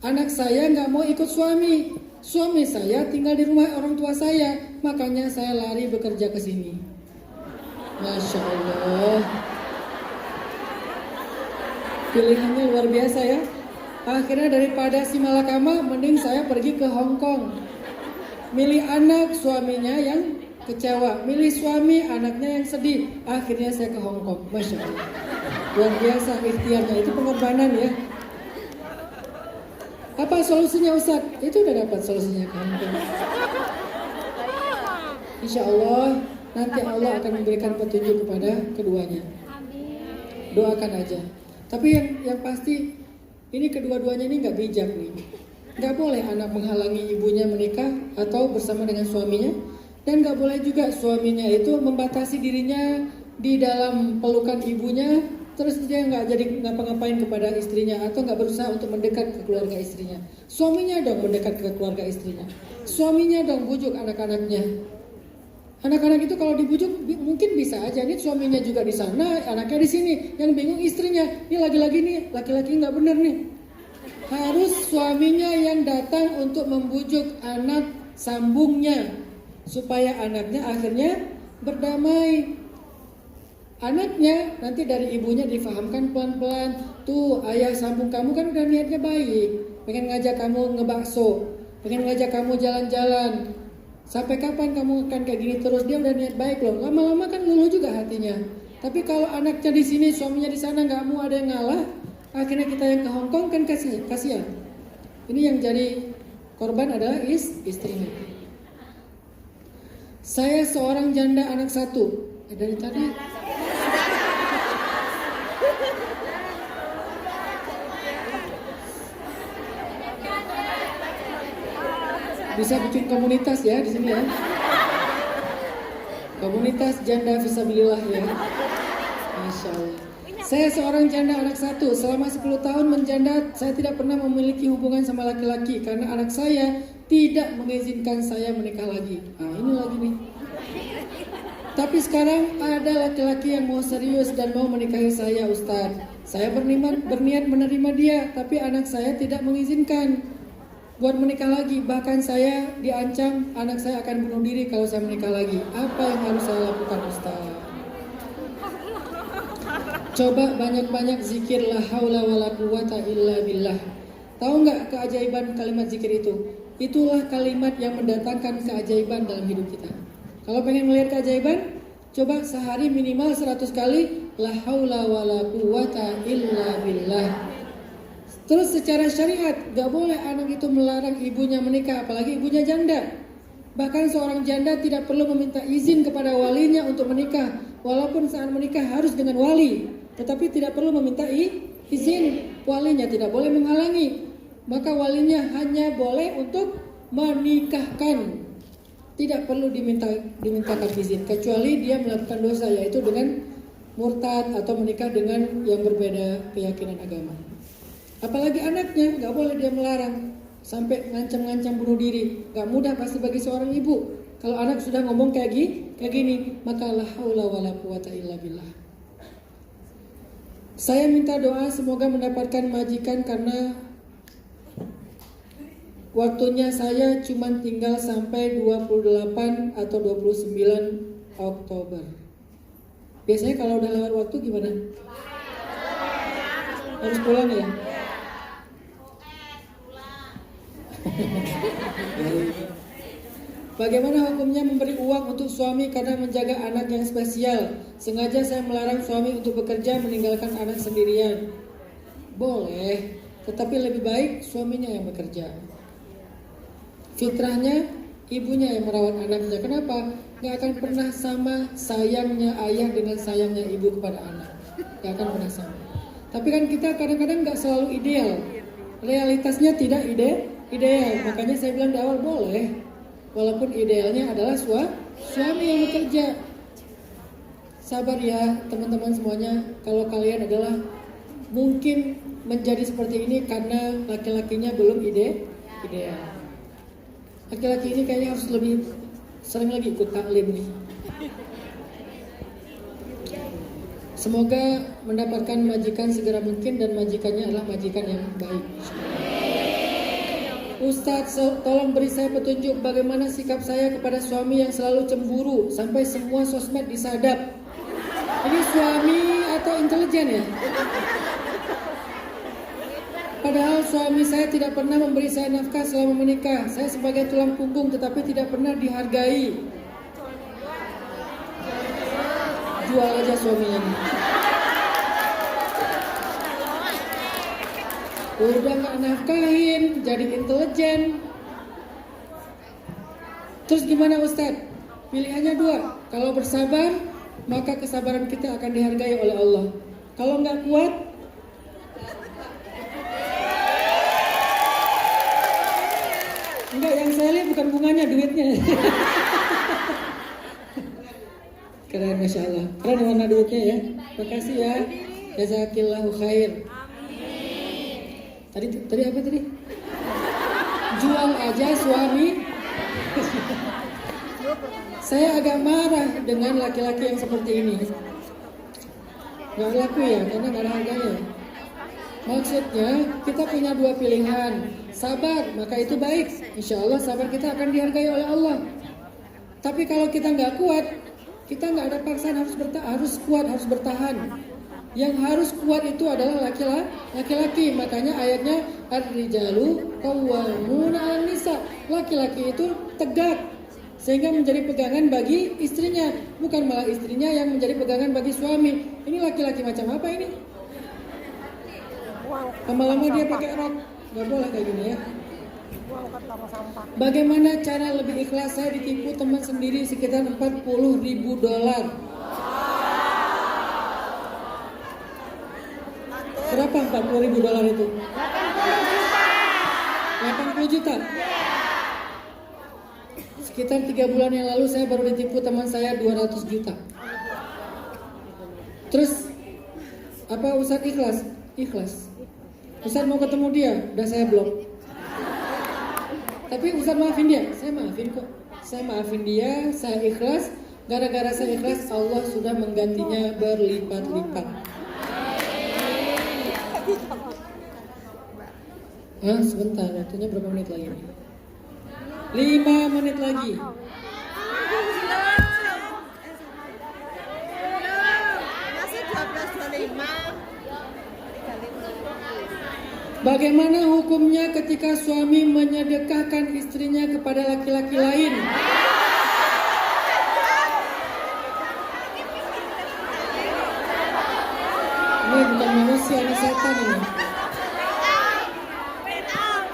anak saya gak mau ikut suami. Suami saya tinggal di rumah orang tua saya, makanya saya lari bekerja ke sini. Masya Allah. Pilihannya luar biasa ya. Akhirnya daripada si malakama, mending saya pergi ke Hong Kong. Milih anak, suaminya yang kecewa. Milih suami, anaknya yang sedih. Akhirnya saya ke Hong Kong. Masya Allah. Luar biasa ikhtiarnya, itu pengorbanan ya. Apa solusinya Ustaz? Itu udah dapat solusinya kan? Insya Allah nanti Allah akan memberikan petunjuk kepada keduanya. Doakan aja. Tapi yang pasti ini kedua-duanya ini nggak bijak nih. Nggak boleh anak menghalangi ibunya menikah atau bersama dengan suaminya. Dan nggak boleh juga suaminya itu membatasi dirinya di dalam pelukan ibunya, terus dia nggak jadi ngapa-ngapain kepada istrinya atau nggak berusaha untuk mendekat ke keluarga istrinya. Suaminya dong mendekat ke keluarga istrinya. Suaminya dong bujuk anak-anaknya. Anak-anak itu kalau dibujuk mungkin bisa aja nih suaminya juga di sana, anaknya di sini. Yang bingung istrinya. Ini lagi-lagi nih laki-laki nggak benar nih. Harus suaminya yang datang untuk membujuk anak sambungnya supaya anaknya akhirnya berdamai. Anaknya nanti dari ibunya difahamkan pelan-pelan. Tuh ayah sambung kamu kan udah niatnya baik, pengen ngajak kamu ngebakso, pengen ngajak kamu jalan-jalan. Sampai kapan kamu akan kayak gini terus? Dia udah niat baik loh. Lama-lama kan luluh juga hatinya. Tapi kalau anaknya di sini, suaminya di sana nggak mau ada yang ngalah, akhirnya kita yang ke Hongkong kan kasihan. Ini yang jadi korban adalah istrinya. Saya seorang janda anak satu. Dari tadi. Bisa bikin komunitas ya di sini ya. Komunitas janda fisabilillah ya. Masya Allah. Saya seorang janda anak satu. Selama 10 tahun menjanda, saya tidak pernah memiliki hubungan sama laki-laki karena anak saya tidak mengizinkan saya menikah lagi. Nah ini lagi nih. Tapi sekarang ada laki-laki yang mau serius dan mau menikahi saya, Ustadz. Saya berniat menerima dia, tapi anak saya tidak mengizinkan buat menikah lagi. Bahkan saya diancam anak saya akan bunuh diri kalau saya menikah lagi. Apa yang harus saya lakukan, Ustaz? Coba banyak-banyak zikir la haula wala quwata illa billah. Tahu nggak keajaiban kalimat zikir itu? Itulah kalimat yang mendatangkan keajaiban dalam hidup kita. Kalau pengen melihat keajaiban, coba sehari minimal 100 kali la haula wala quwata illa billah. Terus secara syariat, gak boleh anak itu melarang ibunya menikah, apalagi ibunya janda. Bahkan seorang janda tidak perlu meminta izin kepada walinya untuk menikah. Walaupun saat menikah harus dengan wali, tetapi tidak perlu meminta izin. Walinya tidak boleh menghalangi. Maka walinya hanya boleh untuk menikahkan. Tidak perlu dimintakan izin, kecuali dia melakukan dosa, yaitu dengan murtad atau menikah dengan yang berbeda keyakinan agama. Apalagi anaknya, gak boleh dia melarang sampai ngancam-ngancam bunuh diri. Gak mudah pasti bagi seorang ibu. Kalau anak sudah ngomong kayak gini, maka la haula wala quwata illa billah. Saya minta doa semoga mendapatkan majikan karena waktunya saya cuma tinggal sampai 28 atau 29 Oktober. Biasanya kalau udah lewat waktu gimana? Harus pulang ya? Bagaimana hukumnya memberi uang untuk suami karena menjaga anak yang spesial? Sengaja saya melarang suami untuk bekerja meninggalkan anak sendirian. Boleh, tetapi lebih baik suaminya yang bekerja. Fitrahnya ibunya yang merawat anaknya. Kenapa? Gak akan pernah sama sayangnya ayah dengan sayangnya ibu kepada anak. Gak akan pernah sama. Tapi kan kita kadang-kadang gak selalu ideal. Realitasnya tidak ideal. Makanya saya bilang di awal boleh. Walaupun idealnya adalah suami yang bekerja. Sabar ya teman-teman semuanya. Kalau kalian adalah mungkin menjadi seperti ini karena laki-lakinya belum ideal. Laki-laki ini kayaknya harus lebih sering lagi ikut taklim nih. Semoga mendapatkan majikan segera mungkin dan majikannya adalah majikan yang baik. Ustadz, tolong beri saya petunjuk bagaimana sikap saya kepada suami yang selalu cemburu sampai semua sosmed disadap. Ini suami atau intelijen ya? Padahal suami saya tidak pernah memberi saya nafkah selama menikah. Saya sebagai tulang punggung tetapi tidak pernah dihargai. Jual aja suaminya. Udah gak nafkahin, jadi intelijen. Terus gimana Ustadz? Pilihannya dua. Kalau bersabar, maka kesabaran kita akan dihargai oleh Allah. Kalau gak kuat, bukan bunganya, duitnya. Keren, Masya Allah. Keren warna duitnya ya. Makasih ya. Jazakillahu khair. Tadi apa tadi? Jual aja suami. Saya agak marah dengan laki-laki yang seperti ini. Gak laku ya, karena gak ada harganya. Maksudnya kita punya dua pilihan. Sabar, maka itu baik. Insya Allah sabar kita akan dihargai oleh Allah. Tapi kalau kita nggak kuat, kita nggak ada paksaan harus kuat, harus bertahan. Yang harus kuat itu adalah laki-laki. Makanya ayatnya ar-rijalu qawwamuna 'alan nisa. Laki-laki itu tegak sehingga menjadi pegangan bagi istrinya, bukan malah istrinya yang menjadi pegangan bagi suami. Ini laki-laki macam apa ini? Lama-lama dia pakai rok, nggak boleh kayak gini ya. Bagaimana cara lebih ikhlas? Saya ditipu teman sendiri sekitar $40.000. Berapa $40.000 itu? 80 juta. Sekitar 3 bulan yang lalu saya baru ditipu teman saya 200 juta. Terus apa Ustaz ikhlas? Ikhlas. Ustaz mau ketemu dia, udah saya blok. Tapi Ustaz maafin dia, saya maafin kok. Saya maafin dia, saya ikhlas. Gara-gara saya ikhlas, Allah sudah menggantinya berlipat-lipat. Sebentar, waktunya berapa menit lagi? 5 menit lagi. Masih 12.25. Bagaimana hukumnya ketika suami menyedekahkan istrinya kepada laki-laki lain? Ini bukan manusia, ini setan ini.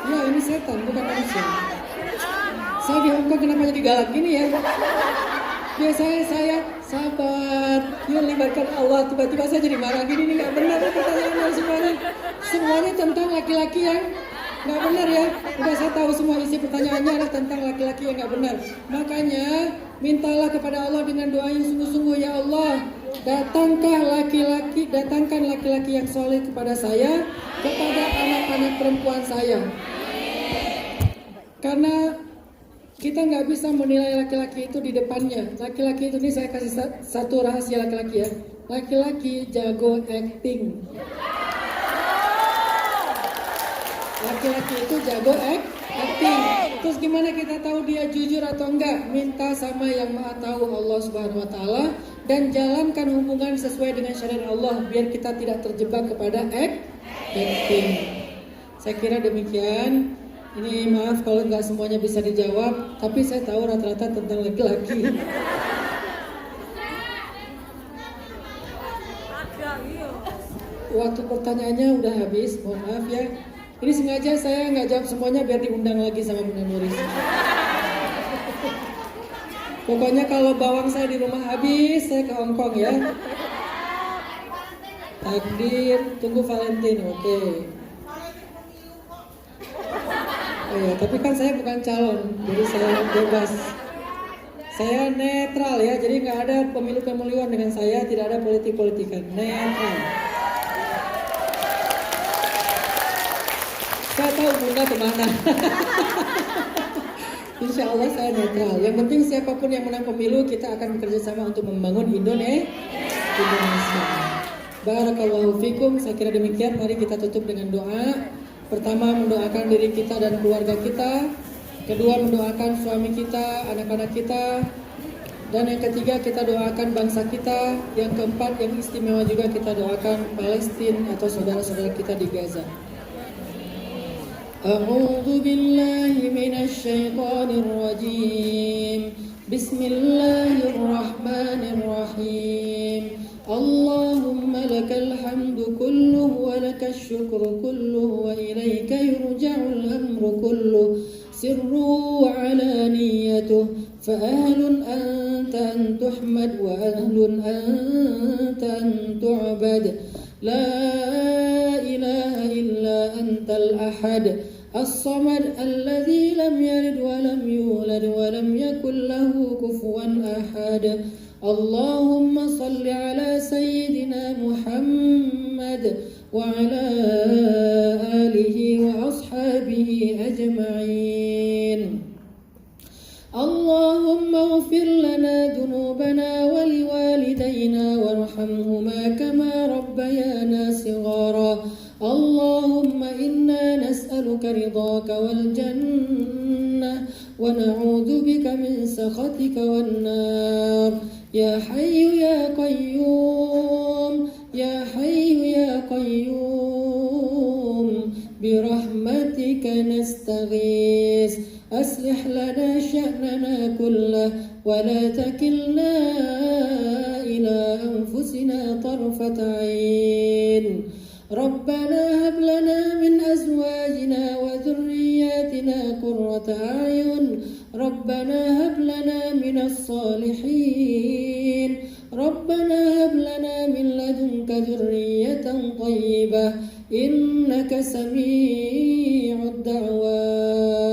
Ya, ini setan, bukan manusia. Saya di Hongkong kenapa jadi galak gini ya? Biasanya saya sabar, ya libatkan Allah. Tiba-tiba saya jadi marah gini, ini nggak benar pertanyaannya semuanya. Semuanya tentang laki-laki yang nggak benar ya. Udah saya tahu semua isi pertanyaannya adalah tentang laki-laki yang nggak benar. Makanya mintalah kepada Allah dengan doa yang sungguh-sungguh, ya Allah, datangkan laki-laki yang soleh kepada saya, kepada anak-anak perempuan saya. Karena kita nggak bisa menilai laki-laki itu di depannya. Laki-laki itu, ini saya kasih satu rahasia laki-laki ya. Laki-laki jago acting. Laki-laki itu jago acting. Terus gimana kita tahu dia jujur atau enggak? Minta sama yang Maha Tahu, Allah Subhanahu wa taala, dan jalankan hubungan sesuai dengan syariat Allah biar kita tidak terjebak kepada acting. Saya kira demikian. Ini maaf kalau nggak semuanya bisa dijawab, tapi saya tahu rata-rata tentang laki-laki. Waktu pertanyaannya udah habis, mohon maaf ya. Ini sengaja saya nggak jawab semuanya biar diundang lagi sama Bunda Nuris. Pokoknya kalau bawang saya di rumah habis, saya ke Hongkong ya. Takdir, tunggu Valentine, oke. Oh ya, tapi kan saya bukan calon, jadi saya bebas. Saya netral ya, jadi nggak ada pemilu-pemiluan dengan saya, tidak ada politik-politikan, netral. Saya tahu Bunda kemana. Insya Allah saya netral. Yang penting siapapun yang menang pemilu, kita akan bekerja sama untuk membangun Indonesia. Barakallahu fikum. Saya kira demikian. Mari kita tutup dengan doa. Pertama, mendoakan diri kita dan keluarga kita. Kedua, mendoakan suami kita, anak-anak kita. Dan yang ketiga, kita doakan bangsa kita. Yang keempat, yang istimewa juga kita doakan Palestina atau saudara-saudara kita di Gaza. A'udzu billahi minasy syaithanir rajim. Bismillahirrahmanirrahim. Allahumma lakal hamdu kulluhu wa lakal syukru kulluhu wa ilaika yurja'ul amru kulluhu sirru wa alaniyatuh fa ahlun anta an tuhmad wa ahlun anta an tu'bad la ilaha illa antal ahad الصمد الذي لم يلد ولم يولد ولم يكن له كفوا أحد اللهم صل على سيدنا محمد وعلى آله وأصحابه أجمعين اللهم اغفر لنا ذنوبنا ولوالدينا وارحمهما كما ربيانا صغارا اللهم إنا نسألك رضاك والجنة ونعوذ بك من سخطك والنار يا حي يا قيوم يا حي يا قيوم برحمتك نستغيث أصلح لنا شأننا كله ولا تكلنا إلى أنفسنا طرفة عين ربنا هب لنا من أزواجنا وذرياتنا قرة أعين ربنا هب لنا من الصالحين ربنا هب لنا من لدنك ذرية طيبة إنك سميع الدعوات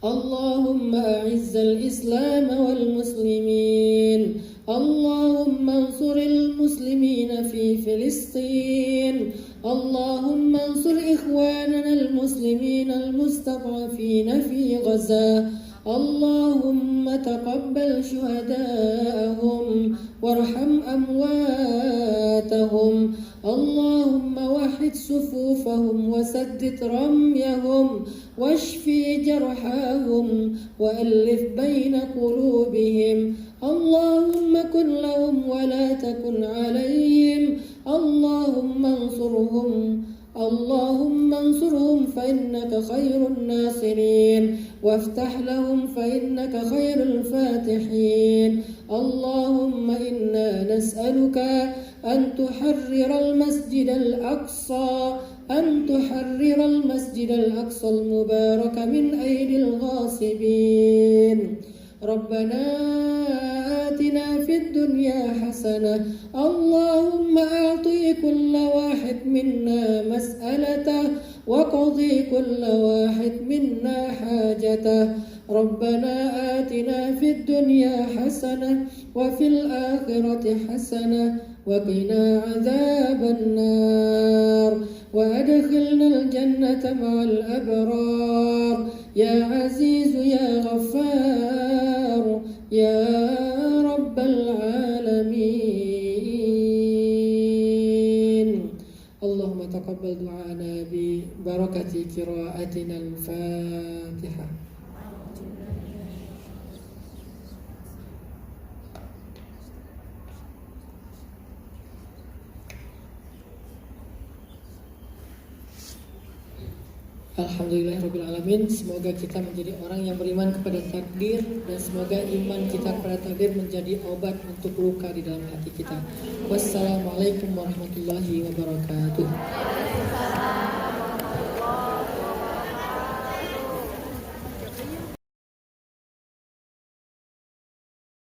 اللهم أعز الإسلام والمسلمين اللهم انصر المسلمين في فلسطين اللهم انصر إخواننا المسلمين المستضعفين في غزة اللهم تقبل شهداءهم وارحم أمواتهم اللهم وحد صفوفهم وسدد رميهم واشف جرحاهم وألف بين قلوبهم اللهم كن لهم ولا تكن عليهم اللهم انصرهم فإنك خير الناصرين وافتح لهم فإنك خير الفاتحين اللهم إنا نسألك أن تحرر المسجد الأقصى المبارك من أيدي الغاصبين ربنا آتنا في الدنيا حسنة اللهم أعطي كل واحد منا مسألته وقضي كل واحد منا حاجته ربنا آتنا في الدنيا حسنة وفي الآخرة حسنة وقنا عذاب النار وأدخلنا الجنة مع الأبرار يا عزيز يا غفار يا رب العالمين اللهم تقبل دعاءنا ببركة قراءتنا الفاتحة. Alhamdulillahirrabbilalamin. Semoga kita menjadi orang yang beriman kepada takdir, dan semoga iman kita kepada takdir menjadi obat untuk luka di dalam hati kita. Wassalamualaikum warahmatullahi wabarakatuh.